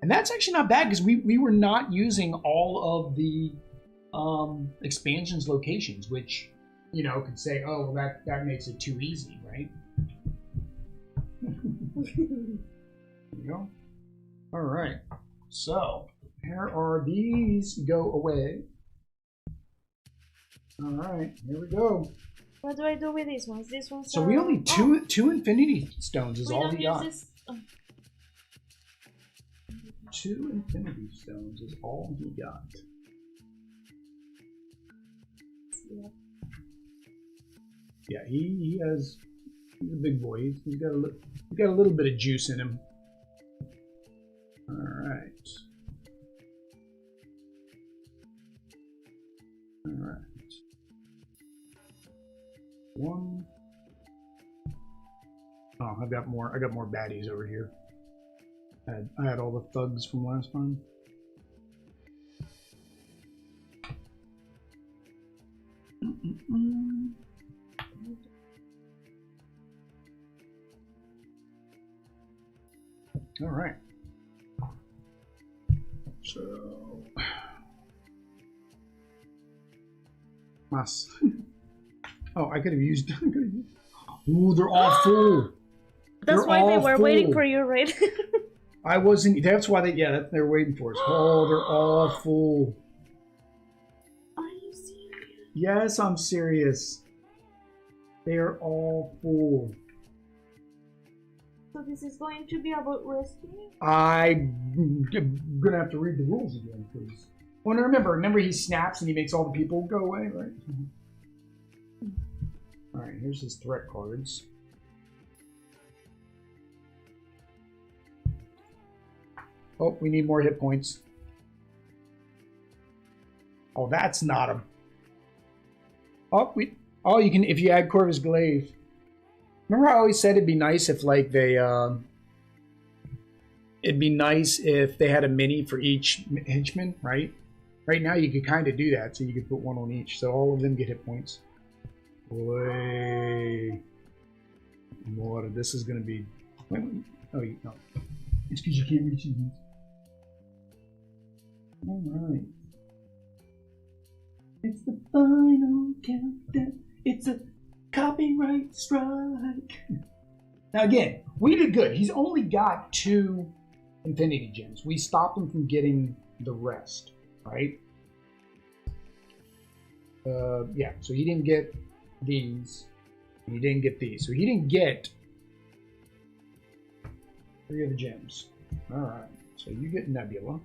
and that's actually not bad because we were not using all of the expansions locations, which could say, oh, well, that makes it too easy, right? There you go. All right, so here are these. Go away. All right, here we go. What do I do with these ones? These ones. So we only two infinity stones is all we got. Oh. 2 infinity stones is all he got. Yeah, he's a big boy. He's got a little bit of juice in him. All right. All right. 1. Oh, I got more baddies over here. I had all the thugs from last time. All right. So, mas. Oh, I could have used. Ooh, they're all full. That's why they were waiting for you, right? I wasn't. That's why they're waiting for us. Oh, they're all full. Are you serious? Yes, I'm serious. They are all full. So this is going to be about rescuing? I'm gonna have to read the rules again, please. Well, remember he snaps and he makes all the people go away, right? All right, here's his threat cards. Oh, we need more hit points. Oh, that's not him. Oh, you can if you add Corvus Glaive. Remember I always said it'd be nice if like it'd be nice if they had a mini for each henchman, right? Right now you could kind of do that, so you could put 1 on each, so all of them get hit points. Boy, what this is gonna be. Oh, no. It's because you can't reach these. All right. It's the final countdown. It's a copyright strike. Now again, we did good. He's only got 2 infinity gems. We stopped him from getting the rest, right? Yeah, so he didn't get these. And he didn't get these. So he didn't get 3 of the gems. Alright, so you get Nebula.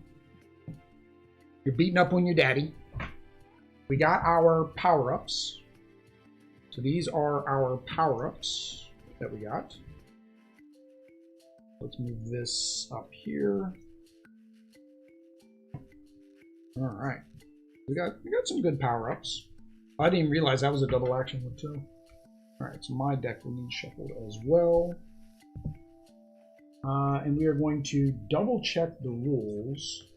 You're beating up on your daddy. We got our power-ups. So these are our power-ups that we got. Let's move this up here. Alright. We got some good power-ups. I didn't even realize that was a double action one too. Alright, so my deck will need shuffled as well. And we are going to double check the rules.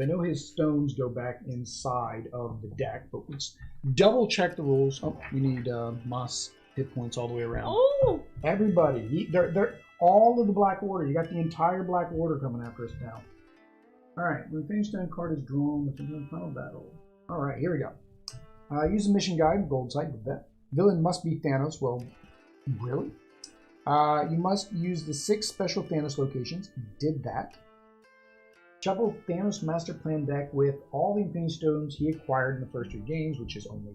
I know his stones go back inside of the deck, but let's double check the rules. Oh, we need Moss hit points all the way around. Oh! Everybody, they're all of the Black Order. You got the entire Black Order coming after us now. All right, when the stone card is drawn within the final battle. All right, here we go. Use the mission guide, gold side, did that. Villain must be Thanos. Well, really? You must use the 6 special Thanos locations. Did that. Shuffle Thanos Master Plan deck with all the Infinity Stones he acquired in the first 2 games, which is only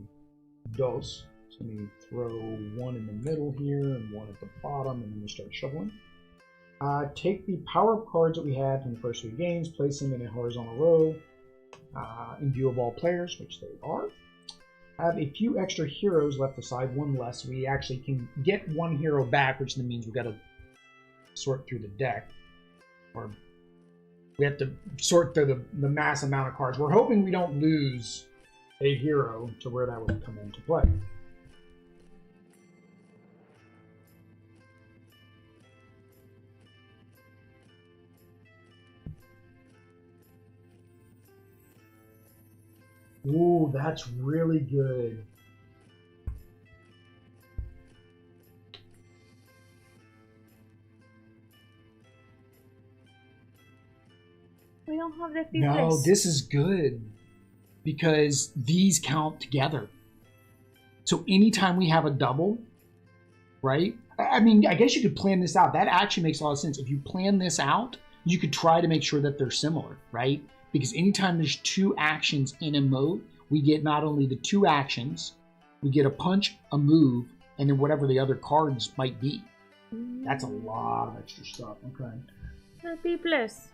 dos. So let me throw one in the middle here and one at the bottom, and then we start shuffling. Take the power-up cards that we had from the first 3 games, place them in a horizontal row in view of all players, which they are. Have a few extra heroes left aside, one less. We actually can get 1 hero back, which then means we've got to sort through the deck. Or we have to sort through the mass amount of cards. We're hoping we don't lose a hero to where that would come into play. Ooh, that's really good. We don't have the fifth No, list. this is good because these count together. So anytime we have a double, right? I mean, I guess you could plan this out. That actually makes a lot of sense. If you plan this out, you could try to make sure that they're similar, right? Because anytime there's 2 actions in a mode, we get not only the 2 actions, we get a punch, a move, and then whatever the other cards might be. That's a lot of extra stuff. Okay. Happy plus.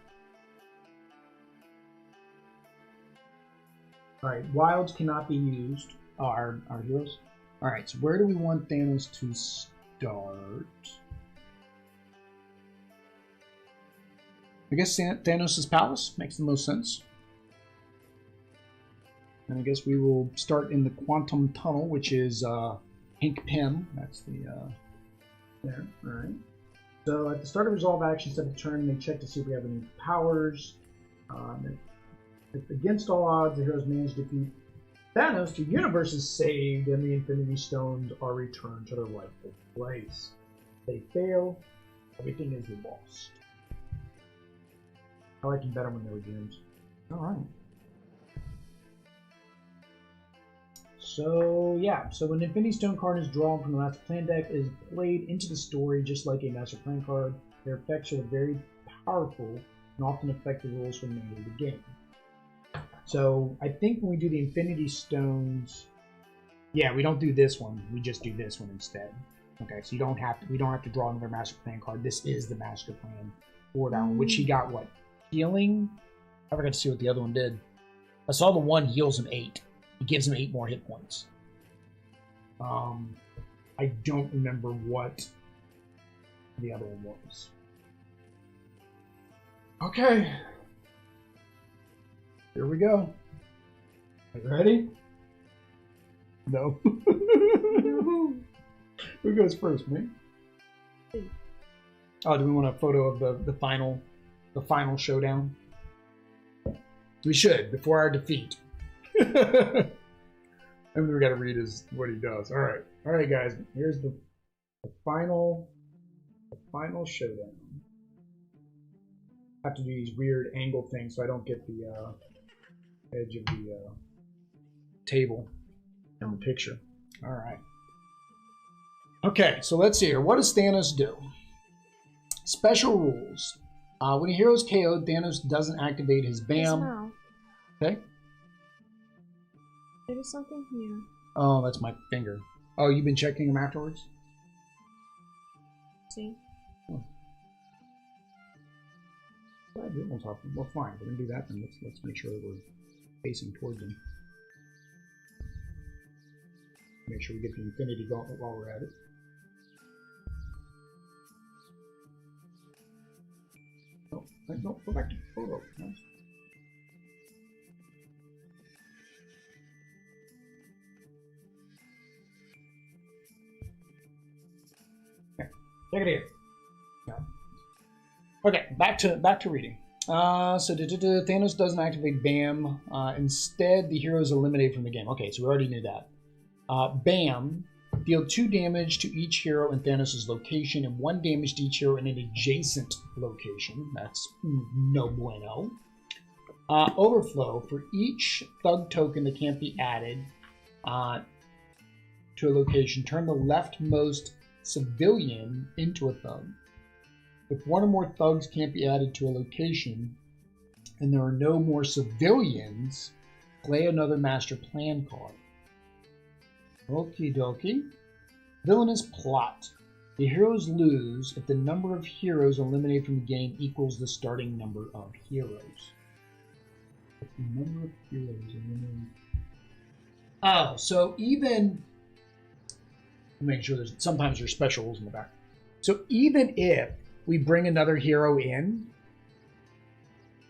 All right, wilds cannot be used. Our heroes. All right, so where do we want Thanos to start? I guess Thanos' palace makes the most sense. And I guess we will start in the Quantum Tunnel, which is Pink Pim. That's the there. All right. So at the start of resolve action, step of turn, they check to see if we have any powers. If against all odds, the heroes manage to defeat Thanos, the universe is saved and the Infinity Stones are returned to their rightful place. If they fail, everything is lost. I like them better when they were dreams. Alright. So, yeah. So when Infinity Stone card is drawn from the Master Plan deck, it is played into the story just like a Master Plan card. Their effects are very powerful and often affect the rules for the remainder of the game. So I think when we do the Infinity Stones, yeah, we don't do this one. We just do this one instead. Okay, so we don't have to draw another Master Plan card. This is the Master Plan for that one, which he got what? Healing? I forgot to see what the other one did. I saw the one heals him 8. It gives him 8 more hit points. I don't remember what the other one was. Okay. Here we go. Are you ready? No. Who goes first, me? Oh, do we want a photo of the final showdown? We should, before our defeat. And we gotta read what he does. Alright guys, here's the final showdown. I have to do these weird angle things so I don't get the edge of the table in the picture. Alright. Okay, so let's see here. What does Thanos do? Special rules. When a hero is KO'd, Thanos doesn't activate his BAM. Okay. There is something here. Oh, that's my finger. Oh, you've been checking them afterwards? See? Oh. Well, fine. We're gonna do that then. Let's make sure that we're facing towards them. Make sure we get the Infinity Gauntlet while we're at it. No, go back to the photo. Nice. Okay, take it here. No. Okay, back to reading. Thanos doesn't activate BAM. Instead, the hero is eliminated from the game. Okay, so we already knew that. BAM. Deal 2 damage to each hero in Thanos' location and 1 damage to each hero in an adjacent location. That's no bueno. Overflow. For each thug token that can't be added to a location, turn the leftmost civilian into a thug. If 1 or more thugs can't be added to a location and there are no more civilians, play another Master Plan card. Okie dokie. Villainous plot. The heroes lose if the number of heroes eliminated from the game equals the starting number of heroes. If the number of heroes eliminated. Oh, so even. Make sure sometimes there's special rules in the back. So even if we bring another hero in,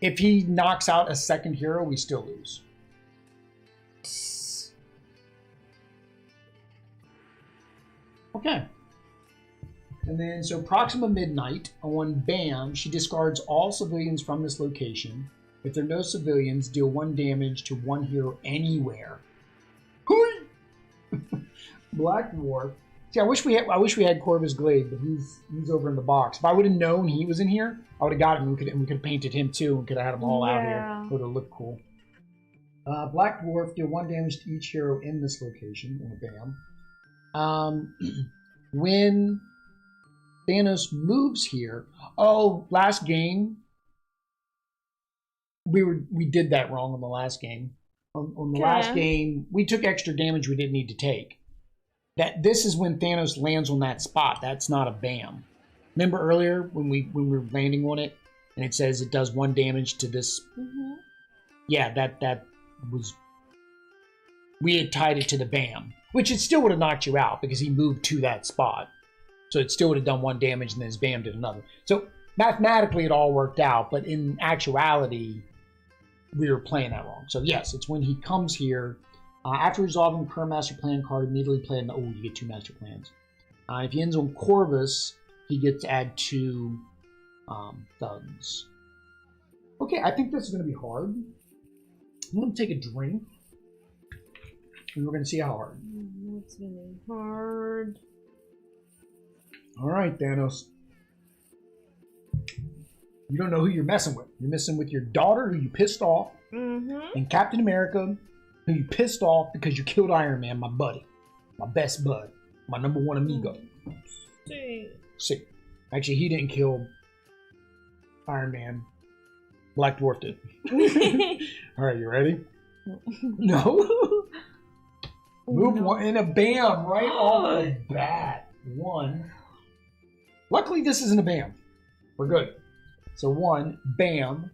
if he knocks out a second hero, we still lose. Okay. And then, so Proxima Midnight, on BAM, she discards all civilians from this location. If there are no civilians, deal 1 damage to 1 hero anywhere. Black Dwarf. See, I wish we had Corvus Glade, but he's over in the box. If I would have known he was in here, I would have got him. We could have painted him too, and could have had them all out here. Would have looked cool. Black Dwarf, deal 1 damage to each hero in this location. Bam. When Thanos moves here. Oh, last game. We did that wrong on the last game. On the last game, we took extra damage we didn't need to take. This is when Thanos lands on that spot. That's not a BAM. Remember earlier when we were landing on it, and it says it does 1 damage to this. Mm-hmm. Yeah, that was. We had tied it to the BAM, which it still would have knocked you out because he moved to that spot. So it still would have done 1 damage, and then his BAM did another. So mathematically, it all worked out, but in actuality, we were playing that wrong. So yes, it's when he comes here. After resolving the current master plan card, immediately play an. Oh, you get 2 master plans. If he ends on Corvus, he gets to add 2 thugs. Okay, I think this is going to be hard. I'm going to take a drink, and we're going to see how hard. It's going to be hard. All right, Thanos. You don't know who you're messing with. You're messing with your daughter, who you pissed off, and Captain America, who you pissed off because you killed Iron Man, my buddy, my best bud, my #1 amigo. See. Actually, he didn't kill Iron Man. Black Dwarf did. All right, you ready? No. Move 1 in a BAM right off the bat. 1. Luckily, this isn't a BAM. We're good. So 1, BAM.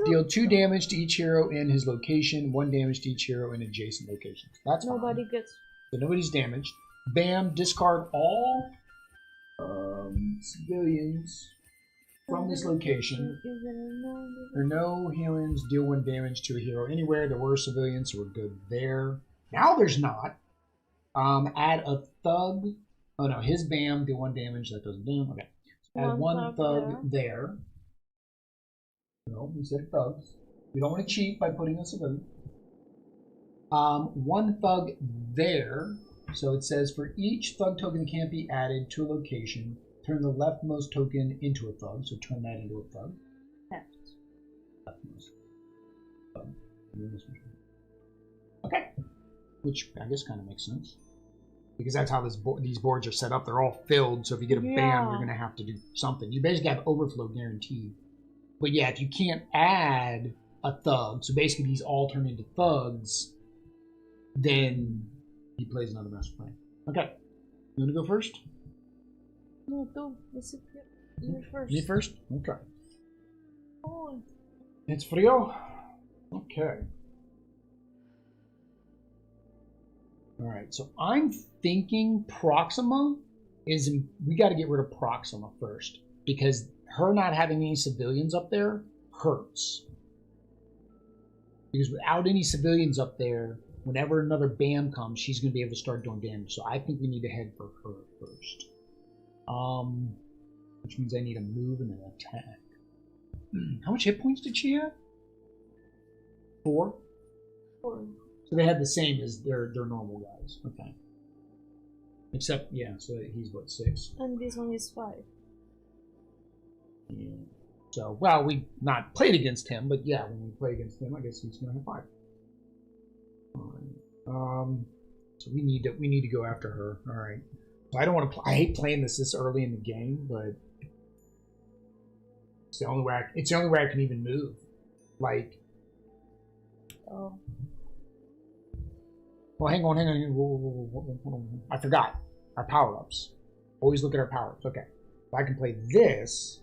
Deal 2 damage to each hero in his location, 1 damage to each hero in adjacent locations. That's nobody fine. gets. So nobody's damaged. BAM. Discard all civilians from this location. There are no healings. Deal 1 damage to a hero anywhere. There were civilians, so we're good there. Now there's not. Add a thug. Oh no, his BAM. Deal 1 damage. That doesn't do. Okay. Add 1 thug there. No, we said thugs. We don't want to cheat by putting a civilian. 1 thug there. So it says for each thug token that can't be added to a location, turn the leftmost token into a thug. So turn that into a thug. Leftmost. Thug. Okay. Which I guess kind of makes sense. Because that's how these boards are set up. They're all filled. So if you get a BAM, you're going to have to do something. You basically have overflow guaranteed. But yeah, if you can't add a thug, so basically these all turn into thugs, then he plays another master plan. Okay. You want to go first? No, tú. You're first. Me first? Okay. Oh. It's frío? Okay. Alright, so I'm thinking Proxima is... We got to get rid of Proxima first. Because her not having any civilians up there hurts. Because without any civilians up there, whenever another BAM comes, she's going to be able to start doing damage. So I think we need to head for her first. Which means I need a move and an attack. How much hit points did she have? 4? 4. So they had the same as their normal guys. Okay. Except, yeah, so he's what, 6? And this one is 5. Yeah. So, well, we not played against him, but yeah, when we play against him, I guess he's going to have 5. All right. So we need to go after her. All right. So I don't want to. I hate playing this early in the game, but it's the only way. It's the only way I can even move. Like, oh. Well, hang on, hang on. Hold on. I forgot our power-ups. Always look at our power-ups. Okay. If I can play this,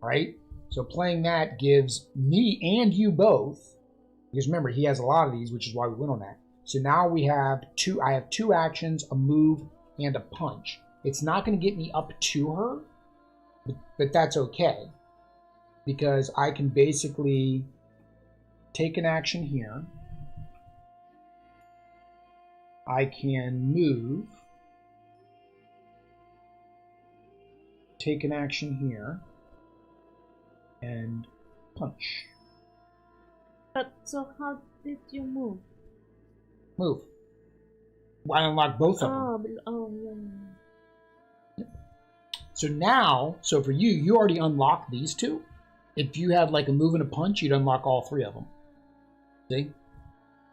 right? So playing that gives me and you both, because remember, he has a lot of these, which is why we went on that. So now we have two, I have 2 actions, a move, and a punch. It's not going to get me up to her, but that's okay. Because I can basically take an action here. I can move, take an action here, and punch. But so how did you move? Move. I unlock both of them. Yeah. So now, so for you, you already unlocked these 2. If you had like a move and a punch, you'd unlock all 3 of them. See?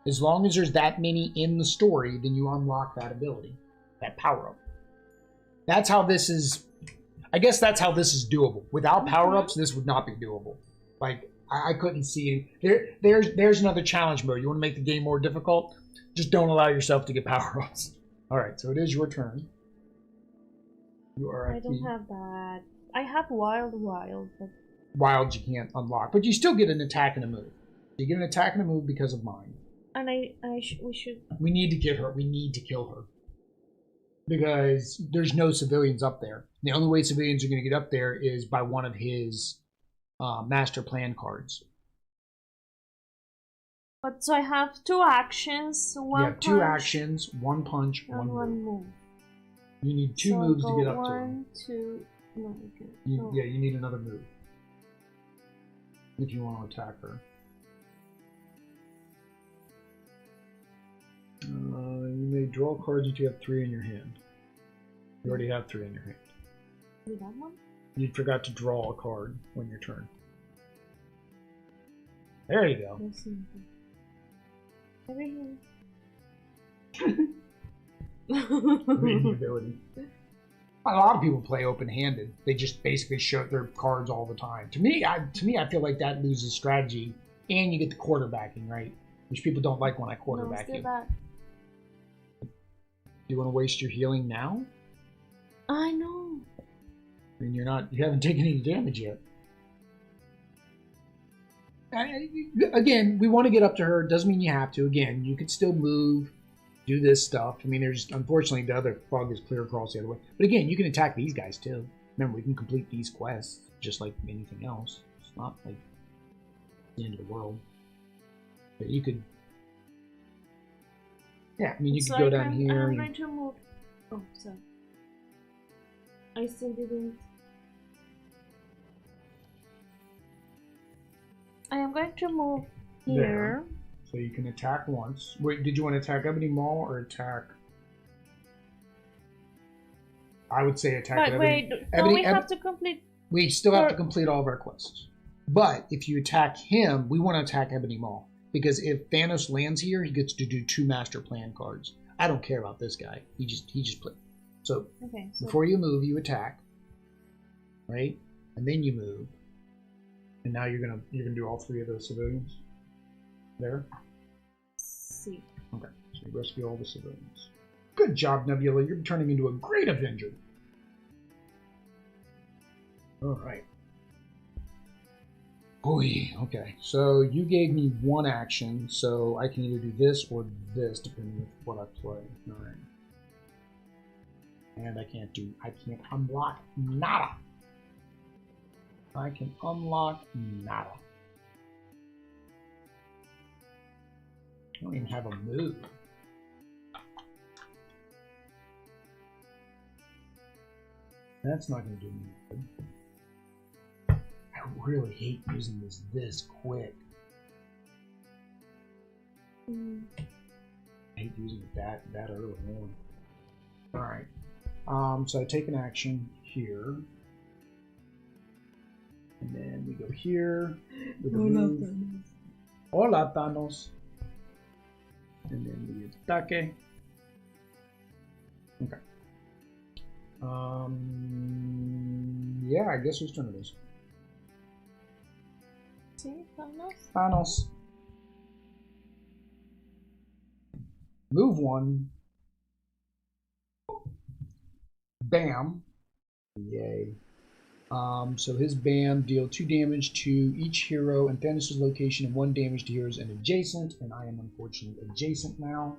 As long as there's that many in the story, then you unlock that ability, that power-up. That's how this is, I guess that's how this is doable. Without power-ups, this would not be doable. Like, I couldn't see, there's another challenge mode. You want to make the game more difficult? Just don't allow yourself to get power-ups. Alright, so it is your turn. You are I don't have that. I have wild, but... Wild you can't unlock, but you still get an attack and a move. You get an attack and a move because of mine. And we should... We need to get her. We need to kill her. Because there's no civilians up there. The only way civilians are going to get up there is by one of his master plan cards. But so I have 2 actions, 1 You have 2 actions, 1 punch, and 1 move. You need 2 moves to get up to her. 1, 2... No, okay. Yeah, you need another move. If you want to attack her. You may draw cards if you have 3 in your hand. You already have 3 in your hand. Did that one? You forgot to draw a card on your turn. There you go. Everything. Reading ability. A lot of people play open-handed. They just basically show their cards all the time. To me, I feel like that loses strategy, and you get the quarterbacking, right? Which people don't like when I quarterback you. That. Do you want to waste your healing now? I know. I mean, you haven't taken any damage yet. Again, we want to get up to her. Doesn't mean you have to. Again, you could still move, do this stuff. I mean, there's unfortunately the other fog is clear across the other way. But again, you can attack these guys too. Remember, we can complete these quests just like anything else. It's not like the end of the world. But you could. Yeah, I mean, you could go down here. I'm going to move. Oh, sorry. I still didn't. I am going to move here. There. So you can attack once. Wait, did you want to attack Ebony Mall or attack? I would say attack Ebony. Wait, don't we have to complete? We still have to complete all of our quests. But if you attack him, we want to attack Ebony Mall. Because if Thanos lands here, he gets to do 2 master plan cards. I don't care about this guy. He just played. So, okay, before you move, you attack, right? And then you move. And now you're gonna do all 3 of those civilians. There. See. Okay. So you rescue all the civilians. Good job, Nebula. You're turning into a great Avenger. All right. Boy, okay. So you gave me 1 action, so I can either do this or this, depending on what I play. All right. And I can't unlock nada. I can unlock nada. I don't even have a move. That's not going to do me good. I really hate using this quick. I hate using it that early on. Alright. So I take an action here. And then we go here. With a move. Hola, Thanos. And then we attack. Okay. Yeah, I guess whose turn it is? See, Thanos? Thanos. Move one. Bam. Yay. So his bam deal 2 damage to each hero in Thanos' location and 1 damage to heroes and adjacent. And I am unfortunately adjacent now.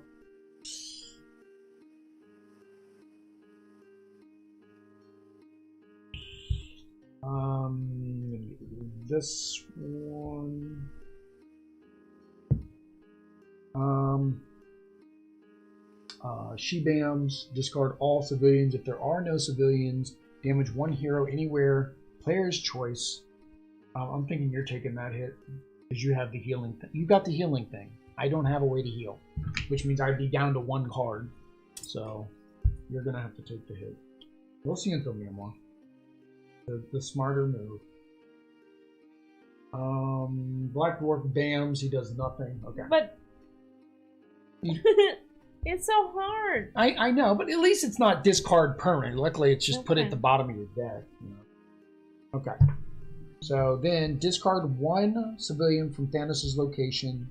This one. She bams, discard all civilians. If there are no civilians, damage 1 hero anywhere. Player's choice. I'm thinking you're taking that hit because you have the healing thing. You got the healing thing. I don't have a way to heal, which means I'd be down to 1 card. So you're gonna have to take the hit. Lo siento, mi amor. The smarter move. Black Dwarf bams. He does nothing. Okay. But it's so hard. I know, but at least it's not discard permanent. Luckily, it's just put it at the bottom of your deck. You know? Okay. So then discard 1 civilian from Thanos' location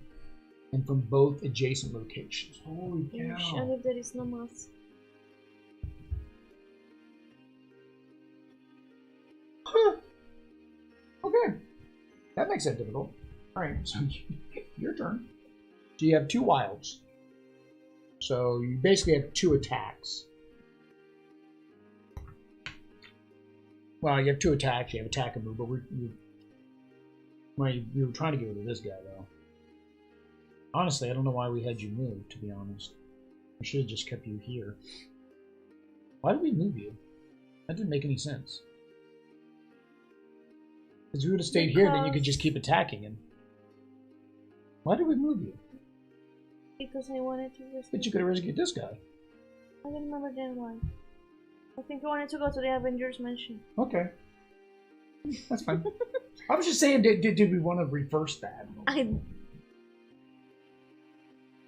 and from both adjacent locations. Holy cow. And if there is no mass. Huh. Okay. That makes it difficult. Alright, so your turn. So you have 2 wilds. So you basically have 2 attacks. Well, you have 2 attacks. You have attack and move, but you were trying to get rid of this guy, though. Honestly, I don't know why we had you move, to be honest. We should have just kept you here. Why did we move you? That didn't make any sense. Because if you would have stayed here, then you could just keep attacking him. Why did we move you? Because I wanted to rescue. But you could have rescued this guy. I don't remember then why. I think I wanted to go to the Avengers Mansion. Okay. That's fine. I was just saying, did we want to reverse that?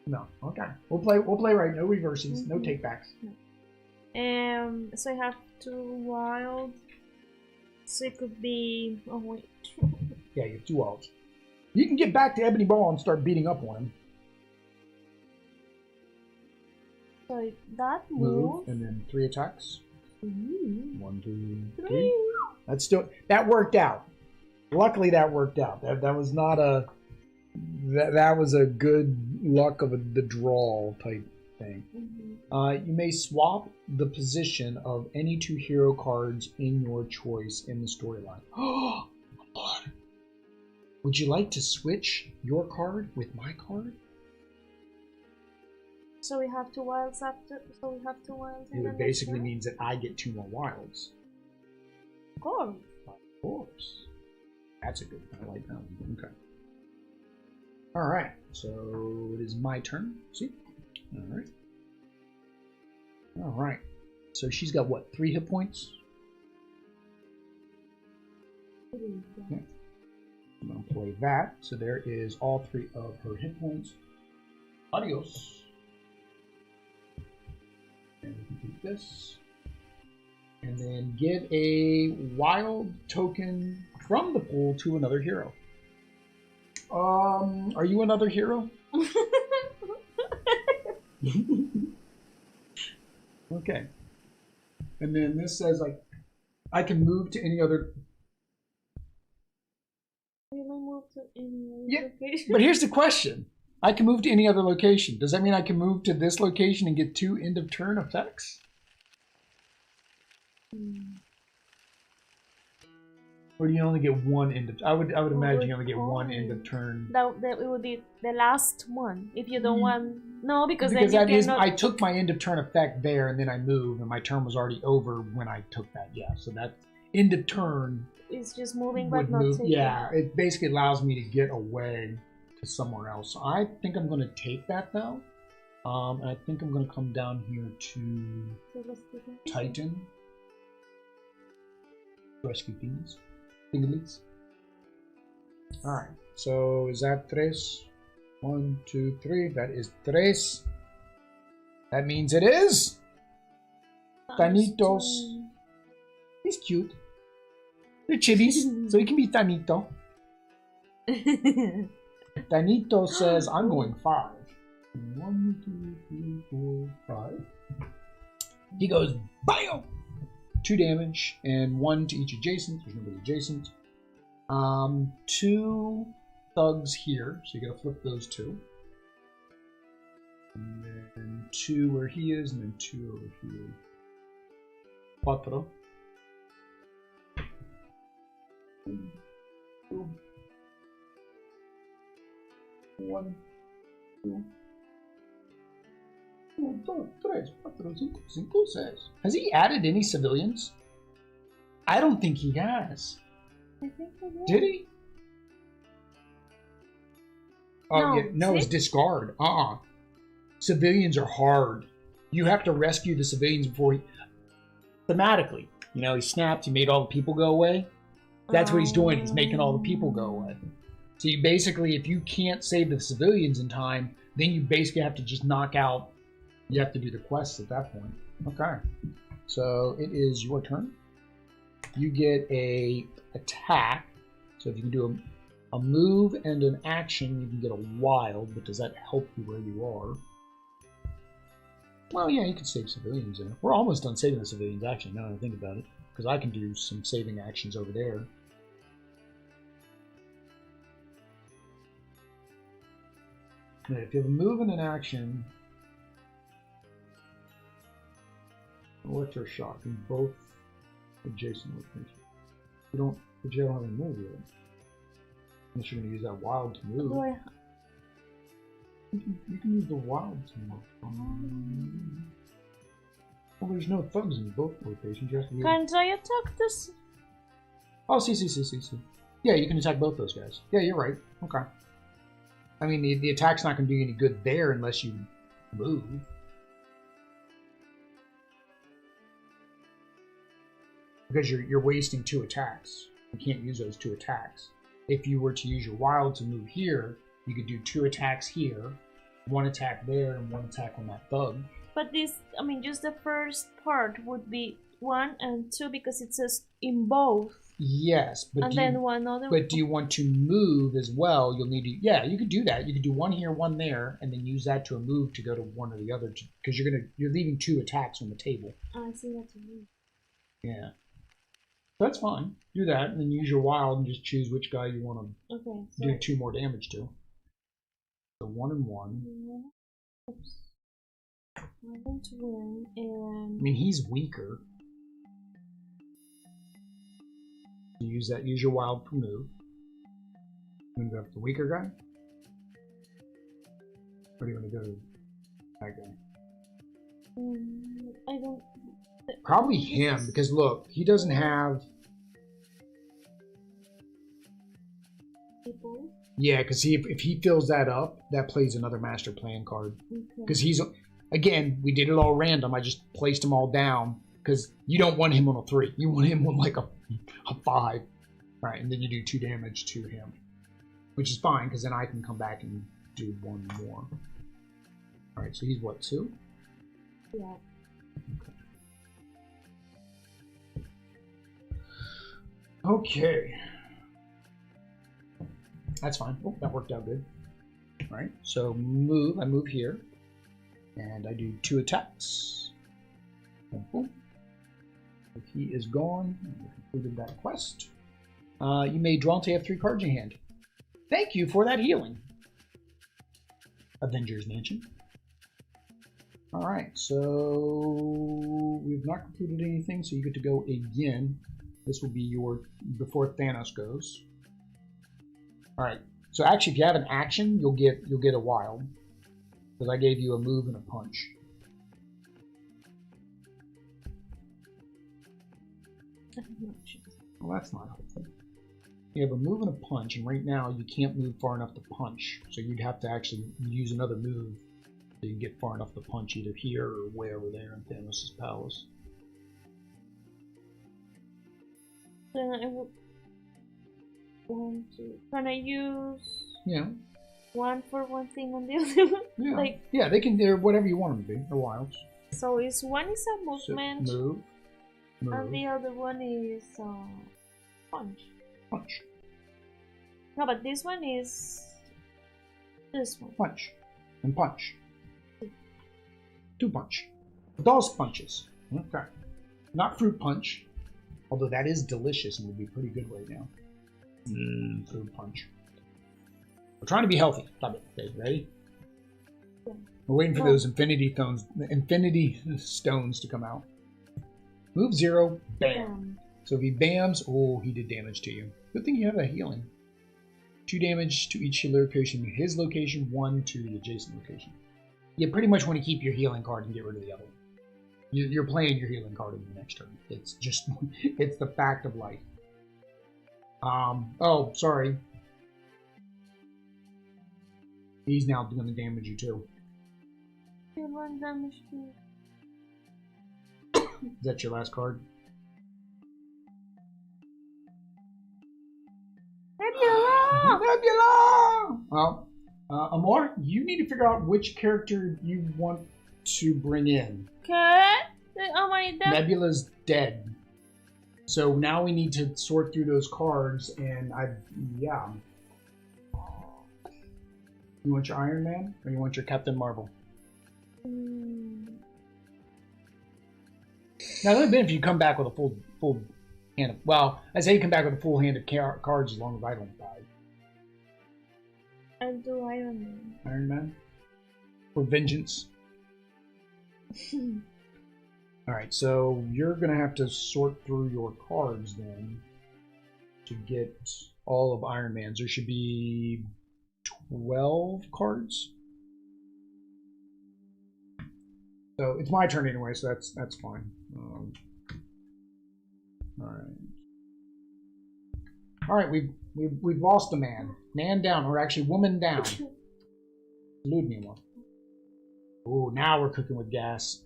No. Okay. We'll play right. No reversing. No takebacks. No. So I have 2 wild. So it could be. Oh wait. Yeah, you have 2 wilds. You can get back to Ebony Ball and start beating up on him. So that move. And then 3 attacks. 1, 2, 3. 3. That worked out. Luckily, that worked out. That was not a. That was a good luck of the draw type thing. You may swap the position of any 2 hero cards in your choice in the storyline. Oh, Lord. Would you like to switch your card with my card? So we have 2 wilds after. So we have 2 wilds. It basically means that I get 2 more wilds. Of course. Of course. That's a good one. I like that one. Okay. Alright. So it is my turn. See? Alright. Alright. So she's got what? 3 hit points? Yeah. I'm going to play that. So there is all 3 of her hit points. Adios. And we can do this. And then give a wild token from the pool to another hero. Are you another hero? Okay. And then this says, like, I can move to any other. Move to any other location? But here's the question. I can move to any other location. Does that mean I can move to this location and get 2 end of turn effects? Or do you only get 1 end of? I would imagine you only get 1 end of turn. That it would be the last one if you don't want. No, because that then you cannot. I took my end of turn effect there, and then I moved, and my turn was already over when I took that. Yeah, so that end of turn. It's just moving, but not taking. Yeah, it basically allows me to get away to somewhere else. So I think I'm going to take that though. And I think I'm going to come down here to Titan. Rescue things. Thinglies. Alright, so is that 3? 1, 2, 3. That is 3. That means it is Thanitos. He's cute. They're chibis, so he can be Thanito. Thanito says, I'm going 5. 1, 2, 3, 4, 5. He goes, BAM! 2 damage, and 1 to each adjacent. There's nobody adjacent. 2 thugs here, so you gotta flip those 2. And then 2 where he is, and then 2 over here. 4. 2. 1, 2. 1, 2, 3, 4, 5, 6. Has he added any civilians? I don't think he has. I think I did. Did he? Oh, No, yeah. No, it's discard. Civilians are hard. You have to rescue the civilians before he... Thematically. You know, he snapped, he made all the people go away. That's what he's doing. He's making all the people go away. So you basically, if you can't save the civilians in time, then you basically have to just knock out... You have to do the quests at that point. Okay. So it is your turn. You get a attack. So if you can do a move and an action, you can get a wild, but does that help you where you are? Well, yeah, you can save civilians there. We're almost done saving the civilians, actually, now that I think about it. Because I can do some saving actions over there. And if you have a move and an action... Electroshock in both adjacent locations. You don't, but you don't have a move yet. Unless you're going to use that wild to move. You can use the wild to move. Well, there's no thugs in both locations. You have to use... Can't I attack this? Oh, see. Yeah, you can attack both those guys. Yeah, you're right. Okay. I mean, the attack's not going to do you any good there unless you move. Because you're wasting 2 attacks. You can't use those 2 attacks. If you were to use your wild to move here, you could do 2 attacks here, 1 attack there, and 1 attack on that thug. But this, I mean, just the first part would be 1 and 2 because it says in both. Yes, but and then one other. But do you want to move as well? You'll need to. Yeah, you could do that. You could do 1 here, 1 there, and then use that to a move to go to one or the other. Because you're leaving 2 attacks on the table. I see what you mean. Yeah. That's fine. Do that, and then use your wild and just choose which guy you want to do 2 more damage to. So 1 and 1. Oops. 1 and 1, and... I mean, he's weaker. You use your wild for move. You want to go after the weaker guy? Or do you want to go to that guy? I don't... Probably him, because look, he doesn't have... People? Yeah, because if he fills that up, that plays another master plan card. Because he's... Again, we did it all random. I just placed them all down, because you don't want him on a 3. You want him on like a 5. Right, and then you do 2 damage to him. Which is fine, because then I can come back and do 1 more. Alright, so he's what, 2? Yeah. Okay. That's fine. Oh, that worked out good. Alright, so move. I move here. And I do 2 attacks. Boom, boom. If he is gone, we completed that quest. You may draw until you have 3 cards in your hand. Thank you for that healing. Avengers Mansion. Alright, so we've not completed anything, so you get to go again. This will be your before Thanos goes. Alright, so actually if you have an action, you'll get a wild. Because I gave you a move and a punch. Well, that's not helpful. You have a move and a punch, and right now you can't move far enough to punch. So you'd have to actually use another move so you can get far enough to punch either here or way over there in Thanos' palace. Then I will... 1, 2... Can I use... Yeah. 1 for one thing and the other one? Yeah. Like... Yeah, they're whatever you want them to be. They're wilds. So one is a movement, So move. and the other one is punch. Punch. No, but this one is this one. Punch. And punch. 2 punch. Dos punches. Okay. Not fruit punch. Although that is delicious and would be pretty good right now. Fruit punch. We're trying to be healthy. Stop it. Okay, ready? Yeah. We're waiting for those infinity stones to come out. Move 0, bam. So if he bams, oh, he did damage to you. Good thing you have that healing. 2 damage to each location. His location, 1 to the adjacent location. You pretty much want to keep your healing card and get rid of the other one. You're playing your healing card in the next turn. It's just, it's the fact of life. Oh, sorry. He's now going to damage you too. Is that your last card? Nebula! Nebula! Well, Amor, you need to figure out which character you want to bring in. Okay. Am I dead? Nebula's dead. So now we need to sort through those cards, and yeah. You want your Iron Man, or you want your Captain Marvel? Now, it would have been if you come back with a full hand of, well, I say you come back with a full hand of cards as long as I don't die. I'll do Iron Man. Iron Man? For vengeance? Alright, so you're going to have to sort through your cards then to get all of Iron Man's. There should be 12 cards. So it's my turn anyway, so that's fine. All right, we've lost a man. Man down, or actually woman down. Elude me one. Oh, now we're cooking with gas.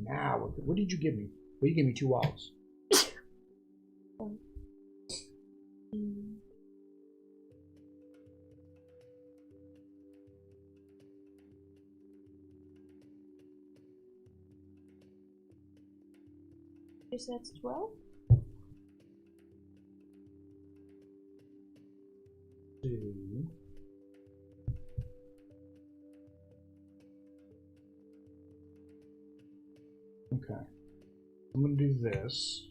Now what did you give me? Well, you gave me 2 walls. You said 12? Okay. I'm going to do this.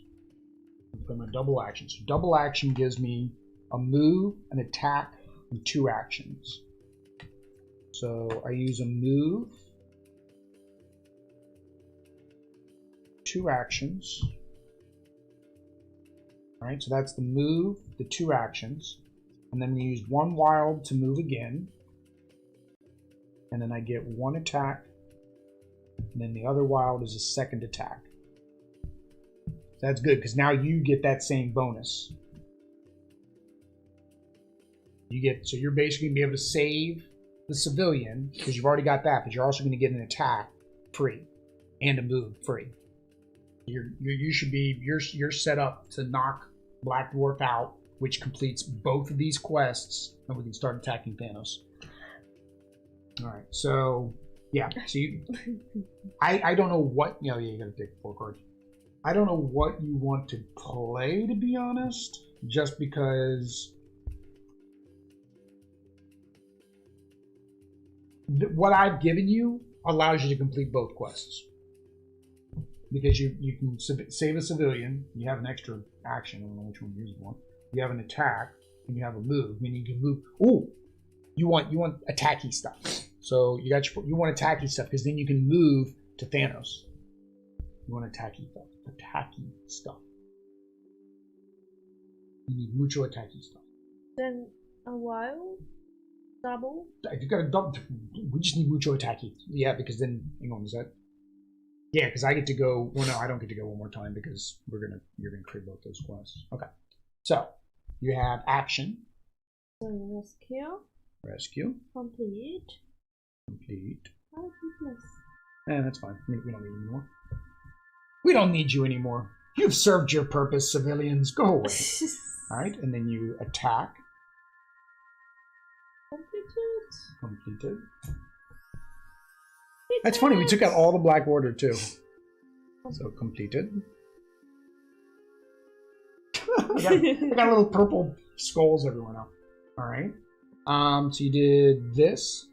I'm going to double action. So double action gives me a move, an attack, and 2 actions. So I use a move, 2 actions. Alright, so that's the move, the 2 actions. And then we use 1 wild to move again. And then I get 1 attack. And then the other wild is a second attack. So that's good, because now you get that same bonus. So you're basically going to be able to save the civilian, because you've already got that, but you're also going to get an attack free and a move free. You're set up to knock Black Dwarf out, which completes both of these quests, and we can start attacking Thanos. All right, so yeah, so I don't know what, you gotta take 4 cards. I don't know what you want to play, to be honest, just because what I've given you allows you to complete both quests. Because you can save a civilian, you have an extra action, I don't know which one you use more. You have an attack, and you have a move, meaning you can move. Ooh, you want attacky stuff. So you want attacky stuff, because then you can move to Thanos. You want attacky stuff. You need mucho attacky stuff. Then a wild double. You got a double. We just need mucho attacky. Yeah, because then hang on, is that? Yeah, because I get to go. Well, no, I don't get to go one more time because you're gonna create both those quests. Okay, so you have action. So rescue. Complete. That's fine. We don't need you anymore. We don't need you anymore. You've served your purpose, civilians. Go away. All right, and then you attack. Completed. That's funny. We took out all the Black Order too. So completed. I got little purple skulls everywhere now. All right. So you did this.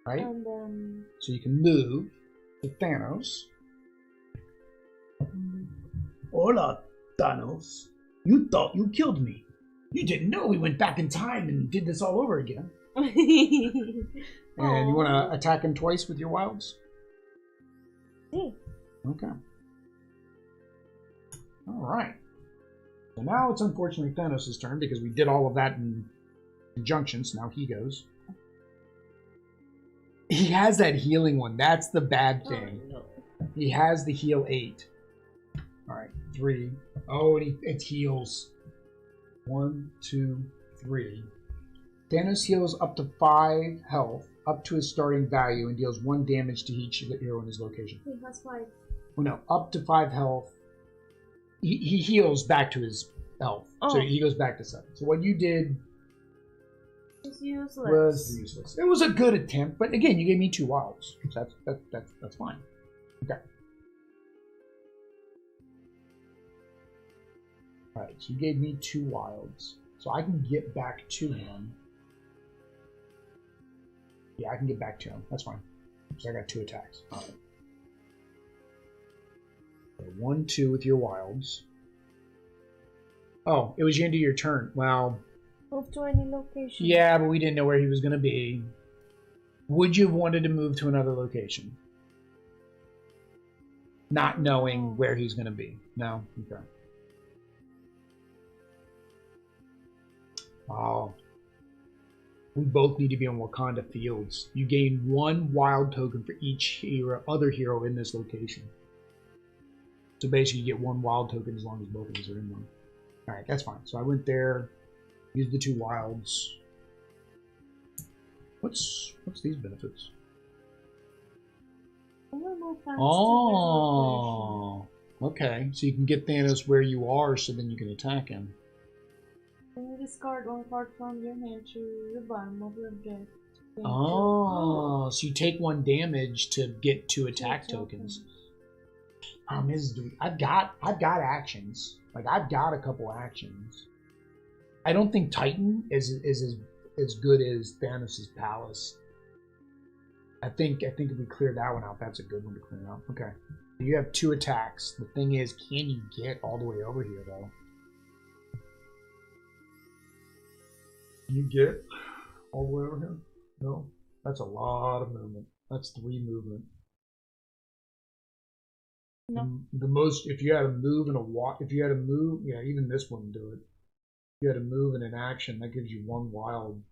right? And then... So you can move to Thanos. Hola, Thanos. You thought you killed me. You didn't know we went back in time and did this all over again. And you want to attack him twice with your wilds? Yeah. Okay. All right. So now it's unfortunately Thanos' turn because we did all of that in conjunction, so now he goes. He has that healing one. That's the bad thing. Oh, no. He has the heal 8. All right, 3. Oh, and it heals. 1, 2, 3. Thanos heals up to 5 health, up to his starting value, and deals 1 damage to each hero in his location. He has 5. Well, no, up to 5 health. He heals back to his health, so he goes back to 7. So what you did was useless. Was useless. It was a good attempt, but again, you gave me 2 wilds, so that's fine. Okay. All right, so you gave me 2 wilds, so I can get back to him. Yeah, I can get back to him. That's fine. So I got 2 attacks. All right. So 1, 2 with your wilds. Oh, it was the end of your turn. Well, move to any location. Yeah, but we didn't know where he was going to be. Would you have wanted to move to another location? Not knowing where he's going to be. No? Okay. Wow. We both need to be on Wakanda Fields. You gain 1 wild token for each other hero in this location. So basically you get 1 wild token as long as both of us are in one. Alright, that's fine. So I went there, used the 2 wilds. What's these benefits? Oh, okay. So you can get Thanos where you are, so then you can attack him. When you discard 1 card from your hand to the bottom of your deck. Oh, so you take 1 damage to get 2 attack tokens. I've got actions. Like I've got a couple actions. I don't think Titan is as good as Thanos' Palace. I think if we clear that one out, that's a good one to clear out. Okay. You have 2 attacks. The thing is, can you get all the way over here though? Can you get all the way over here? No. That's a lot of movement. That's 3 movement. No. The most, if you had to move and a walk, if you had to move, yeah, even this wouldn't do it. If you had to move in an action, that gives you 1 wild,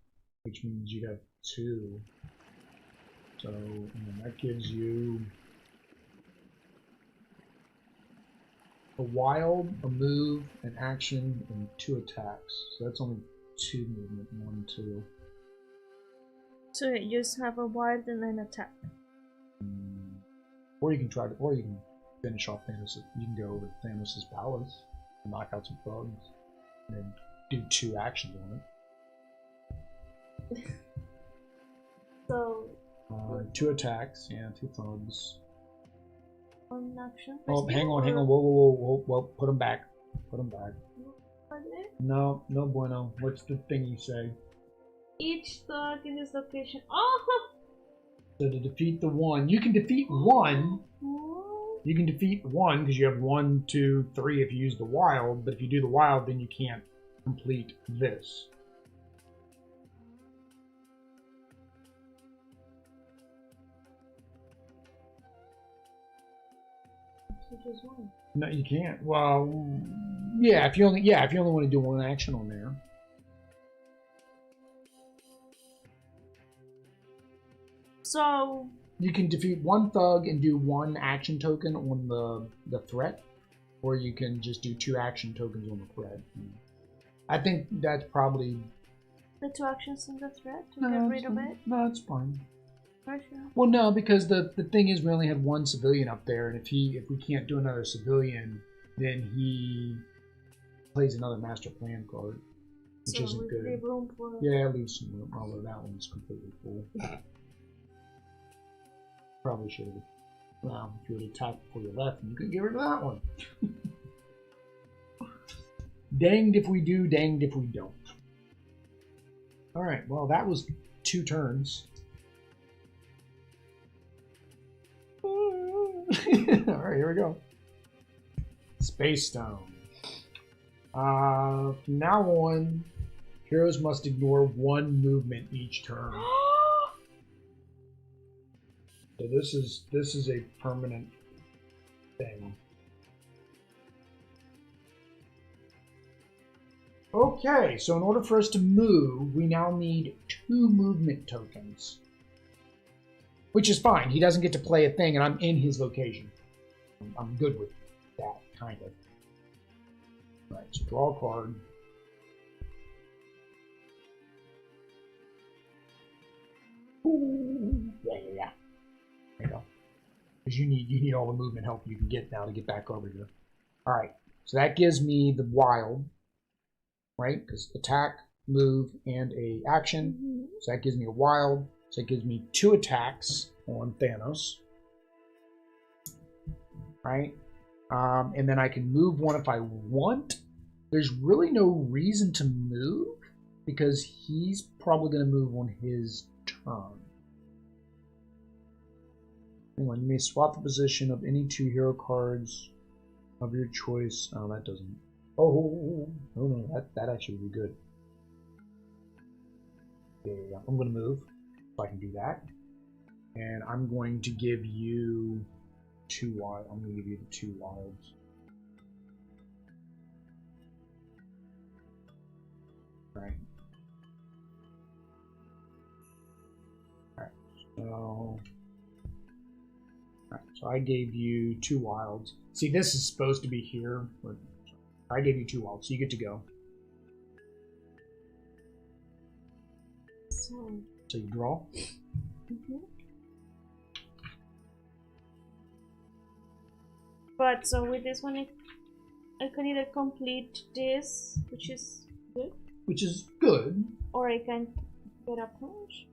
which means you'd have 2. So, and that gives you a wild, a move, an action, and 2 attacks. So that's only 2 movement, 1, 2. So you just have a wild and an attack. Or you can try to, or you can finish off Thanos. You can go over to Thanos' Palace and knock out some thugs, and then do 2 actions on it. So 2 attacks, yeah, 2 thugs. 1 action. Oh, hang on. Whoa, put them back. Put them back. No bueno. What's the thing you say? Each thug in this location. Oh! So to defeat the 1, you can defeat 1. You can defeat 1 because you have 1, 2, 3 if you use the wild, but if you do the wild, then you can't complete this. Just 1. No, you can't. Well, yeah, if you only want to do 1 action on there. So You can defeat 1 thug and do 1 action token on the threat, or you can just do 2 action tokens on the threat. I think that's probably the 2 actions in the threat to get rid of it. No, it's fine. For sure. Well, no, because the thing is, we only had 1 civilian up there, and if we can't do another civilian, then he plays another master plan card, which so isn't good. Leave room for... Yeah, leave some room. Although that one's completely full. Probably should have. Well, if you would attack before you left, you could get rid of that one. Danged if we do, danged if we don't. All right. Well, that was 2 turns. Alright, here we go. Space Stone. From now on, heroes must ignore one movement each turn. So this is a permanent thing. Okay, so in order for us to move, we now need 2 movement tokens. Which is fine. He doesn't get to play a thing, and I'm in his location. I'm good with that, kind of. Right, so draw a card. Ooh, yeah. There you go. Because you need all the movement help you can get now to get back over here. Alright, so that gives me the wild. Right? Because attack, move, and a action. So that gives me a wild. So it gives me 2 attacks on Thanos. Right? And then I can move 1 if I want. There's really no reason to move because he's probably going to move on his turn. Hang on, you may swap the position of any 2 hero cards of your choice. Oh, that doesn't. Oh, no, that actually would be good. Yeah, I'm going to move, so I can do that. And I'm going to give you 2 wild. I'm going to give you the 2 wilds. Right. Alright, so I gave you 2 wilds. See, this is supposed to be here, but I gave you 2 wilds, so you get to go. So you draw. But so with this one, I can either complete this, which is good. Which is good. Or I can get a punch.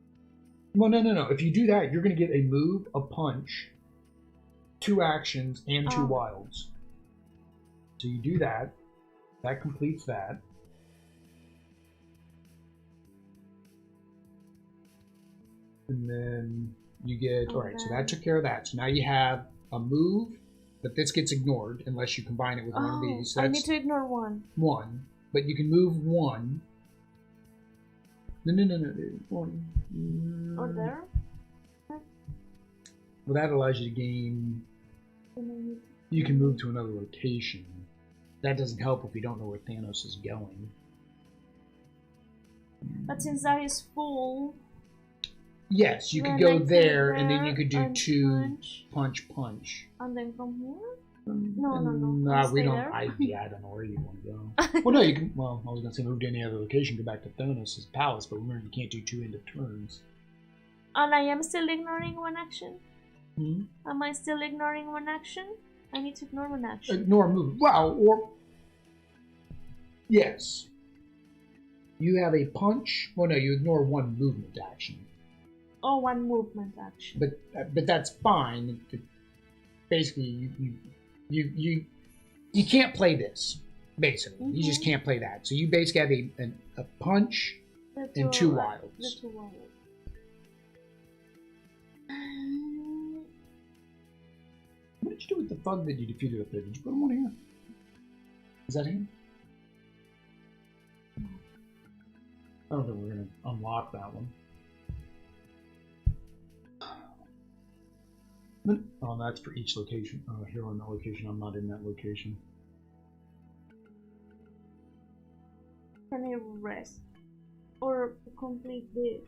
Well, no. If you do that, you're going to get a move, a punch, 2 actions, and 2 wilds. So you do that. That completes that. And then you get... Alright, so that took care of that. So now you have a move, but this gets ignored unless you combine it with one of these. So I need to ignore 1. 1. But you can move 1. No. 1. Or there? Well, that allows you to gain... You can move to another location. That doesn't help if you don't know where Thanos is going. But since that is full... Yes, you could go there, and then you could do 2 punch. And then from here? No, we don't. I don't know where you want to go. Well, no, you can. Well, I was going to say move to any other location, go back to Thanos' palace, but remember you can't do 2 end of turns. And I am still ignoring 1 action? Hmm? Am I still ignoring 1 action? I need to ignore 1 action. Ignore move. Wow, or... Yes. You have a punch. Well, no, you ignore 1 movement action. Oh, 1 movement action. But that's fine. Basically, you can't play this. Basically, you just can't play that. So you basically have a punch and 2 wilds. The 2 wilds. What did you do with the thug that you defeated up there? Did you put him on here? Is that him? I don't think we're going to unlock that one. Oh, that's for each location. Oh, hero in that location. I'm not in that location. Can I rest? Or complete this?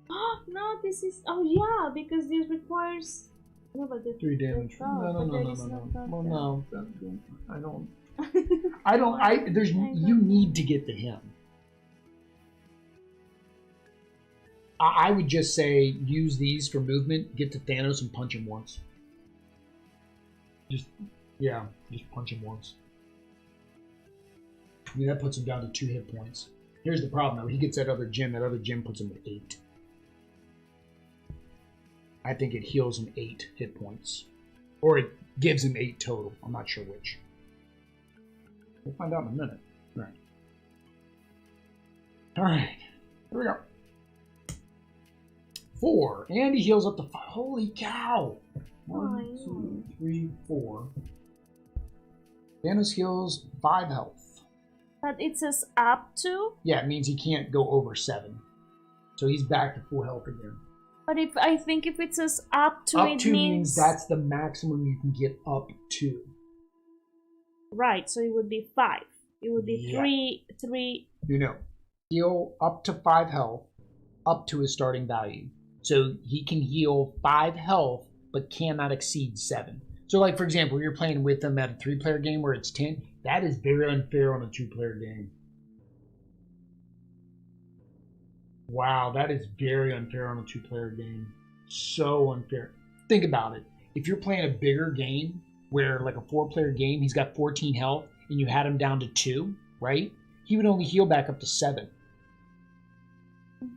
Oh, no, this is... Oh, yeah, because this requires... No, but the 3 damage. No. Well, no. I don't... There's... You need to get to him. I would just say use these for movement, get to Thanos and punch him once. Just punch him once. I mean, that puts him down to 2 hit points. Here's the problem, though. He gets that other gem puts him at 8. I think it heals him 8 hit points. Or it gives him 8 total. I'm not sure which. We'll find out in a minute. Alright. Here we go. 4. And he heals up to 5. Holy cow! 1, 2, 3, 4. Thanos heals 5 health. But it says up to? Yeah, it means he can't go over 7. So he's back to full health again. But I think if it says up to, it means that's the maximum you can get up to. Right, so it would be 5. It would be 3. No. Heal up to 5 health, up to his starting value. So he can heal 5 health, but cannot exceed 7. So, like, for example, you're playing with them at a 3-player game where it's 10. That is very unfair on a 2-player game. Wow, that is very unfair on a 2-player game. So unfair. Think about it. If you're playing a bigger game, where like a 4-player game, he's got 14 health, and you had him down to 2, right? He would only heal back up to 7.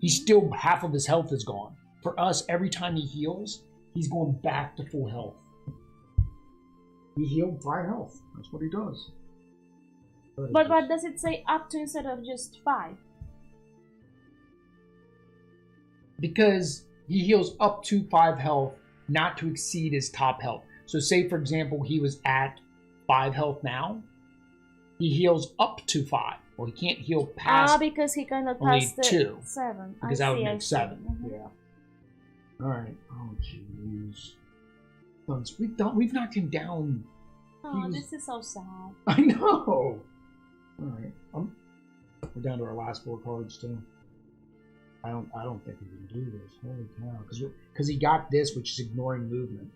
He's still, half of his health is gone. For us, every time he heals, he's going back to full health. He healed 5 health. That's what he does. But what does it say up to instead of just 5? Because he heals up to 5 health, not to exceed his top health. So say, for example, he was at 5 health now. He heals up to 5. Well, he can't heal past because he cannot only pass the 2. 7. Because that would make 7. Mm-hmm. Yeah. All right. Oh, jeez. We've knocked him down. Oh, this is so sad. I know. All right. We're down to our last 4 cards too. I don't think we can do this. Holy cow! Because he got this, which is ignoring movement.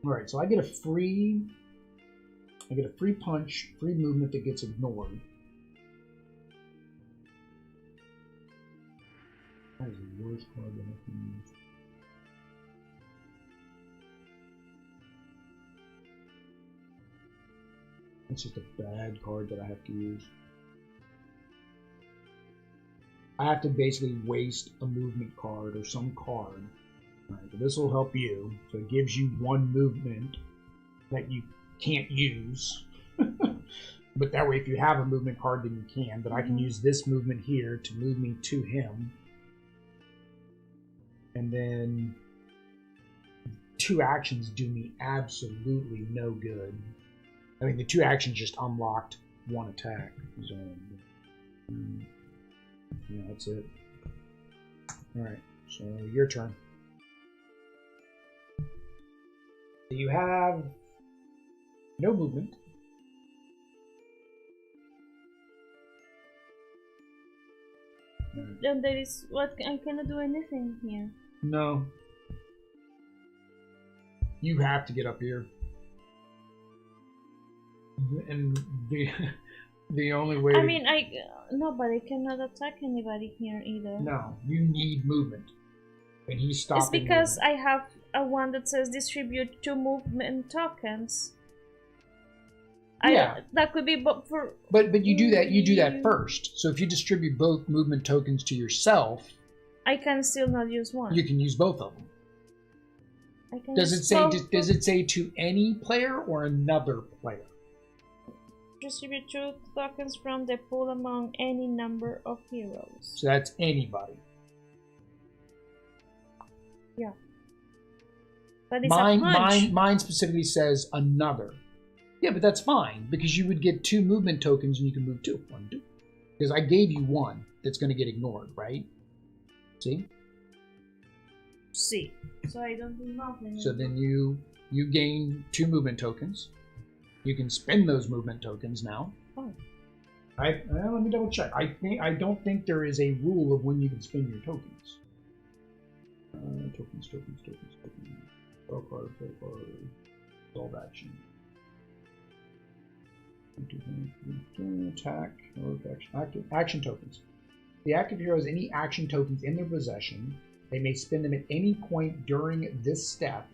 All right. So I get a free punch, free movement that gets ignored. That is the worst card that I can use. It's just a bad card that I have to use. I have to basically waste a movement card or some card. Right, but this will help you. So it gives you 1 movement that you can't use. But that way, if you have a movement card, then you can. But I can use this movement here to move me to him. And then 2 actions do me absolutely no good. I mean, the 2 actions just unlocked 1 attack. So, yeah, that's it. Alright, so your turn. You have no movement. Then there is what I cannot do anything here. No. You have to get up here. And the only way... I mean, nobody cannot attack anybody here either. No, you need movement. And he's stopping. It's because movement. I have a one that says distribute 2 movement tokens. Yeah. That could be for... But you do that first. So if you distribute both movement tokens to yourself... I can still not use one. You can use both of them. Does it say to any player or another player? Distribute 2 tokens from the pool among any number of heroes. So that's anybody. Yeah. But it's a punch. Mine specifically says another. Yeah, but that's fine because you would get 2 movement tokens and you can move 2. 1, 2. Because I gave you 1 that's going to get ignored, right? See? See. So I don't do nothing. So then you gain 2 movement tokens. You can spend those movement tokens now. Oh. Let me double check. I don't think there is a rule of when you can spend your tokens. Tokens. Draw card. Solve action. Attack. Action tokens. The active hero has any action tokens in their possession. They may spend them at any point during this step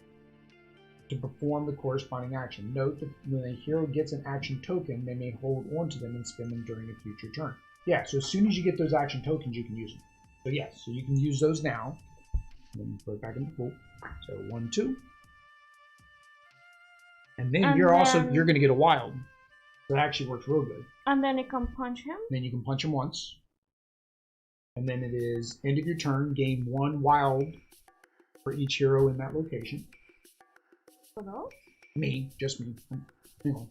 to perform the corresponding action. Note that when a hero gets an action token, they may hold on to them and spend them during a future turn. Yeah, so as soon as you get those action tokens, you can use them. So yes, so you can use those now. And then put it back in the pool. So 1, 2. And then you're going to get a wild. So that actually works real good. And then you can punch him? Then you can punch him once. And then it is end of your turn, gain 1 wild for each hero in that location. Hello? Me, just me. You know.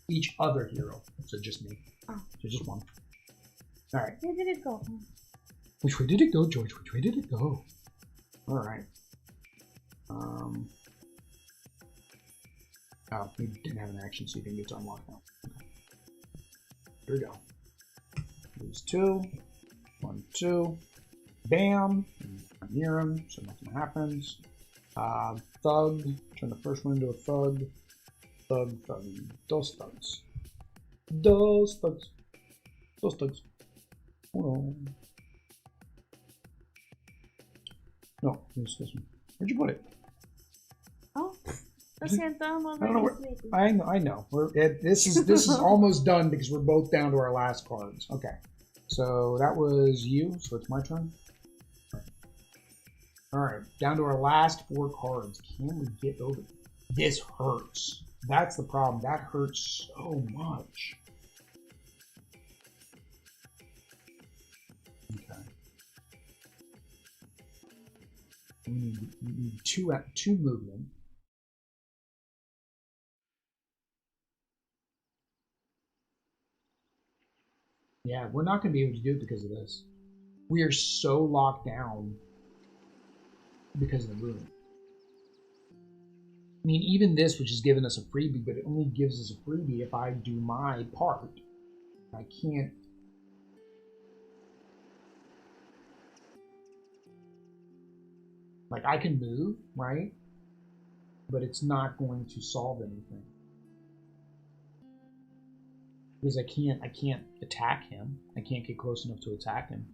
Each other hero, so just me. Oh. So just 1. All right. Where did it go? Which way did it go, George? Which way did it go? All right. Oh, we didn't have an action, so you didn't get to unlock now. Okay. Here we go. Lose 2. 1, 2. Bam. I'm near him, so nothing happens. Thug. Turn the first one into a thug. Thug, thug. Dos thugs. Dos thugs. Dos thugs. Oh no. No, it's this one. Where'd you put it? Oh, I don't know where. I know. This is almost done because we're both down to our last cards. Okay, so that was you. So it's my turn. All right, down to our last 4 cards. Can we get over it? This hurts. That's the problem. That hurts so much. Okay. We need two movement. Yeah, we're not going to be able to do it because of this. We are so locked down because of the movement. I mean, even this, which has given us a freebie, but it only gives us a freebie if I do my part. I can't. Like, I can move, right? But it's not going to solve anything. Because I can't attack him. I can't get close enough to attack him.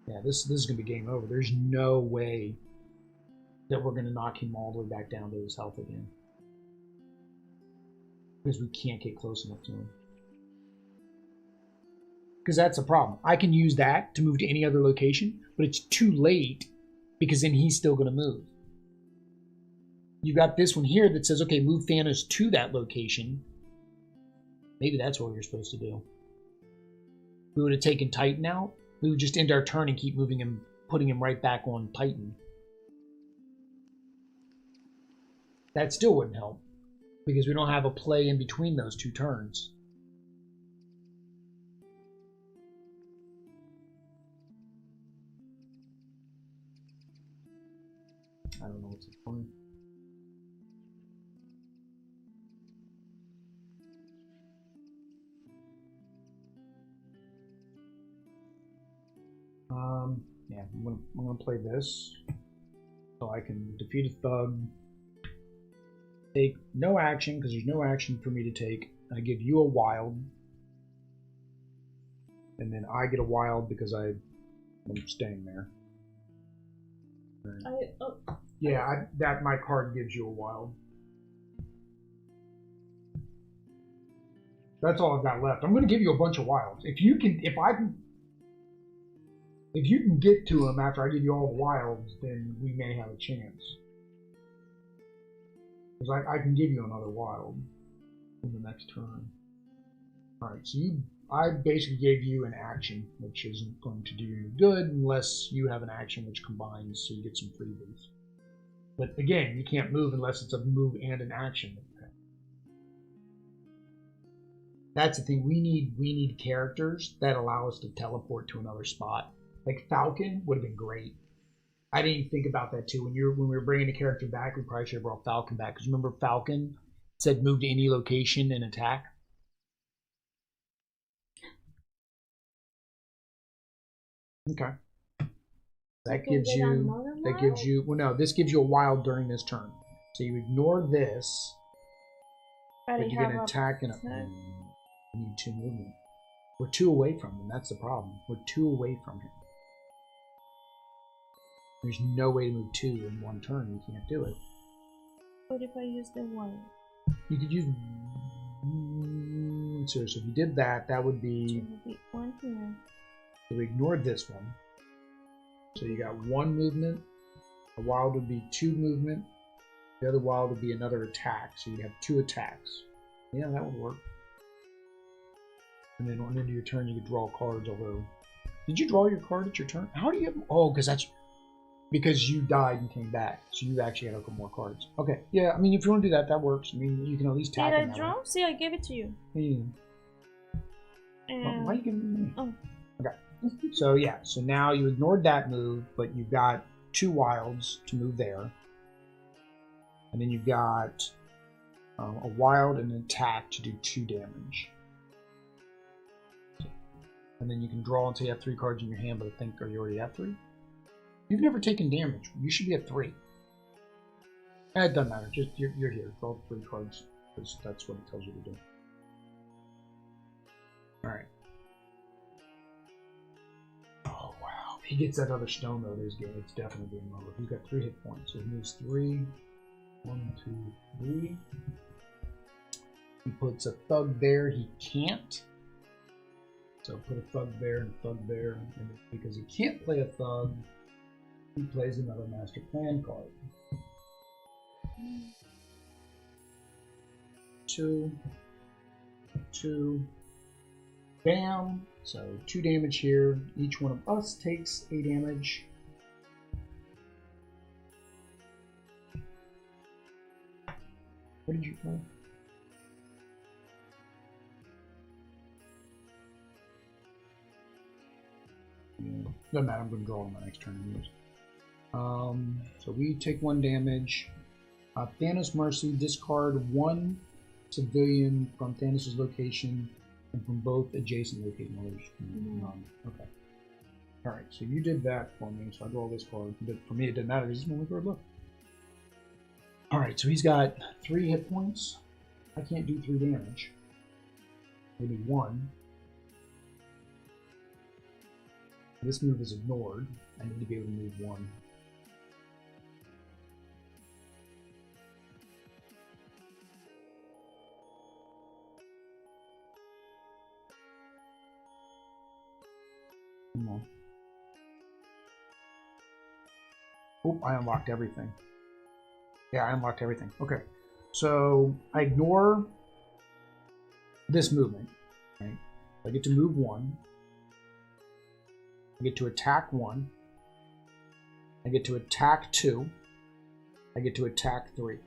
Yeah, this is going to be game over. There's no way that we're going to knock him all the way back down to his health again. Because we can't get close enough to him. Because that's the problem. I can use that to move to any other location, but it's too late because then he's still going to move. You got this one here that says, okay, move Thanos to that location. Maybe that's what we were supposed to do. We would have taken Titan out. We would just end our turn and keep moving him, putting him right back on Titan. That still wouldn't help because we don't have a play in between those 2 turns. I don't know what's the point. Yeah, I'm gonna play this so I can defeat a thug. Take no action because there's no action for me to take. I give you a wild, and then I get a wild because I'm staying there. Yeah, that my card gives you a wild. That's all I've got left. I'm going to give you a bunch of wilds. If you can get to him after I give you all the wilds, then we may have a chance. Because I can give you another wild in the next turn. Alright, so I basically gave you an action, which isn't going to do you any good unless you have an action which combines so you get some freebies. But again, you can't move unless it's a move and an action. That's the thing. We need characters that allow us to teleport to another spot. Like Falcon would have been great. I didn't even think about that too. When we were bringing the character back, we probably should have brought Falcon back. Because remember, Falcon said move to any location and attack. Okay. That gives you. Well, no, this gives you a wild during this turn. So you ignore this, but you get an attack and you need 2 movement. We're 2 away from him. That's the problem. We're 2 away from him. There's no way to move 2 in 1 turn. You can't do it. What if I use the 1? You could use. Seriously, if you did that, that would be. 1 here. So we ignored this one. So you got 1 movement. A wild would be 2 movement. The other wild would be another attack. So you have 2 attacks. Yeah, that would work. And then on the end of your turn, you could draw cards, although Did you draw your card at your turn? How do you? Oh, because you died and came back, so you actually had a couple more cards. Okay, yeah. I mean, if you want to do that, that works. I mean, you can at least tap it. Did I draw? See, I gave it to you. Yeah. Why are you giving it to me? Oh. Okay. So yeah. So now you ignored that move, but you've got 2 wilds to move there, and then you've got a wild and an attack to do 2 damage. And then you can draw until you have 3 cards in your hand, but I think, are you already at 3? You've never taken damage. You should be at 3. It doesn't matter. Just you're here. Draw 3 cards, because that's what it tells you to do. Alright. Oh, wow. He gets that other stone, though. It's definitely game over. He's got 3 hit points. So he moves 3. 1, 2, 3. He puts a thug there. He can't. So put a thug there and a thug there. And because he can't play a thug, he plays another Master Plan card. 2. 2. Bam. So 2 damage here. Each one of us takes 8 damage. What did you play? Yeah. Doesn't matter, I'm going to draw on my next turn. So we take 1 damage. Thanos Mercy, discard 1 civilian from Thanos' location and from both adjacent locations. Okay. Alright, so you did that for me, so I draw this card. But for me, it didn't matter, it's just my third look. Alright, so he's got 3 hit points. I can't do 3 damage. Maybe 1. This move is ignored. I need to be able to move 1. Come on. Oh, I unlocked everything. Yeah, I unlocked everything. Okay. So I ignore this movement. Right? I get to move 1. I get to attack 1. I get to attack 2. I get to attack 3.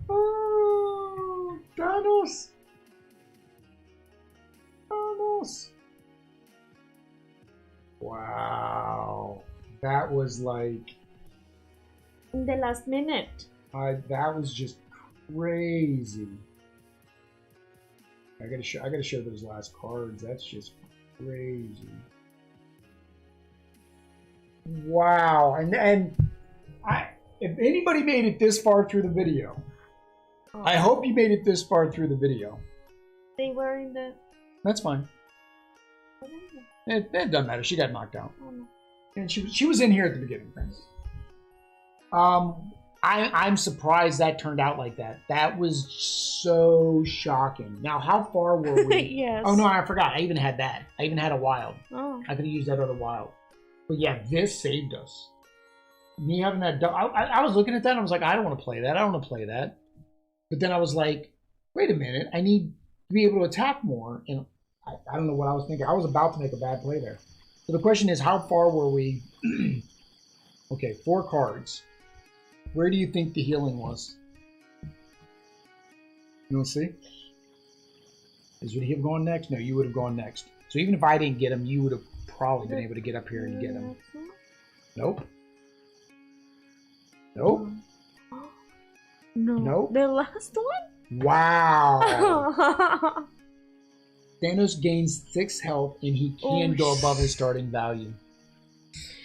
Oh, Thanos! Thanos! Wow. That was like... in the last minute. That was just crazy. I gotta show those last cards. That's just crazy. Wow. And if anybody made it this far through the video, I hope you made it this far through the video. They were in the... That's fine. It doesn't matter. She got knocked out. Oh, no. And she was in here at the beginning. I'm surprised that turned out like that. That was so shocking. Now, how far were we? Yes. Oh, no, I forgot. I even had that. I even had a wild. Oh. I could have used that other wild. But yeah, this saved us. Me having that... I was looking at that and I was like, I don't want to play that. I don't want to play that. But then I was like, wait a minute. I need to be able to attack more. And I don't know what I was thinking. I was about to make a bad play there. So the question is, how far were we? Okay, 4 cards. Where do you think the healing was? You don't see? Would he have gone next? No, you would have gone next. So even if I didn't get him, you would have probably been able to get up here and get him. Nope. Nope. No. Nope. The last one? Wow. Thanos gains 6 health and he can go above his starting value.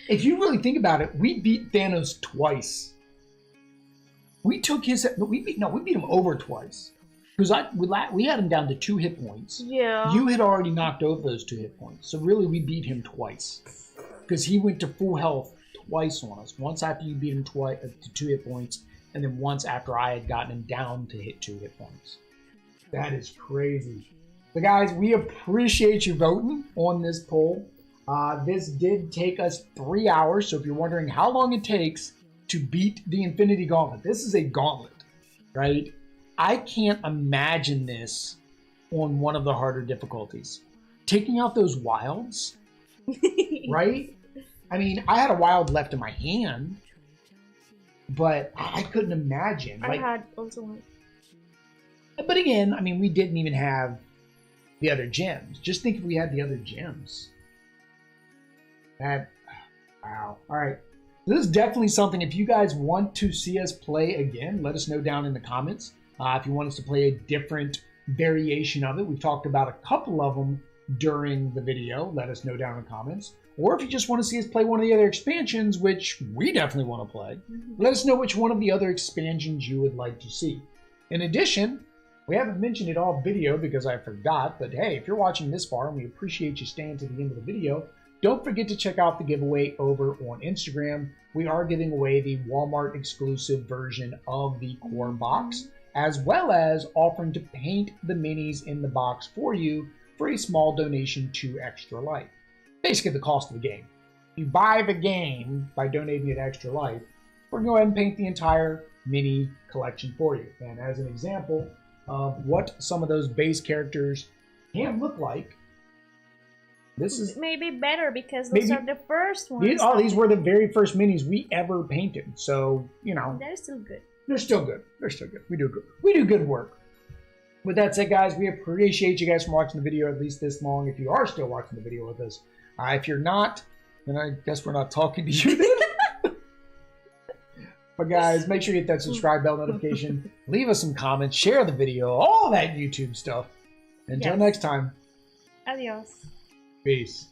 If you really think about it, we beat Thanos twice. We took his... we beat him over twice. Because we had him down to 2 hit points. Yeah. You had already knocked over those 2 hit points. So really, we beat him twice. Because he went to full health twice on us. Once after you beat him to 2 hit points, and then once after I had gotten him down to hit 2 hit points. That is crazy. But guys, we appreciate you voting on this poll. This did take us 3 hours. So if you're wondering how long it takes to beat the Infinity Gauntlet, this is a gauntlet, right? I can't imagine this on one of the harder difficulties. Taking out those wilds, right? I mean, I had a wild left in my hand, but I couldn't imagine. I had also one. But again, I mean, we didn't even have the other gems. Just think if we had the other gems. Wow. All right. This is definitely something, if you guys want to see us play again, let us know down in the comments. If you want us to play a different variation of it, we've talked about a couple of them during the video. Let us know down in the comments. Or if you just want to see us play one of the other expansions, which we definitely want to play, let us know which one of the other expansions you would like to see. In addition, we haven't mentioned it all video because I forgot, but hey, if you're watching this far and we appreciate you staying to the end of the video, don't forget to check out the giveaway over on Instagram. We are giving away the Walmart exclusive version of the core box, as well as offering to paint the minis in the box for you for a small donation to Extra Life. Basically the cost of the game. You buy the game by donating it to Extra Life, we're going to go ahead and paint the entire mini collection for you. And as an example of what some of those base characters can look like, this is maybe better because those are the first ones. These were the very first minis we ever painted. So, you know. They're still good. They're still good. They're still good. We do good. We do good work. With that said, guys, we appreciate you guys for watching the video at least this long. If you are still watching the video with us. If you're not, then I guess we're not talking to you then. But guys, make sure you hit that subscribe bell notification. Leave us some comments. Share the video. All that YouTube stuff. Until next time. Adios. Peace.